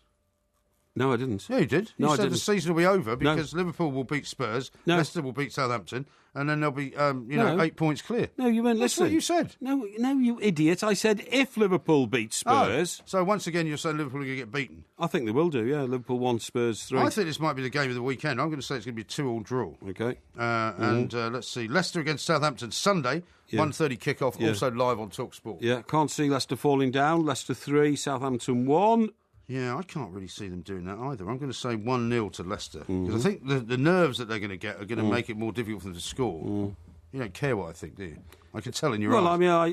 No, I didn't. Yeah, you did. No, you I said didn't. the season will be over because Liverpool will beat Spurs, Leicester will beat Southampton, and then they'll be, 8 points clear. No, you weren't listening. That's what you said. No, you idiot. I said if Liverpool beat Spurs. Oh, so once again, you're saying Liverpool are going to get beaten? I think they will do, yeah. Liverpool 1, Spurs 3. I think this might be the game of the weekend. I'm going to say it's going to be a 2-2 draw. Okay. And let's see. Leicester against Southampton Sunday, 1:30 kickoff, also live on TalkSport. Yeah, can't see Leicester falling down. Leicester 3, Southampton 1. Yeah, I can't really see them doing that either. I'm going to say 1-0 to Leicester. Because I think the nerves that they're going to get are going to make it more difficult for them to score. You don't care what I think, do you? I can tell in your eyes. Well, I mean, I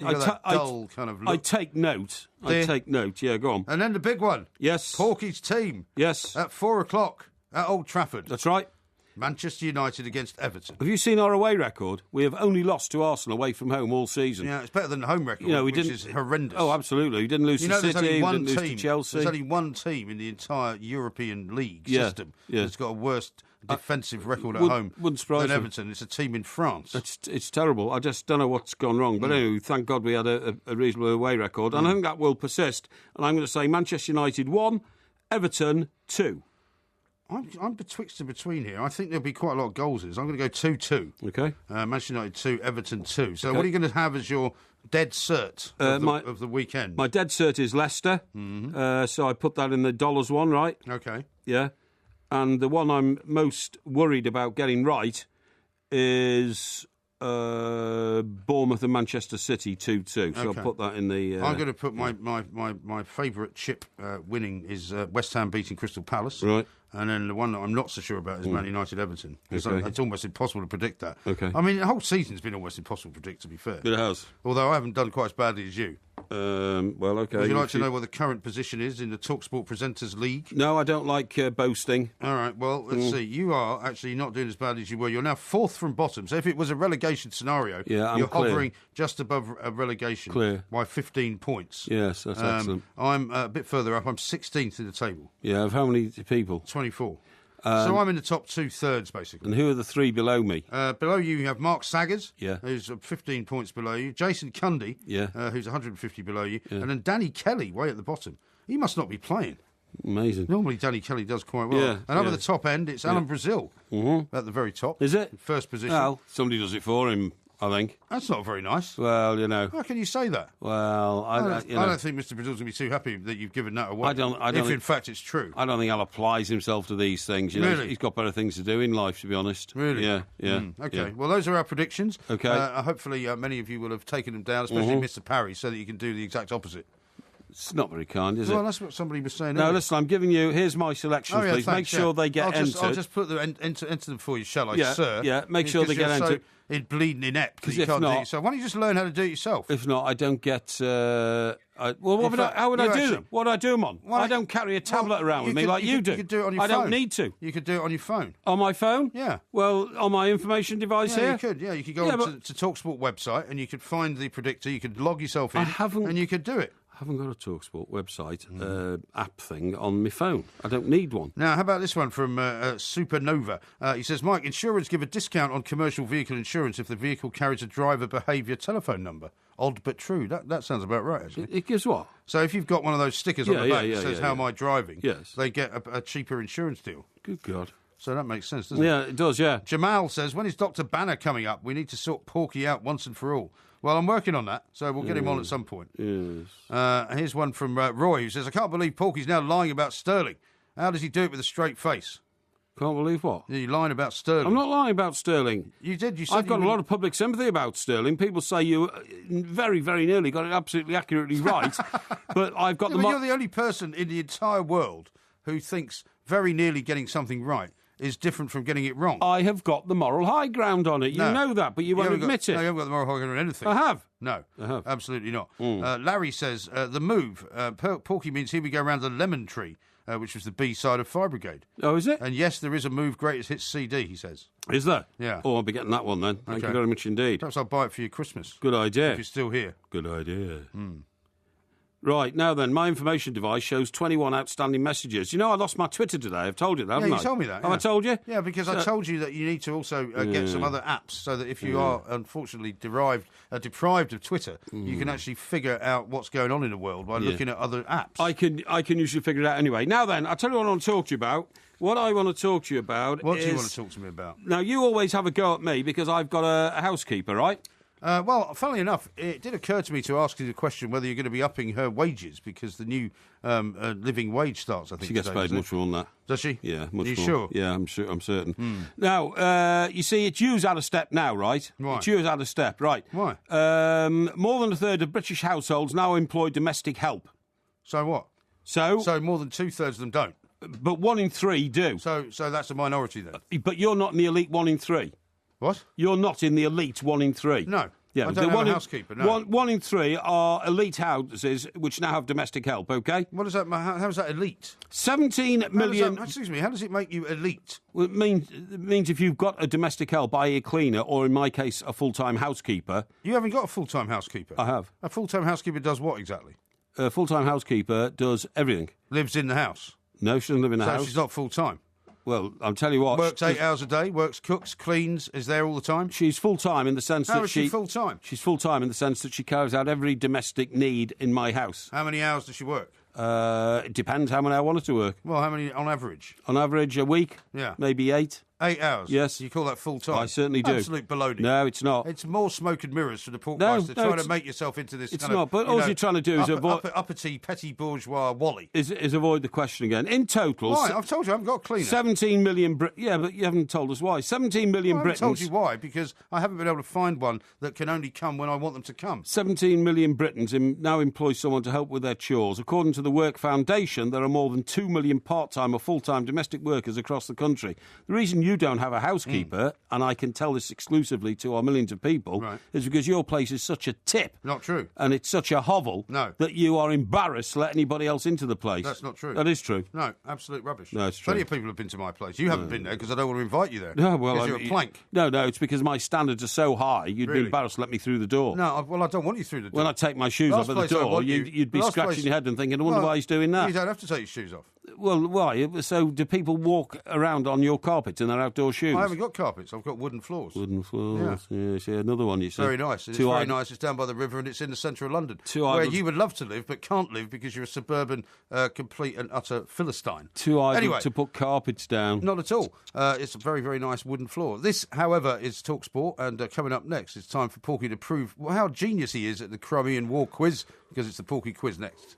kind of look. I take note. Yeah, go on. And then the big one. Yes. Porky's team. Yes. At 4:00 at Old Trafford. That's right. Manchester United against Everton. Have you seen our away record? We have only lost to Arsenal away from home all season. Yeah, it's better than the home record, which is horrendous. Oh, absolutely. We didn't lose to City, we didn't lose to Chelsea. There's only one team in the entire European League system that's got a worse defensive record at home than Everton. It's a team in France. It's terrible. I just don't know what's gone wrong. But anyway, thank God we had a reasonable away record. And I think that will persist. And I'm going to say Manchester United 1, Everton 2. I'm betwixt and between here. I think there'll be quite a lot of goals in this. I'm going to go 2-2. Okay. Manchester United 2, Everton 2. So what are you going to have as your dead cert of the weekend? My dead cert is Leicester. So I put that in the dollars one, right? Okay. Yeah. And the one I'm most worried about getting right is Bournemouth and Manchester City 2-2. So I'll put that in the... I'm going to put my favourite chip winning is West Ham beating Crystal Palace. Right. And then the one that I'm not so sure about is Man United Everton. It's almost impossible to predict that. Okay. I mean, the whole season's been almost impossible to predict, to be fair. It has. Although I haven't done quite as badly as you. Well, okay. Would you like to know what the current position is in the TalkSport Presenters League? No, I don't like boasting. All right, well, let's see. You are actually not doing as badly as you were. You're now 4th from bottom. So if it was a relegation scenario, you're hovering just above a relegation by 15 points. Yes, that's excellent. I'm a bit further up. I'm 16th in the table. Yeah, of how many people? 24. So I'm in the top 2/3, basically. And who are the 3 below me? Below you have Mark Saggers, yeah, who's 15 points below you. Jason Cundy, yeah, who's 150 below you. Yeah. And then Danny Kelly, way at the bottom. He must not be playing. Amazing. Normally Danny Kelly does quite well. Yeah, and over the top end, it's Alan Brazil at the very top. Is it? First position. Well, somebody does it for him, I think. That's not very nice. Well, you know. How can you say that? Well, I don't think Mr. Brazil's going to be too happy that you've given that away. I don't if think, in fact it's true. I don't think Al applies himself to these things. You know, really? He's got better things to do in life, to be honest. Really? Yeah. Okay. Yeah. Well, those are our predictions. Okay. Hopefully many of you will have taken them down, especially Mr. Parry, so that you can do the exact opposite. It's not very kind, is it? Well, that's what somebody was saying. No, listen, I'm giving you... Here's my selections, please. Thanks, make sure they get entered. I'll just put them enter them for you, shall I, sir? Yeah, make sure they get entered. So bleeding inept because you can't do it yourself. Why don't you just learn how to do it yourself? If not, I don't get... how would I do them? What do I do them on? I don't carry a tablet around with me like you do. You could do it on your phone. I don't need to. You could do it on your phone. On my phone? Yeah. Well, on my information device here? You could, You could go on to TalkSport website and you could find the predictor. You could log yourself in and you could do it. I haven't got a TalkSport website app thing on my phone. I don't need one. Now, how about this one from Supernova? He says, Mike, insurers give a discount on commercial vehicle insurance if the vehicle carries a driver behaviour telephone number. Odd but true. That sounds about right, actually. It gives what? So if you've got one of those stickers on the back that says, how am I driving? Yes. They get a cheaper insurance deal. Good God. So that makes sense, doesn't it? Yeah, it does, yeah. Jamal says, when is Dr. Banner coming up? We need to sort Porky out once and for all. Well, I'm working on that, so we'll get him on at some point. Yes. Here's one from Roy, who says, I can't believe Porky's now lying about Sterling. How does he do it with a straight face? Can't believe what? You're lying about Sterling. I'm not lying about Sterling. You did. You said I've got a lot of public sympathy about Sterling. People say you very, very nearly got it absolutely accurately right, but I've got you're the only person in the entire world who thinks very nearly getting something right is different from getting it wrong. I have got the moral high ground on it. You know that, but you won't admit it. No, you haven't got the moral high ground on anything. I have. No, I have. Absolutely not. Larry says, the move, Porky means here we go around the lemon tree, which was the B-side of Fire Brigade. Oh, is it? And yes, there is a Move Greatest Hits CD, he says. Is there? Yeah. Oh, I'll be getting that one then. Thank you very much indeed. Perhaps I'll buy it for your Christmas. Good idea. If you're still here. Good idea. Right, now then, my information device shows 21 outstanding messages. You know, I lost my Twitter today. I've told you that, haven't I? Yeah, you told me that. Have I told you? Yeah, because I told you that you need to also get some other apps so that if you are, unfortunately, deprived of Twitter, you can actually figure out what's going on in the world by looking at other apps. I can usually figure it out anyway. Now then, I'll tell you what I want to talk to you about. What I want to talk to you about What do you want to talk to me about? Now, you always have a go at me because I've got a housekeeper, right? Well, funnily enough, it did occur to me to ask you the question whether you're going to be upping her wages because the new living wage starts, I think. She gets paid much more than that. Does she? Yeah, much more. Are you sure? Yeah, I'm certain. Now, you see, it's you's out of step now, right? Why? It's you's out of step, right. Why? More than a third of British households now employ domestic help. So what? So more than 2/3 of them don't? But 1 in 3 do. So that's a minority then? But you're not in the elite 1 in 3. What? You're not in the elite 1 in 3. No. Yeah, I don't have a housekeeper, no. 1 in 3 are elite houses which now have domestic help, OK? What is that? How is that elite? 17 million... Excuse me, how does it make you elite? Well, it means if you've got a domestic help, i.e. a cleaner, or in my case, a full-time housekeeper... You haven't got a full-time housekeeper? I have. A full-time housekeeper does what exactly? A full-time housekeeper does everything. Lives in the house? No, she doesn't live in the house. So she's not full-time? Well, I'll tell you what... Works 8 hours a day, cooks, cleans, is there all the time? She's full-time in the sense that How is she full-time? She's full-time in the sense that she carries out every domestic need in my house. How many hours does she work? It depends how many I want her to work. Well, how many on average? On average, a week. Yeah. Maybe 8. 8 hours? Yes. You call that full-time? I certainly do. Absolute baloney. No, it's not. It's more smoke and mirrors for the porkmeister trying to make yourself into this it's kind not, of... but all you're trying to do is avoid... Uppity, petty bourgeois Wally. Is avoid the question again. In total... Why? I've told you I haven't got a cleaner. 17 million... Yeah, but you haven't told us why. 17 million Britons... I haven't told you why, because I haven't been able to find one that can only come when I want them to come. 17 million Britons now employ someone to help with their chores. According to the Work Foundation, there are more than 2 million part-time or full-time domestic workers across the country. The reason you don't have a housekeeper, and I can tell this exclusively to our millions of people, is because your place is such a tip. Not true. And it's such a hovel that you are embarrassed to let anybody else into the place. That's not true. That is true. No, absolute rubbish. No, it's true. Plenty of people have been to my place. You haven't been there because I don't want to invite you there. No, well, because you're a plank. No, it's because my standards are so high, you'd be embarrassed to let me through the door. No, well, I don't want you through the door. When I take my shoes off at the door, you'd be scratching your head and thinking, I wonder why he's doing that. You don't have to take your shoes off. Well, why? So do people walk around on your carpets in their outdoor shoes? I haven't got carpets. I've got wooden floors. Wooden floors. Yeah, see, another one, you see. Very nice. It's very nice. It's down by the river and it's in the centre of London, where you would love to live but can't live because you're a suburban, complete and utter Philistine. Too idle to put carpets down. Not at all. It's a very, very nice wooden floor. This, however, is TalkSport, and coming up next, it's time for Porky to prove how genius he is at the Crimean War quiz, because it's the Porky Quiz next.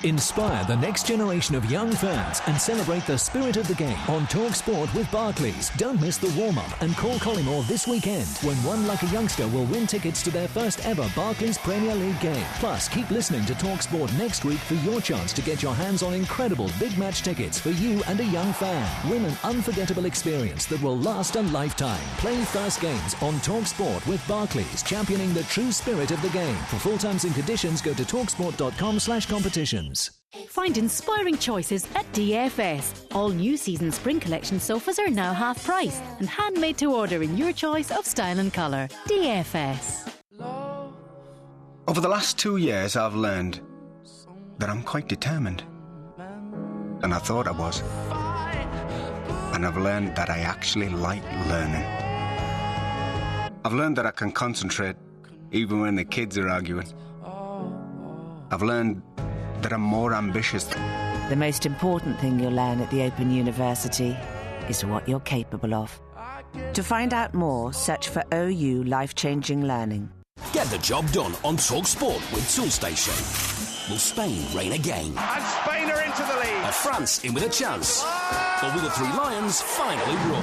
Inspire the next generation of young fans and celebrate the spirit of the game on TalkSport with Barclays. Don't miss the warm-up and call Collymore this weekend when one lucky youngster will win tickets to their first ever Barclays Premier League game. Plus, keep listening to TalkSport next week for your chance to get your hands on incredible big match tickets for you and a young fan. Win an unforgettable experience that will last a lifetime. Play first games on TalkSport with Barclays, championing the true spirit of the game. For full terms and conditions, go to talksport.com/competitions. Find inspiring choices at DFS. All new season spring collection sofas are now half price and handmade to order in your choice of style and colour. DFS. Over the last 2 years, I've learned that I'm quite determined. And I thought I was. And I've learned that I actually like learning. I've learned that I can concentrate even when the kids are arguing. I've learned that I'm more ambitious. The most important thing you'll learn at the Open University is what you're capable of. To find out more, search for OU Life-Changing Learning. Get the job done on TalkSport with Toolstation. Will Spain reign again? And Spain are into the lead. Are France in with a chance? Or will the Three Lions finally rule?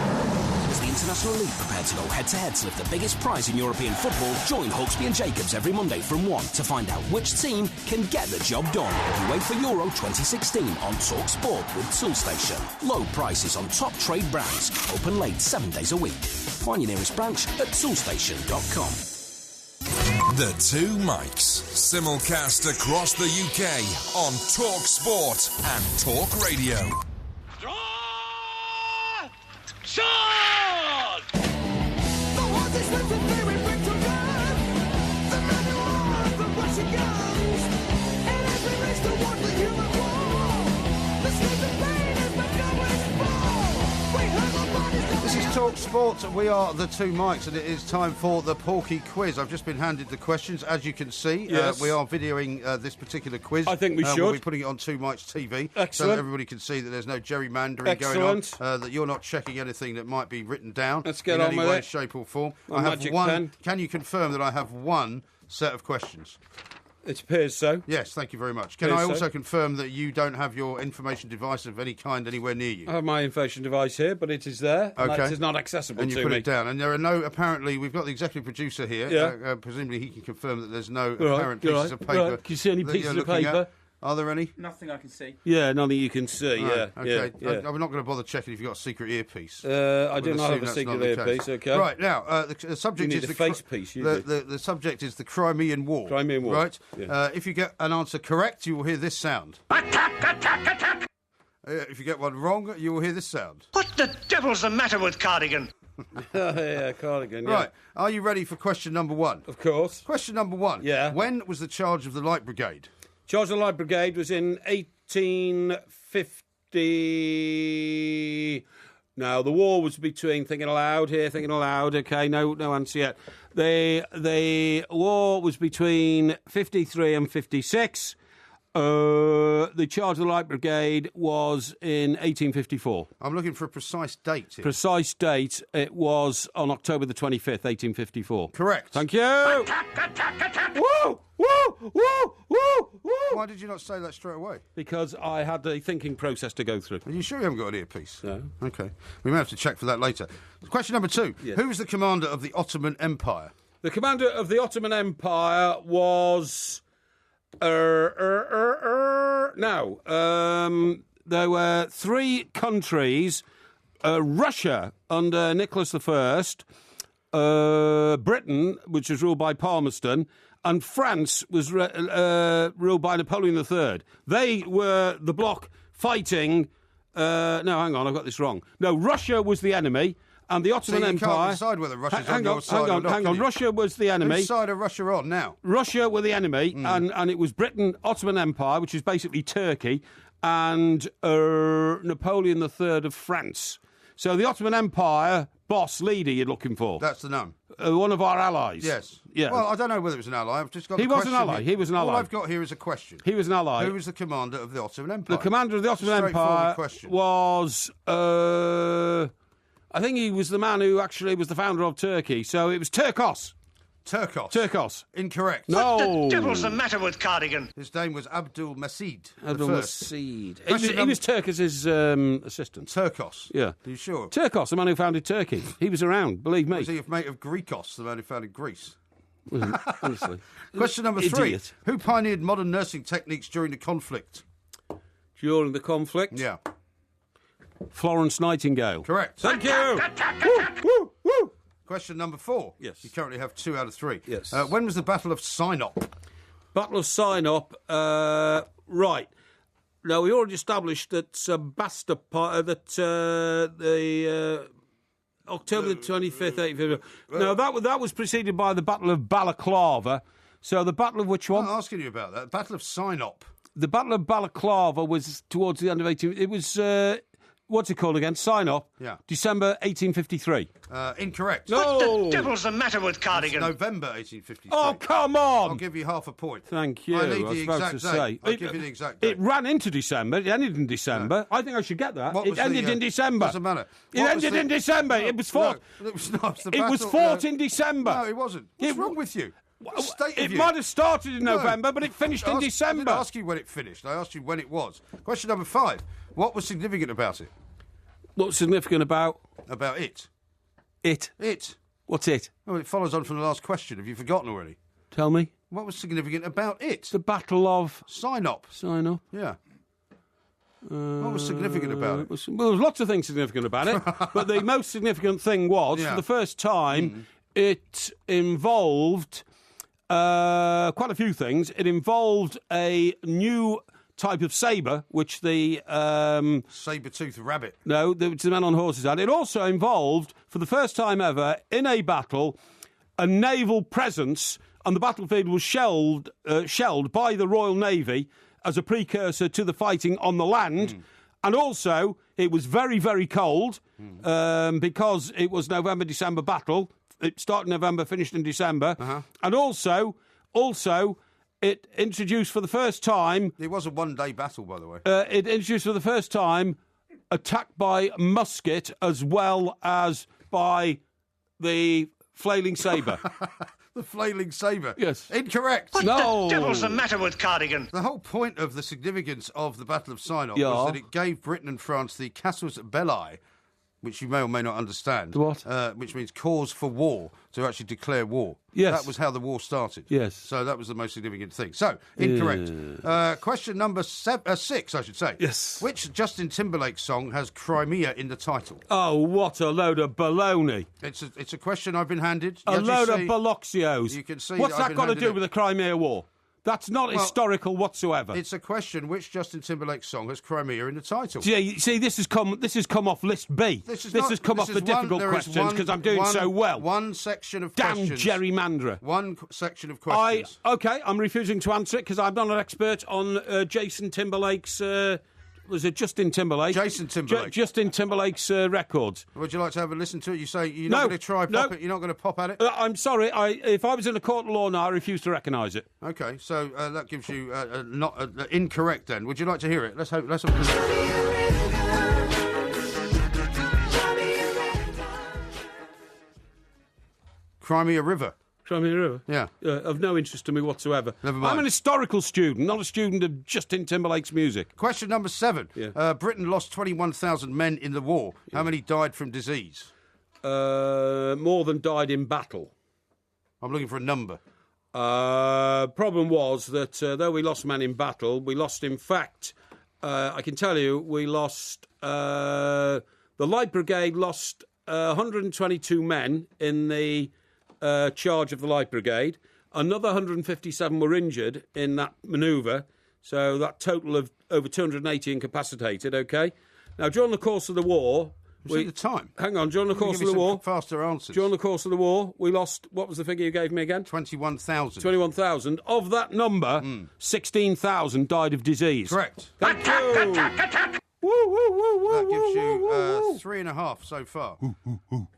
Is the International League prepared to go head-to-head to lift the biggest prize in European football? Join Hawksby and Jacobs every Monday from 1 to find out which team can get the job done. You wait for Euro 2016 on TalkSport with Toolstation. Low prices on top trade brands. Open late 7 days a week. Find your nearest branch at toolstation.com. The Two Mics, simulcast across the UK on Talk Sport and Talk Radio. Shot! The horse is lifted very quick to run. The man who runs the Russian guns. And as we race toward the human wall, the sleeping pain has become its fall. We have our bodies. This is TalkSport. We are the Two Mics, and it is time for the Porky Quiz. I've just been handed the questions, as you can see. Yes. We are videoing this particular quiz. I think we should. We'll be putting it on Two Mics TV, Excellent. so that everybody can see that there's no gerrymandering going on. That you're not checking anything that might be written down. Let's get in on any with way, it. shape, or form. My I have magic one. pen. Can you confirm that I have one set of questions? It appears so. Yes, thank you very much. Can I also confirm that you don't have your information device of any kind anywhere near you? I have my information device here, but it is there. Okay. And it is not accessible and you to put me. it down. And there are no, apparently, we've got the executive producer here. Yeah. Presumably he can confirm that there's no apparent pieces of paper. Right. Can you see any that pieces you're of looking paper? Are there any? Nothing I can see. Yeah, nothing you can see. Right, Yeah, okay. yeah. I'm not going to bother checking if you've got a secret earpiece. I do not have a secret earpiece. Okay. Right now, the subject you need is a face piece. The subject is the Crimean War. Crimean War. Right. Yeah. If you get an answer correct, you will hear this sound. Attack! If you get one wrong, you will hear this sound. What the devil's the matter with Cardigan? Yeah, Cardigan. Yeah. Right. Are you ready for question number 1? Of course. Question number 1. Yeah. When was the charge of the Light Brigade? Charge of the Light Brigade was in 1850. Now, the war was between, thinking aloud, okay, no answer yet. The war was between 53 and 56. The charge of the Light Brigade was in 1854. I'm looking for a precise date here. Precise date, it was on October the 25th, 1854. Correct. Thank you. Attack! Woo! Woo! Woo! Woo! Woo! Why did you not say that straight away? Because I had a thinking process to go through. Are you sure you haven't got an earpiece? No. Okay. We may have to check for that later. Question number 2. Yes. Who was the commander of the Ottoman Empire? The commander of the Ottoman Empire was... Now, there were 3 countries, Russia under Nicholas I, Britain, which was ruled by Palmerston, and France was ruled by Napoleon III. They were the bloc fighting... no, hang on, I've got this wrong. No, Russia was the enemy... And the Ottoman Empire... can't decide whether Russia's on your side or not, Hang on. Russia was the enemy. Whose side are Russia on now? Russia were the enemy, and it was Britain, Ottoman Empire, which is basically Turkey, and Napoleon III of France. So the Ottoman Empire boss leader you're looking for. That's the name. One of our allies. Yes. Yeah. Well, I don't know whether it was an ally. I've just got He was an ally. He was an ally. All I've got here is a question. He was an ally. Who was the commander of the Ottoman Empire? The commander of the Ottoman Empire question. was... I think he was the man who actually was the founder of Turkey. So it was Turkos. Turkos. Incorrect. No. What the devil's the matter with Cardigan? His name was Abdul Masid. Abdul Masid. He was Turkos' assistant. Turkos? Yeah. Are you sure? Turkos, the man who founded Turkey. He was around, believe me. Was he a mate of Greekos, the man who founded Greece? Honestly. Question number 3. Who pioneered modern nursing techniques during the conflict? During the conflict? Yeah. Florence Nightingale. Correct. Thank you. Woo, woo. Question number 4. Yes. You currently have 2 out of 3. Yes. When was the Battle of Sinop? Battle of Sinop. Right. Now, we already established that October the 25th, 1850. No, that was preceded by the Battle of Balaclava. So the Battle of which one? I'm not asking you about that. Battle of Sinop. The Battle of Balaclava was towards the end of 18... It was... what's it called again? Sinop. Yeah. December 1853. Incorrect. No. What the devil's the matter with Cardigan? It's November 1853. Oh, come on! I'll give you half a point. Thank you. I need the was about exact to date. say. I'll give you the exact date. It ran into December. It ended in December. Yeah. I think I should get that. It ended in December. Doesn't matter. It ended in December. It was fought. No, it was not. It was fought in December. No, it wasn't. What's wrong with you? It might have started in November, but it finished in December. I didn't ask you when it finished. I asked you when it was. Question number 5. What was significant about it? What's significant about? About it. It. What's it? Well, it follows on from the last question. Have you forgotten already? Tell me. What was significant about it? The Battle of... Sinop. Yeah. What was significant about it? Well, there was lots of things significant about it, but the most significant thing was, for the first time, it involved quite a few things. It involved a new type of sabre, which the... saber-toothed rabbit. No, which the men on horses had. It also involved, for the first time ever, in a battle, a naval presence, and the battlefield was shelled by the Royal Navy as a precursor to the fighting on the land. And also, it was very, very cold, because it was November-December battle. It started in November, finished in December. And also, it introduced for the first time... It was a one-day battle, by the way. It introduced for the first time attack by musket as well as by the flailing sabre. The flailing sabre? Yes. Incorrect. What the devil's the matter with Cardigan? The whole point of the significance of the Battle of Sinop was that it gave Britain and France the Casus Belli, which you may or may not understand. What? Which means cause for war, to actually declare war. Yes. That was how the war started. Yes. So that was the most significant thing. So, incorrect. Question number 6, I should say. Yes. Which Justin Timberlake song has Crimea in the title? Oh, what a load of baloney. It's a question I've been handed. A load of Boloxios. You can see What's that got to do with the Crimea War? That's not historical whatsoever. It's a question: which Justin Timberlake song has Crimea in the title? See, this has come off list B. This has come off the difficult questions because I'm doing so well. One section of damn questions. gerrymanderer. One section of questions. I'm refusing to answer it because I'm not an expert on Jason Timberlake's. Was it Justin Timberlake? Jason Timberlake. Justin Timberlake's records. Would you like to have a listen to it? You say you're not going to try pop it. You're not going to pop at it. I'm sorry. If I was in a court of law now, I refuse to recognise it. Okay, so that gives you not incorrect. Then, would you like to hear it? Let's hope. Let's have Crimea River. Crimea River? Yeah. Of no interest to me whatsoever. Never mind. I'm an historical student, not a student of Justin Timberlake's music. Question number 7. Yeah. Britain lost 21,000 men in the war. How many died from disease? More than died in battle. I'm looking for a number. Problem was that though we lost men in battle, we lost, in fact, I can tell you, we lost, the Light Brigade lost 122 men in the charge of the Light Brigade. Another 157 were injured in that manoeuvre, so that total of over 280 incapacitated, OK? Now, during the course of the war... the time? Hang on, during the course of the war... faster answers. During the course of the war, we lost... What was the figure you gave me again? 21,000. 21,000. Of that number, 16,000 died of disease. Correct. Thank you. That gives you 3.5 so far.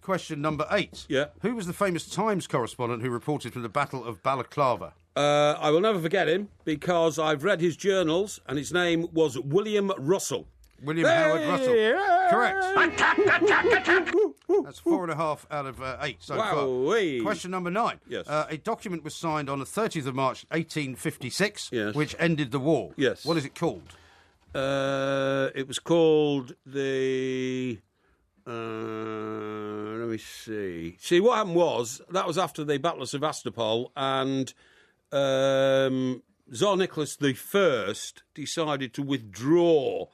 Question number 8. Yeah. Who was the famous Times correspondent who reported from the Battle of Balaclava? I will never forget him because I've read his journals and his name was William Russell. William Howard Russell. Correct. That's 4.5 out of 8 so far. Question number 9. Yes. A document was signed on the 30th of March 1856, yes, which ended the war. Yes. What is it called? It was called the... let me see. See, what happened was, that was after the Battle of Sevastopol, and Tsar Nicholas I decided to withdraw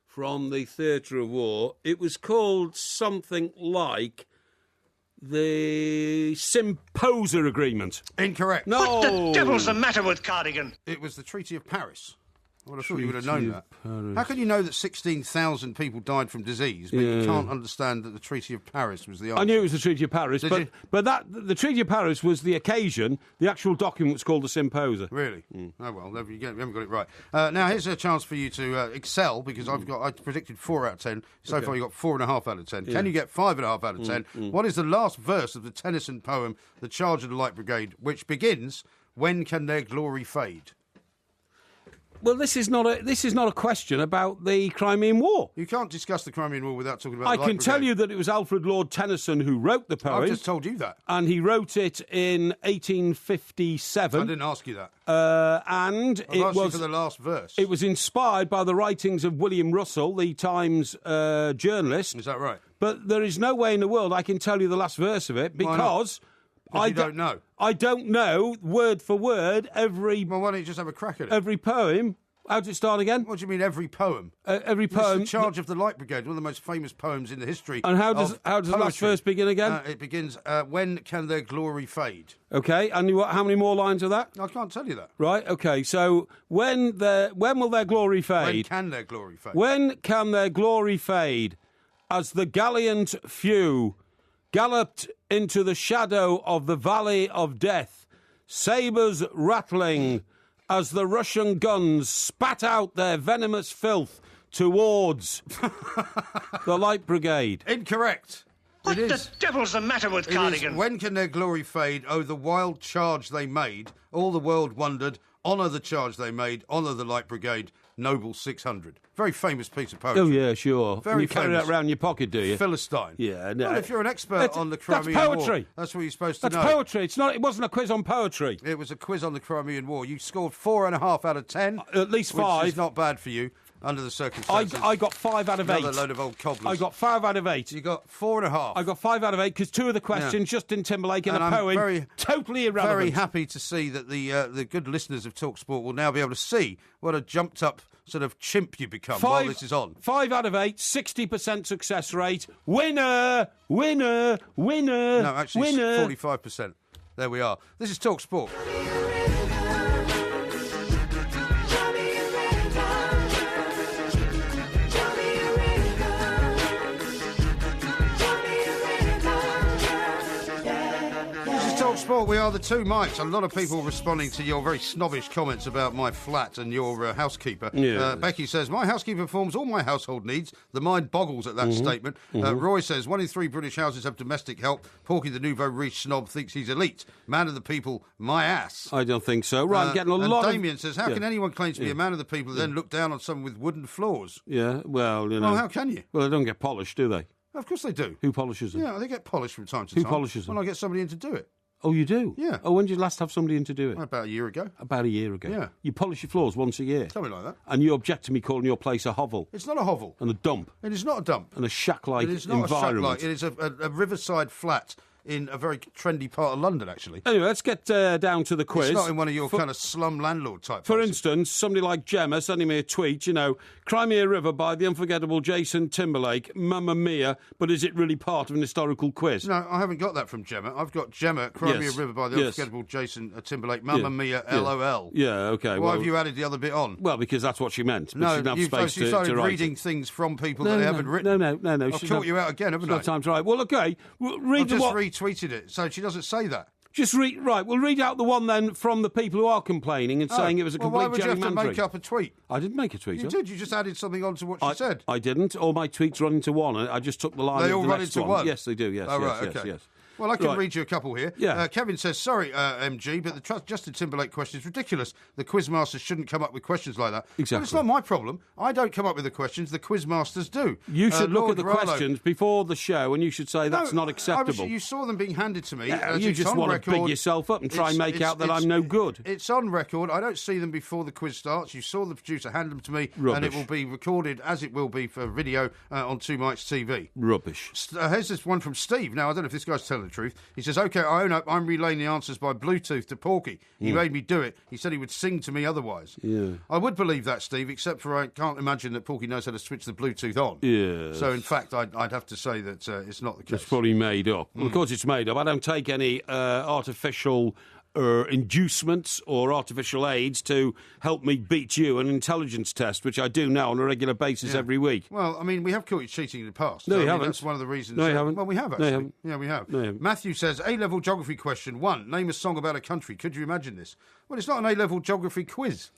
from the theatre of war. It was called something like the Symposia Agreement. Incorrect. No. What the devil's the matter with Cardigan? It was the Treaty of Paris. I would have thought you would have known that. How can you know that 16,000 people died from disease, but you can't understand that the Treaty of Paris was the answer? I knew it was the Treaty of Paris, Did you? but the Treaty of Paris was the occasion. The actual document was called the Symposia. Really? Oh, well, there you haven't got it right. Now, here's a chance for you to excel, because I predicted 4 out of 10. So far, you got 4.5 out of 10. Yeah. Can you get 5.5 out of 10? What is the last verse of the Tennyson poem, The Charge of the Light Brigade, which begins, "When can their glory fade"? Well, this is not a question about the Crimean War. You can't discuss the Crimean War without talking about I the Light can tell Brigade. you that it was Alfred Lord Tennyson who wrote the poem. I've just told you that. And he wrote it in 1857. I didn't ask you that. And I've asked you for the last verse. It was inspired by the writings of William Russell, the Times journalist. Is that right? But there is no way in the world I can tell you the last verse of it because... I don't know. I don't know, word for word, every... Well, why don't you just have a crack at it? Every poem. How does it start again? What do you mean, every poem? Every poem... It's The Charge of the Light Brigade, one of the most famous poems in the history. And how does the last verse begin again? It begins, "When can their glory fade?" Okay, and how many more lines are that? I can't tell you that. Right, okay, so when will their glory fade? When can their glory fade? When can their glory fade? As the gallant few galloped into the shadow of the valley of death, sabres rattling as the Russian guns spat out their venomous filth towards the Light Brigade. Incorrect. What the devil's the matter with Cardigan? When can their glory fade? Oh, the wild charge they made. All the world wondered. Honour the charge they made. Honour the Light Brigade. Noble 600. Very famous piece of poetry. Oh, yeah, sure. Very you carry famous. that around in your pocket, do you? Philistine. Yeah, no. Well, if you're an expert on the Crimean That's poetry. War, that's what you're supposed to know. That's poetry. It wasn't a quiz on poetry. It was a quiz on the Crimean War. You scored 4.5 out of 10. At least 5. Which is not bad for you. under the circumstances. I got 5 out of 8. Another load of old cobblers. I got 5 out of 8. You got 4.5. I got 5 out of 8 because 2 of the questions, Justin Timberlake and a poem, totally irrelevant. Very happy to see that the good listeners of TalkSport will now be able to see what a jumped-up sort of chimp you become while this is on. 5 out of 8, 60% success rate. Winner, winner, winner. No, actually, winner. It's 45%. There we are. This is TalkSport. Sport, we are the two Mikes. A lot of people responding to your very snobbish comments about my flat and your housekeeper. Yeah. Becky says, my housekeeper performs all my household needs. The mind boggles at that statement. Roy says, 1 in 3 British houses have domestic help. Porky, the nouveau riche snob, thinks he's elite. Man of the people, my ass. I don't think so. Right, I'm getting a lot of... Damien says, how can anyone claim to be a man of the people and then look down on someone with wooden floors? Yeah, well, you know. Well, how can you? Well, they don't get polished, do they? Of course they do. Who polishes them? Yeah, they get polished from time to time. Who polishes them? When I get somebody in to do it. Oh, you do? Yeah. Oh, when did you last have somebody in to do it? About a year ago. About a year ago? Yeah. You polish your floors once a year? Something like that. And you object to me calling your place a hovel? It's not a hovel. And a dump? It is not a dump. And a shack-like environment? It is not a shack-like. It is a riverside flat in a very trendy part of London, actually. Anyway, let's get down to the quiz. It's not in one of your kind of slum landlord type For places. instance, somebody like Gemma sending me a tweet, you know, Cry Me a River by the unforgettable Jason Timberlake, Mamma Mia, but is it really part of an historical quiz? No, I haven't got that from Gemma. I've got Gemma, Cry Me a River by the unforgettable Jason Timberlake, Mamma Mia, LOL. Yeah, okay. Why have you added the other bit on? Well, because that's what she meant. But No, she didn't have space you started to write reading things from people that they haven't written. No. I've caught you out again, haven't I? No time to write. Well, okay. I've just retweeted it, so she doesn't say that. Just read, right, we'll read out the one then from the people who are complaining and saying it was a complete why would you have to gerrymandering. make up a tweet? I didn't make a tweet. You did, you just added something on to what she said. I didn't. All my tweets run into one. I just took the line They of all the run next into one. one? Yes, they do, yes. Oh, yes, right, yes, okay. yes. Well, I can read you a couple here. Yeah. Kevin says, sorry, MG, but the Justin Timberlake question is ridiculous. The quizmasters shouldn't come up with questions like that. Exactly. But it's not my problem. I don't come up with the questions. The quizmasters do. You should look Lord at the Rallo. questions before the show and you should say that's not acceptable. You saw them being handed to me. You just want to big yourself up and try and make out that I'm no good. It's on record. I don't see them before the quiz starts. You saw the producer hand them to me, and it will be recorded as it will be for video on Two Mics TV. Rubbish. Here's this one from Steve. Now, I don't know if this guy's telling the truth. He says, OK, I own up. I'm relaying the answers by Bluetooth to Porky. He made me do it. He said he would sing to me otherwise. Yeah. I would believe that, Steve, except for I can't imagine that Porky knows how to switch the Bluetooth on. Yeah. So, in fact, I'd have to say that it's not the case. It's probably made up. Well, of course it's made up. I don't take any artificial inducements or artificial aids to help me beat you an intelligence test, which I do now on a regular basis every week. Well, I mean, we have caught you cheating in the past. No, you haven't. That's one of the reasons. No, you haven't. Well, we have, actually. No, you haven't. Yeah, we have. No, you haven't. Matthew says, A-level geography question 1. Name a song about a country. Could you imagine this? Well, it's not an A-level geography quiz.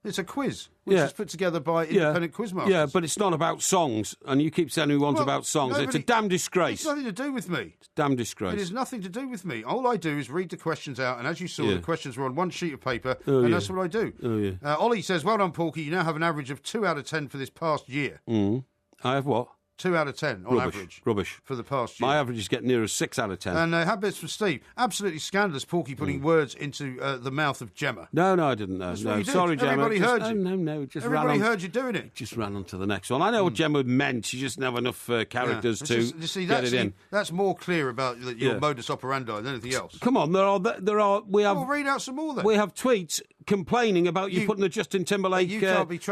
It's a quiz, which is put together by independent quizmasters. Yeah, but it's not about songs, and you keep saying one's about songs. It's a damn disgrace. It's nothing to do with me. It's a damn disgrace. It has nothing to do with me. All I do is read the questions out, and as you saw, the questions were on one sheet of paper, and that's what I do. Oh, yeah. Ollie says, well done, Porky. You now have an average of 2 out of 10 for this past year. I have what? 2 out of 10 on average. Rubbish. For the past year. My average is getting nearer 6 out of 10. And have bits from Steve. Absolutely scandalous, Porky putting words into the mouth of Gemma. No, I didn't know. That's No, what you did. sorry, Gemma. Everybody heard you. No. Everybody heard you doing it. Just ran on to the next one. I know what Gemma meant. She just didn't have enough characters to get it in. That's more clear about your modus operandi than anything else. Come on, we have. Well, read out some more then. We have tweets complaining about you putting the Justin Timberlake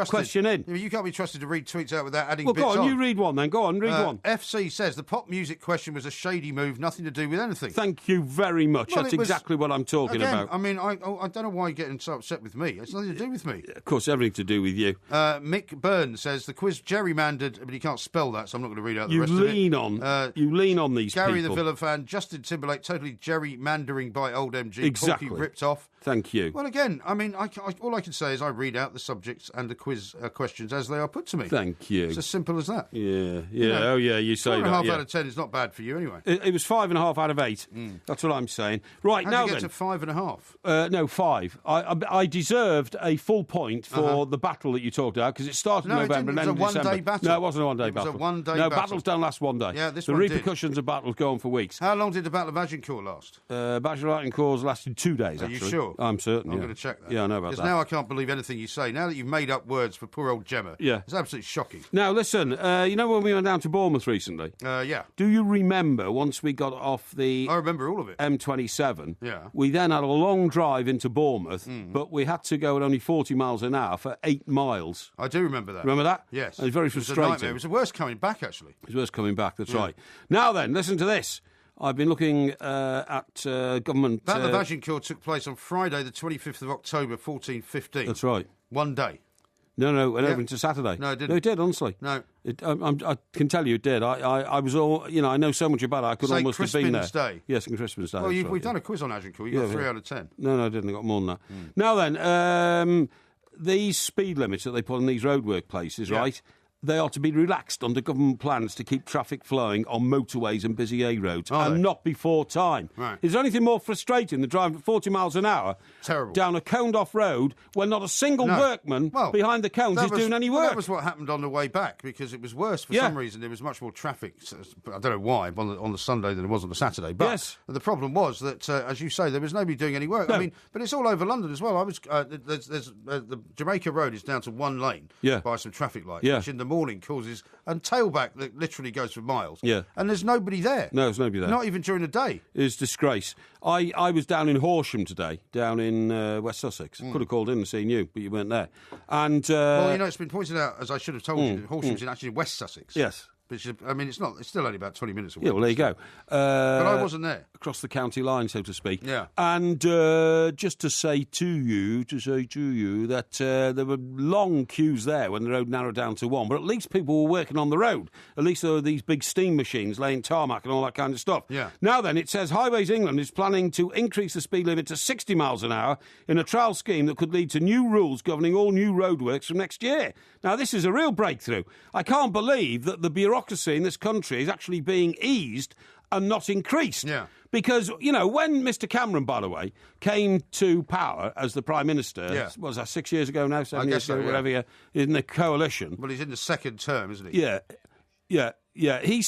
question in. You can't be trusted to read tweets out without adding bits on. Well, go on, you read one then. Go on, read one. FC says the pop music question was a shady move, nothing to do with anything. Thank you very much. Well, that's exactly what I'm talking about. I mean, I don't know why you're getting so upset with me. It's nothing to do with me. Of course, everything to do with you. Mick Byrne says the quiz gerrymandered, but he can't spell that, so I'm not going to read out the rest of it. You lean on these Gary people. the Villa fan, Justin Timberlake totally gerrymandering by old MG. Exactly. Porky ripped off. Thank you. Well, again, I mean, all I can say is I read out the subjects and the quiz questions as they are put to me. Thank you. It's as simple as that. Yeah. know, You say that. 4.5 out of 10 is not bad for you, anyway. It was 5.5 out of 8. That's what I'm saying. Right, How'd now you get then. to 5.5? No, 5. I deserved a full point for the battle that you talked about because it started in November and ended in December. It was a one-day battle. No, it wasn't a one-day battle. It was a one-day battle. battle. No, battles don't last one day. Yeah, this the one repercussions of battles go on for weeks. How long did the Battle of Agincourt last? Battle of Agincourt lasted 2 days, Are actually. you sure? I'm certain, I'm going to check that. Yeah, I know about that. Because now I can't believe anything you say. Now that you've made up words for poor old Gemma, it's absolutely shocking. Now, listen, you know when we went down to Bournemouth recently? Yeah. Do you remember once we got off the... I remember all of it. M27, Yeah. we then had a long drive into Bournemouth, but we had to go at only 40 miles an hour for 8 miles. I do remember that. Remember that? Yes. It was very frustrating. It was the worst coming back, actually. It was worse coming back, that's right. Now then, listen to this. I've been looking at government... That Lavagin took place on Friday, the 25th of October, 1415. That's right. One day. No, it opened to Saturday. No, it didn't. No, it did, honestly. No. I can tell you it did. I was all... You know, I know so much about it, I could almost have been there. Crispin's Day. Yes, on Crispin's Day. Well, we've done a quiz on Agincourt. You got 3 out of 10. No, I didn't. I got more than that. Now then, these speed limits that they put on these roadwork places, right? They are to be relaxed under government plans to keep traffic flowing on motorways and busy A roads, not before time. Right. Is there anything more frustrating than driving at 40 miles an hour down a coned-off road when not a single workman behind the cones is doing any work? That was what happened on the way back, because it was worse for some reason. There was much more traffic. I don't know why on the Sunday than there was on the Saturday. But the problem was that, as you say, there was nobody doing any work. No. I mean, but it's all over London as well. I was the Jamaica Road is down to one lane by some traffic lights, which in the morning causes a tailback that literally goes for miles. Yeah. And there's nobody there. No, there's nobody there. Not even during the day. It's disgrace. I was down in Horsham today, down in West Sussex. Could have called in and seen you, but you weren't there. And well, you know, it's been pointed out, as I should have told you, that Horsham's actually in West Sussex. Yes. Which, I mean, it's still only about 20 minutes away. Yeah, well, there you go. But I wasn't there. Across the county line, so to speak. Yeah. And just to say to you that there were long queues there when the road narrowed down to one, but at least people were working on the road. At least there were these big steam machines laying tarmac and all that kind of stuff. Yeah. Now then, it says Highways England is planning to increase the speed limit to 60 miles an hour in a trial scheme that could lead to new rules governing all new roadworks from next year. Now, this is a real breakthrough. I can't believe that the bureaucracy in this country is actually being eased and not increased. Yeah. Because, you know, when Mr Cameron, by the way, came to power as the Prime Minister, what was that, 6 years ago now, 7 years ago, whatever, in the coalition. Well, he's in the second term, isn't he? Yeah. He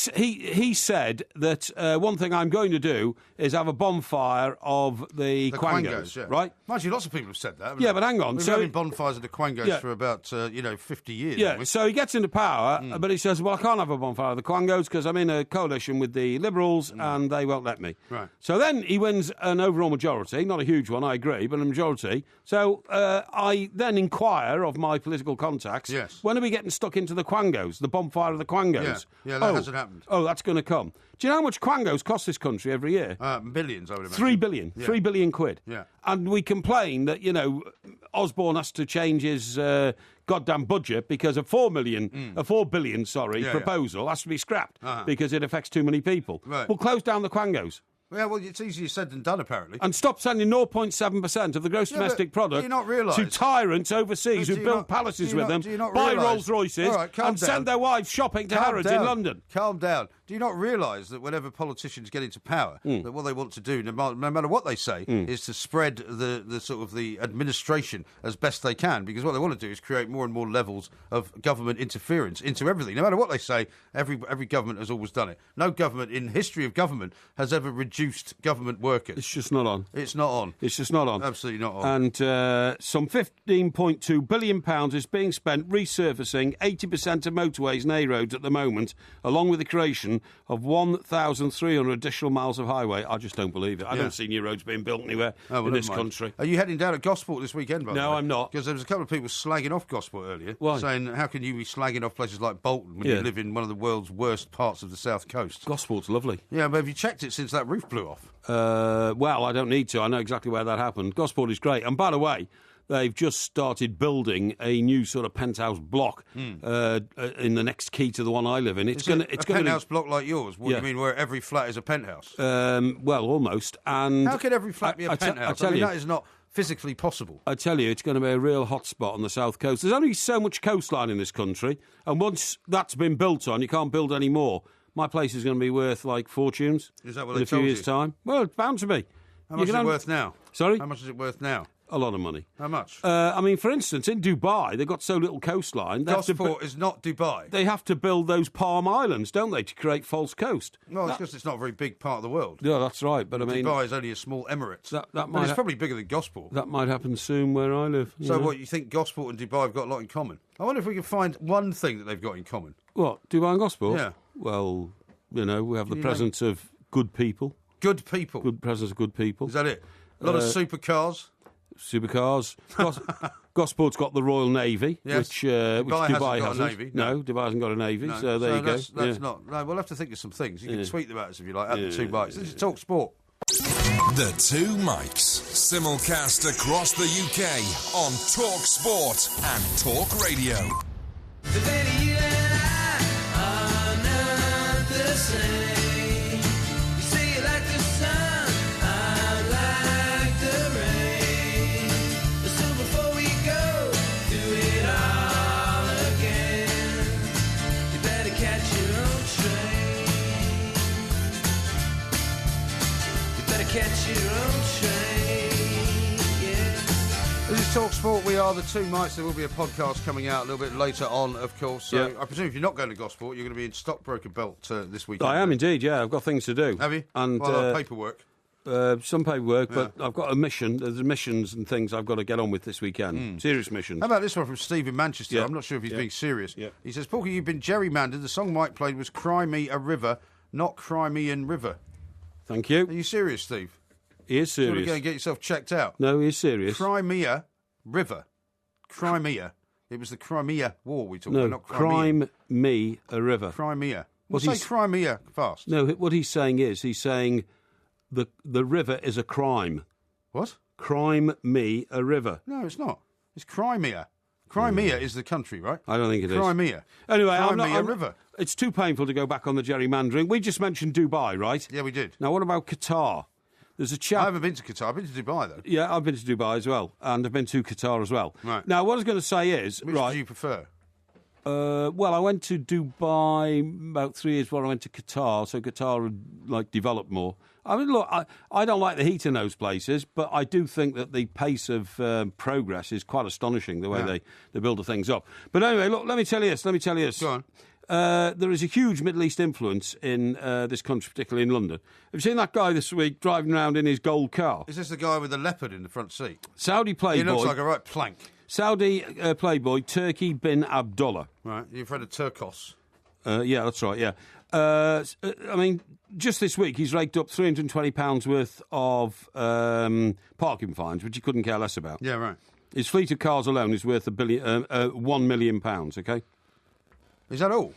said that one thing I'm going to do is have a bonfire of the Quangos, right? Mind you, lots of people have said that. Yeah, but hang on. We've been having bonfires of the Quangos for about 50 years. Yeah, so he gets into power, but he says, well, I can't have a bonfire of the Quangos because I'm in a coalition with the Liberals and they won't let me. Right. So then he wins an overall majority, not a huge one, I agree, but a majority. So I then inquire of my political contacts, when are we getting stuck into the Quangos, the bonfire of the Quangos? Yeah, that hasn't happened. Oh, that's going to come. Do you know how much Quangos cost this country every year? Billions, I would imagine. 3 billion. Yeah. 3 billion quid. Yeah. And we complain that, you know, Osborne has to change his goddamn budget because a 4 billion proposal has to be scrapped because it affects too many people. Right. We'll close down the Quangos. Yeah, well, it's easier said than done, apparently. And stop sending 0.7% of the gross domestic product to tyrants overseas who build palaces with them, buy Rolls Royces, and send their wives shopping to Harrods in London. Calm down. Do you not realise that whenever politicians get into power, that what they want to do, no matter what they say, is to spread the sort of the administration as best they can? Because what they want to do is create more and more levels of government interference into everything. No matter what they say, every government has always done it. No government in history of government has ever reduced government workers. It's just not on. It's not on. It's just not on. Absolutely not on. And some £15.2 billion is being spent resurfacing 80% of motorways and A roads at the moment, along with the creation of 1,300 additional miles of highway. I just don't believe it. I don't see new roads being built anywhere in this country. Are you heading down to Gosport this weekend, by the way? No, I'm not. Because there was a couple of people slagging off Gosport earlier. Why? Saying, how can you be slagging off places like Bolton when you live in one of the world's worst parts of the south coast? Gosport's lovely. Yeah, but have you checked it since that roof blew off? Well, I don't need to. I know exactly where that happened. Gosport is great. And by the way, they've just started building a new sort of penthouse block in the next key to the one I live in. It's going to penthouse block like yours. What do you mean, where every flat is a penthouse? Well, almost. And how can every flat be a penthouse? I mean, that is not physically possible. I tell you, it's going to be a real hotspot on the south coast. There's only so much coastline in this country, and once that's been built on, you can't build any more. My place is going to be worth like fortunes. Is that what in they a few told years' you? time? Well, it's bound to be. How much is it worth now? Sorry? How much is it worth now? A lot of money. How much? I mean, for instance, in Dubai, they've got so little coastline. Gosport is not Dubai. They have to build those Palm Islands, don't they, to create false coast? Well, it's because it's not a very big part of the world. Yeah, that's right. But I mean, Dubai is only a small emirate. It's probably bigger than Gosport. That might happen soon where I live. So what, you think Gosport and Dubai have got a lot in common? I wonder if we can find one thing that they've got in common. What, Dubai and Gosport? Yeah. Well, we have the presence of good people. Good people? Good presence of good people. Is that it? A lot of supercars? Supercars. Gosport's got the Royal Navy, yes. which Dubai hasn't. Got a Navy. No, Dubai hasn't got a Navy, so there you go. That's not... No, we'll have to think of some things. You can tweet them at us if you like, at the Two Mics. This is Talk Sport. The Two Mics. Simulcast across the UK on Talk Sport and Talk Radio. Today you and I are not the same. You say you like the sun, I like the rain. So before we go do it all again, you better catch your own train. You better catch your own train, yeah. This is Talk Sport. We are the Two Mics. There will be a podcast coming out a little bit later on, of course. So I presume if you're not going to Gosport, you're going to be in Stockbroker Belt this weekend. I am indeed, yeah. I've got things to do. Have you? And paperwork. Some paperwork, but I've got a mission. There's missions and things I've got to get on with this weekend. Serious missions. How about this one from Steve in Manchester? Yeah. I'm not sure if he's being serious. Yeah. He says, Porky, you've been gerrymandered. The song Mike played was Cry Me a River, not Crimean River. Thank you. Are you serious, Steve? He is serious. You want to go and get yourself checked out? No, he is serious. Crimea River. Crimea. It was the Crimea War we talked about, not Crimea. Crime me a river. Crimea. Say Crimea fast. No, what he's saying is, he's saying the river is a crime. What? Crime me a river. No, it's not. It's Crimea. Crimea is the country, right? I don't think it is. Crimea. Anyway, Crimea River. It's too painful to go back on the gerrymandering. We just mentioned Dubai, right? Yeah, we did. Now, what about Qatar? There's a chap... I haven't been to Qatar. I've been to Dubai, though. Yeah, I've been to Dubai as well. And I've been to Qatar as well. Right. Now, what I was going to say is... Which do you prefer? Well, I went to Dubai about 3 years before I went to Qatar, so Qatar had, developed more. I mean, look, I don't like the heat in those places, but I do think that the pace of progress is quite astonishing, the way they build the things up. But anyway, look, let me tell you this. Go on. There is a huge Middle East influence in this country, particularly in London. Have you seen that guy this week driving around in his gold car? Is this the guy with the leopard in the front seat? Saudi playboy. He looks like a right plank. Saudi playboy Turki bin Abdullah. Right, you've heard of Turkos. Yeah, that's right, yeah. I mean, just this week he's raked up £320 worth of parking fines, which he couldn't care less about. Yeah, right. His fleet of cars alone is worth £1 million, OK? Is that all?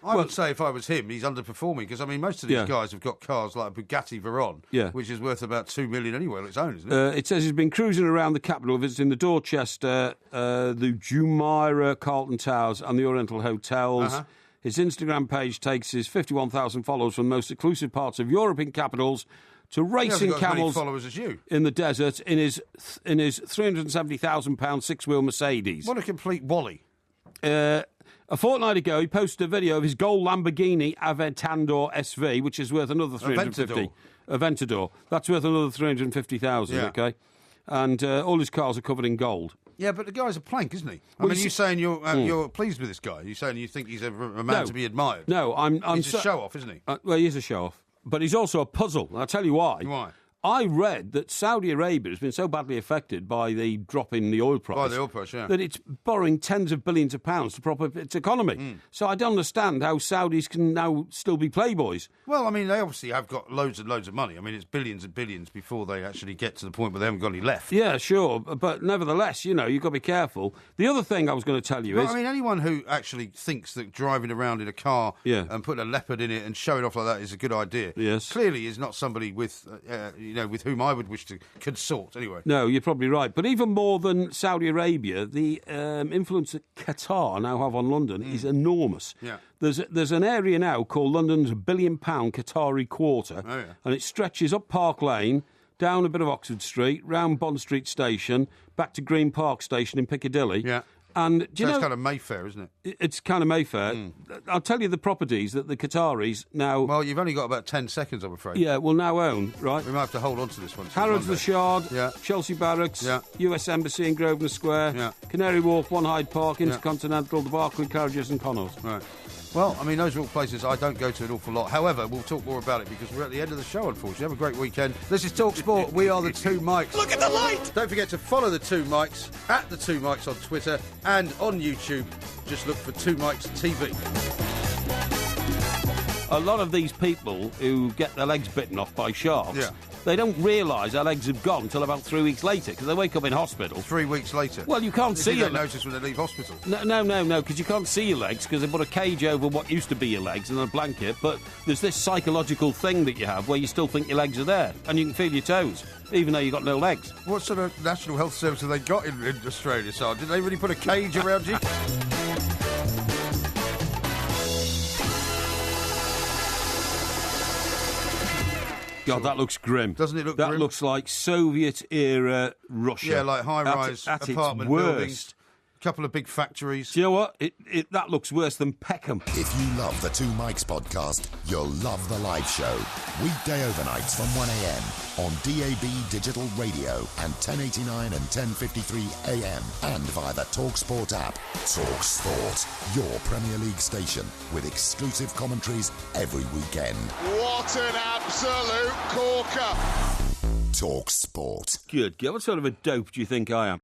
I would say if I was him, he's underperforming, because, I mean, most of these guys have got cars like a Bugatti Veyron, which is worth about $2 million anyway on its own, isn't it? It says he's been cruising around the capital, visiting the Dorchester, the Jumeirah, Carlton Towers and the Oriental Hotels. Uh-huh. His Instagram page takes his 51,000 followers from the most exclusive parts of European capitals to racing camels followers as you. In the desert in his £370,000 six-wheel Mercedes. What a complete wally. A fortnight ago, he posted a video of his gold Lamborghini Aventador SV, which is worth another $350,000. Aventador. That's worth another $350,000. Okay, and all his cars are covered in gold. Yeah, but the guy's a plank, isn't he? I mean, you're saying you're pleased with this guy. You're saying you think he's a man to be admired. No, he's a show-off, isn't he? Well, he is a show-off, but he's also a puzzle. And I'll tell you why. Why? I read that Saudi Arabia has been so badly affected by the drop in the oil price. By the oil price, yeah. That it's borrowing tens of billions of pounds to prop up its economy. So I don't understand how Saudis can now still be playboys. Well, I mean, they obviously have got loads and loads of money. I mean, it's billions and billions before they actually get to the point where they haven't got any left. Yeah, sure. But nevertheless, you've got to be careful. The other thing I was going to tell you is... I mean, anyone who actually thinks that driving around in a car and putting a leopard in it and showing off like that is a good idea, clearly is not somebody with, with whom I would wish to consort, anyway. No, you're probably right. But even more than Saudi Arabia, the influence that Qatar now have on London is enormous. Yeah. There's an area now called London's £1 billion Qatari Quarter, and it stretches up Park Lane, down a bit of Oxford Street, round Bond Street Station, back to Green Park Station in Piccadilly. Yeah. And do you know, it's kind of Mayfair, isn't it? It's kind of Mayfair. I'll tell you the properties that the Qataris now... Well, you've only got about 10 seconds, I'm afraid. Yeah, will now own, right? We might have to hold on to this one. Harrods the Shard, Chelsea Barracks, US Embassy in Grosvenor Square, Canary Wharf, One Hyde Park, Intercontinental, the Barclay Carriages and Connells. Right. Well, I mean, those are all places I don't go to an awful lot. However, we'll talk more about it because we're at the end of the show, unfortunately. Have a great weekend. This is Talk Sport. We are the Two Mikes. Look at the light! Don't forget to follow the Two Mikes at the Two Mikes on Twitter and on YouTube. Just look for Two Mikes TV. A lot of these people who get their legs bitten off by sharks, they don't realise their legs have gone until about 3 weeks later because they wake up in hospital. 3 weeks later? Well, you can't see your your legs. Notice when they leave hospital. No, because you can't see your legs because they put a cage over what used to be your legs and a blanket, but there's this psychological thing that you have where you still think your legs are there and you can feel your toes, even though you've got no legs. What sort of National Health Service have they got in Australia, Sarge? Did they really put a cage around you? God, that looks grim. Doesn't it look grim? That looks like Soviet-era Russia. Yeah, like high-rise apartment buildings. A couple of big factories. Do you know what? That looks worse than Peckham. If you love the Two Mikes podcast, you'll love the live show. Weekday overnights from 1am on DAB Digital Radio and 1089 and 1053 AM and via the TalkSport app. TalkSport, your Premier League station with exclusive commentaries every weekend. What an absolute corker! TalkSport. Good. What sort of a dope do you think I am?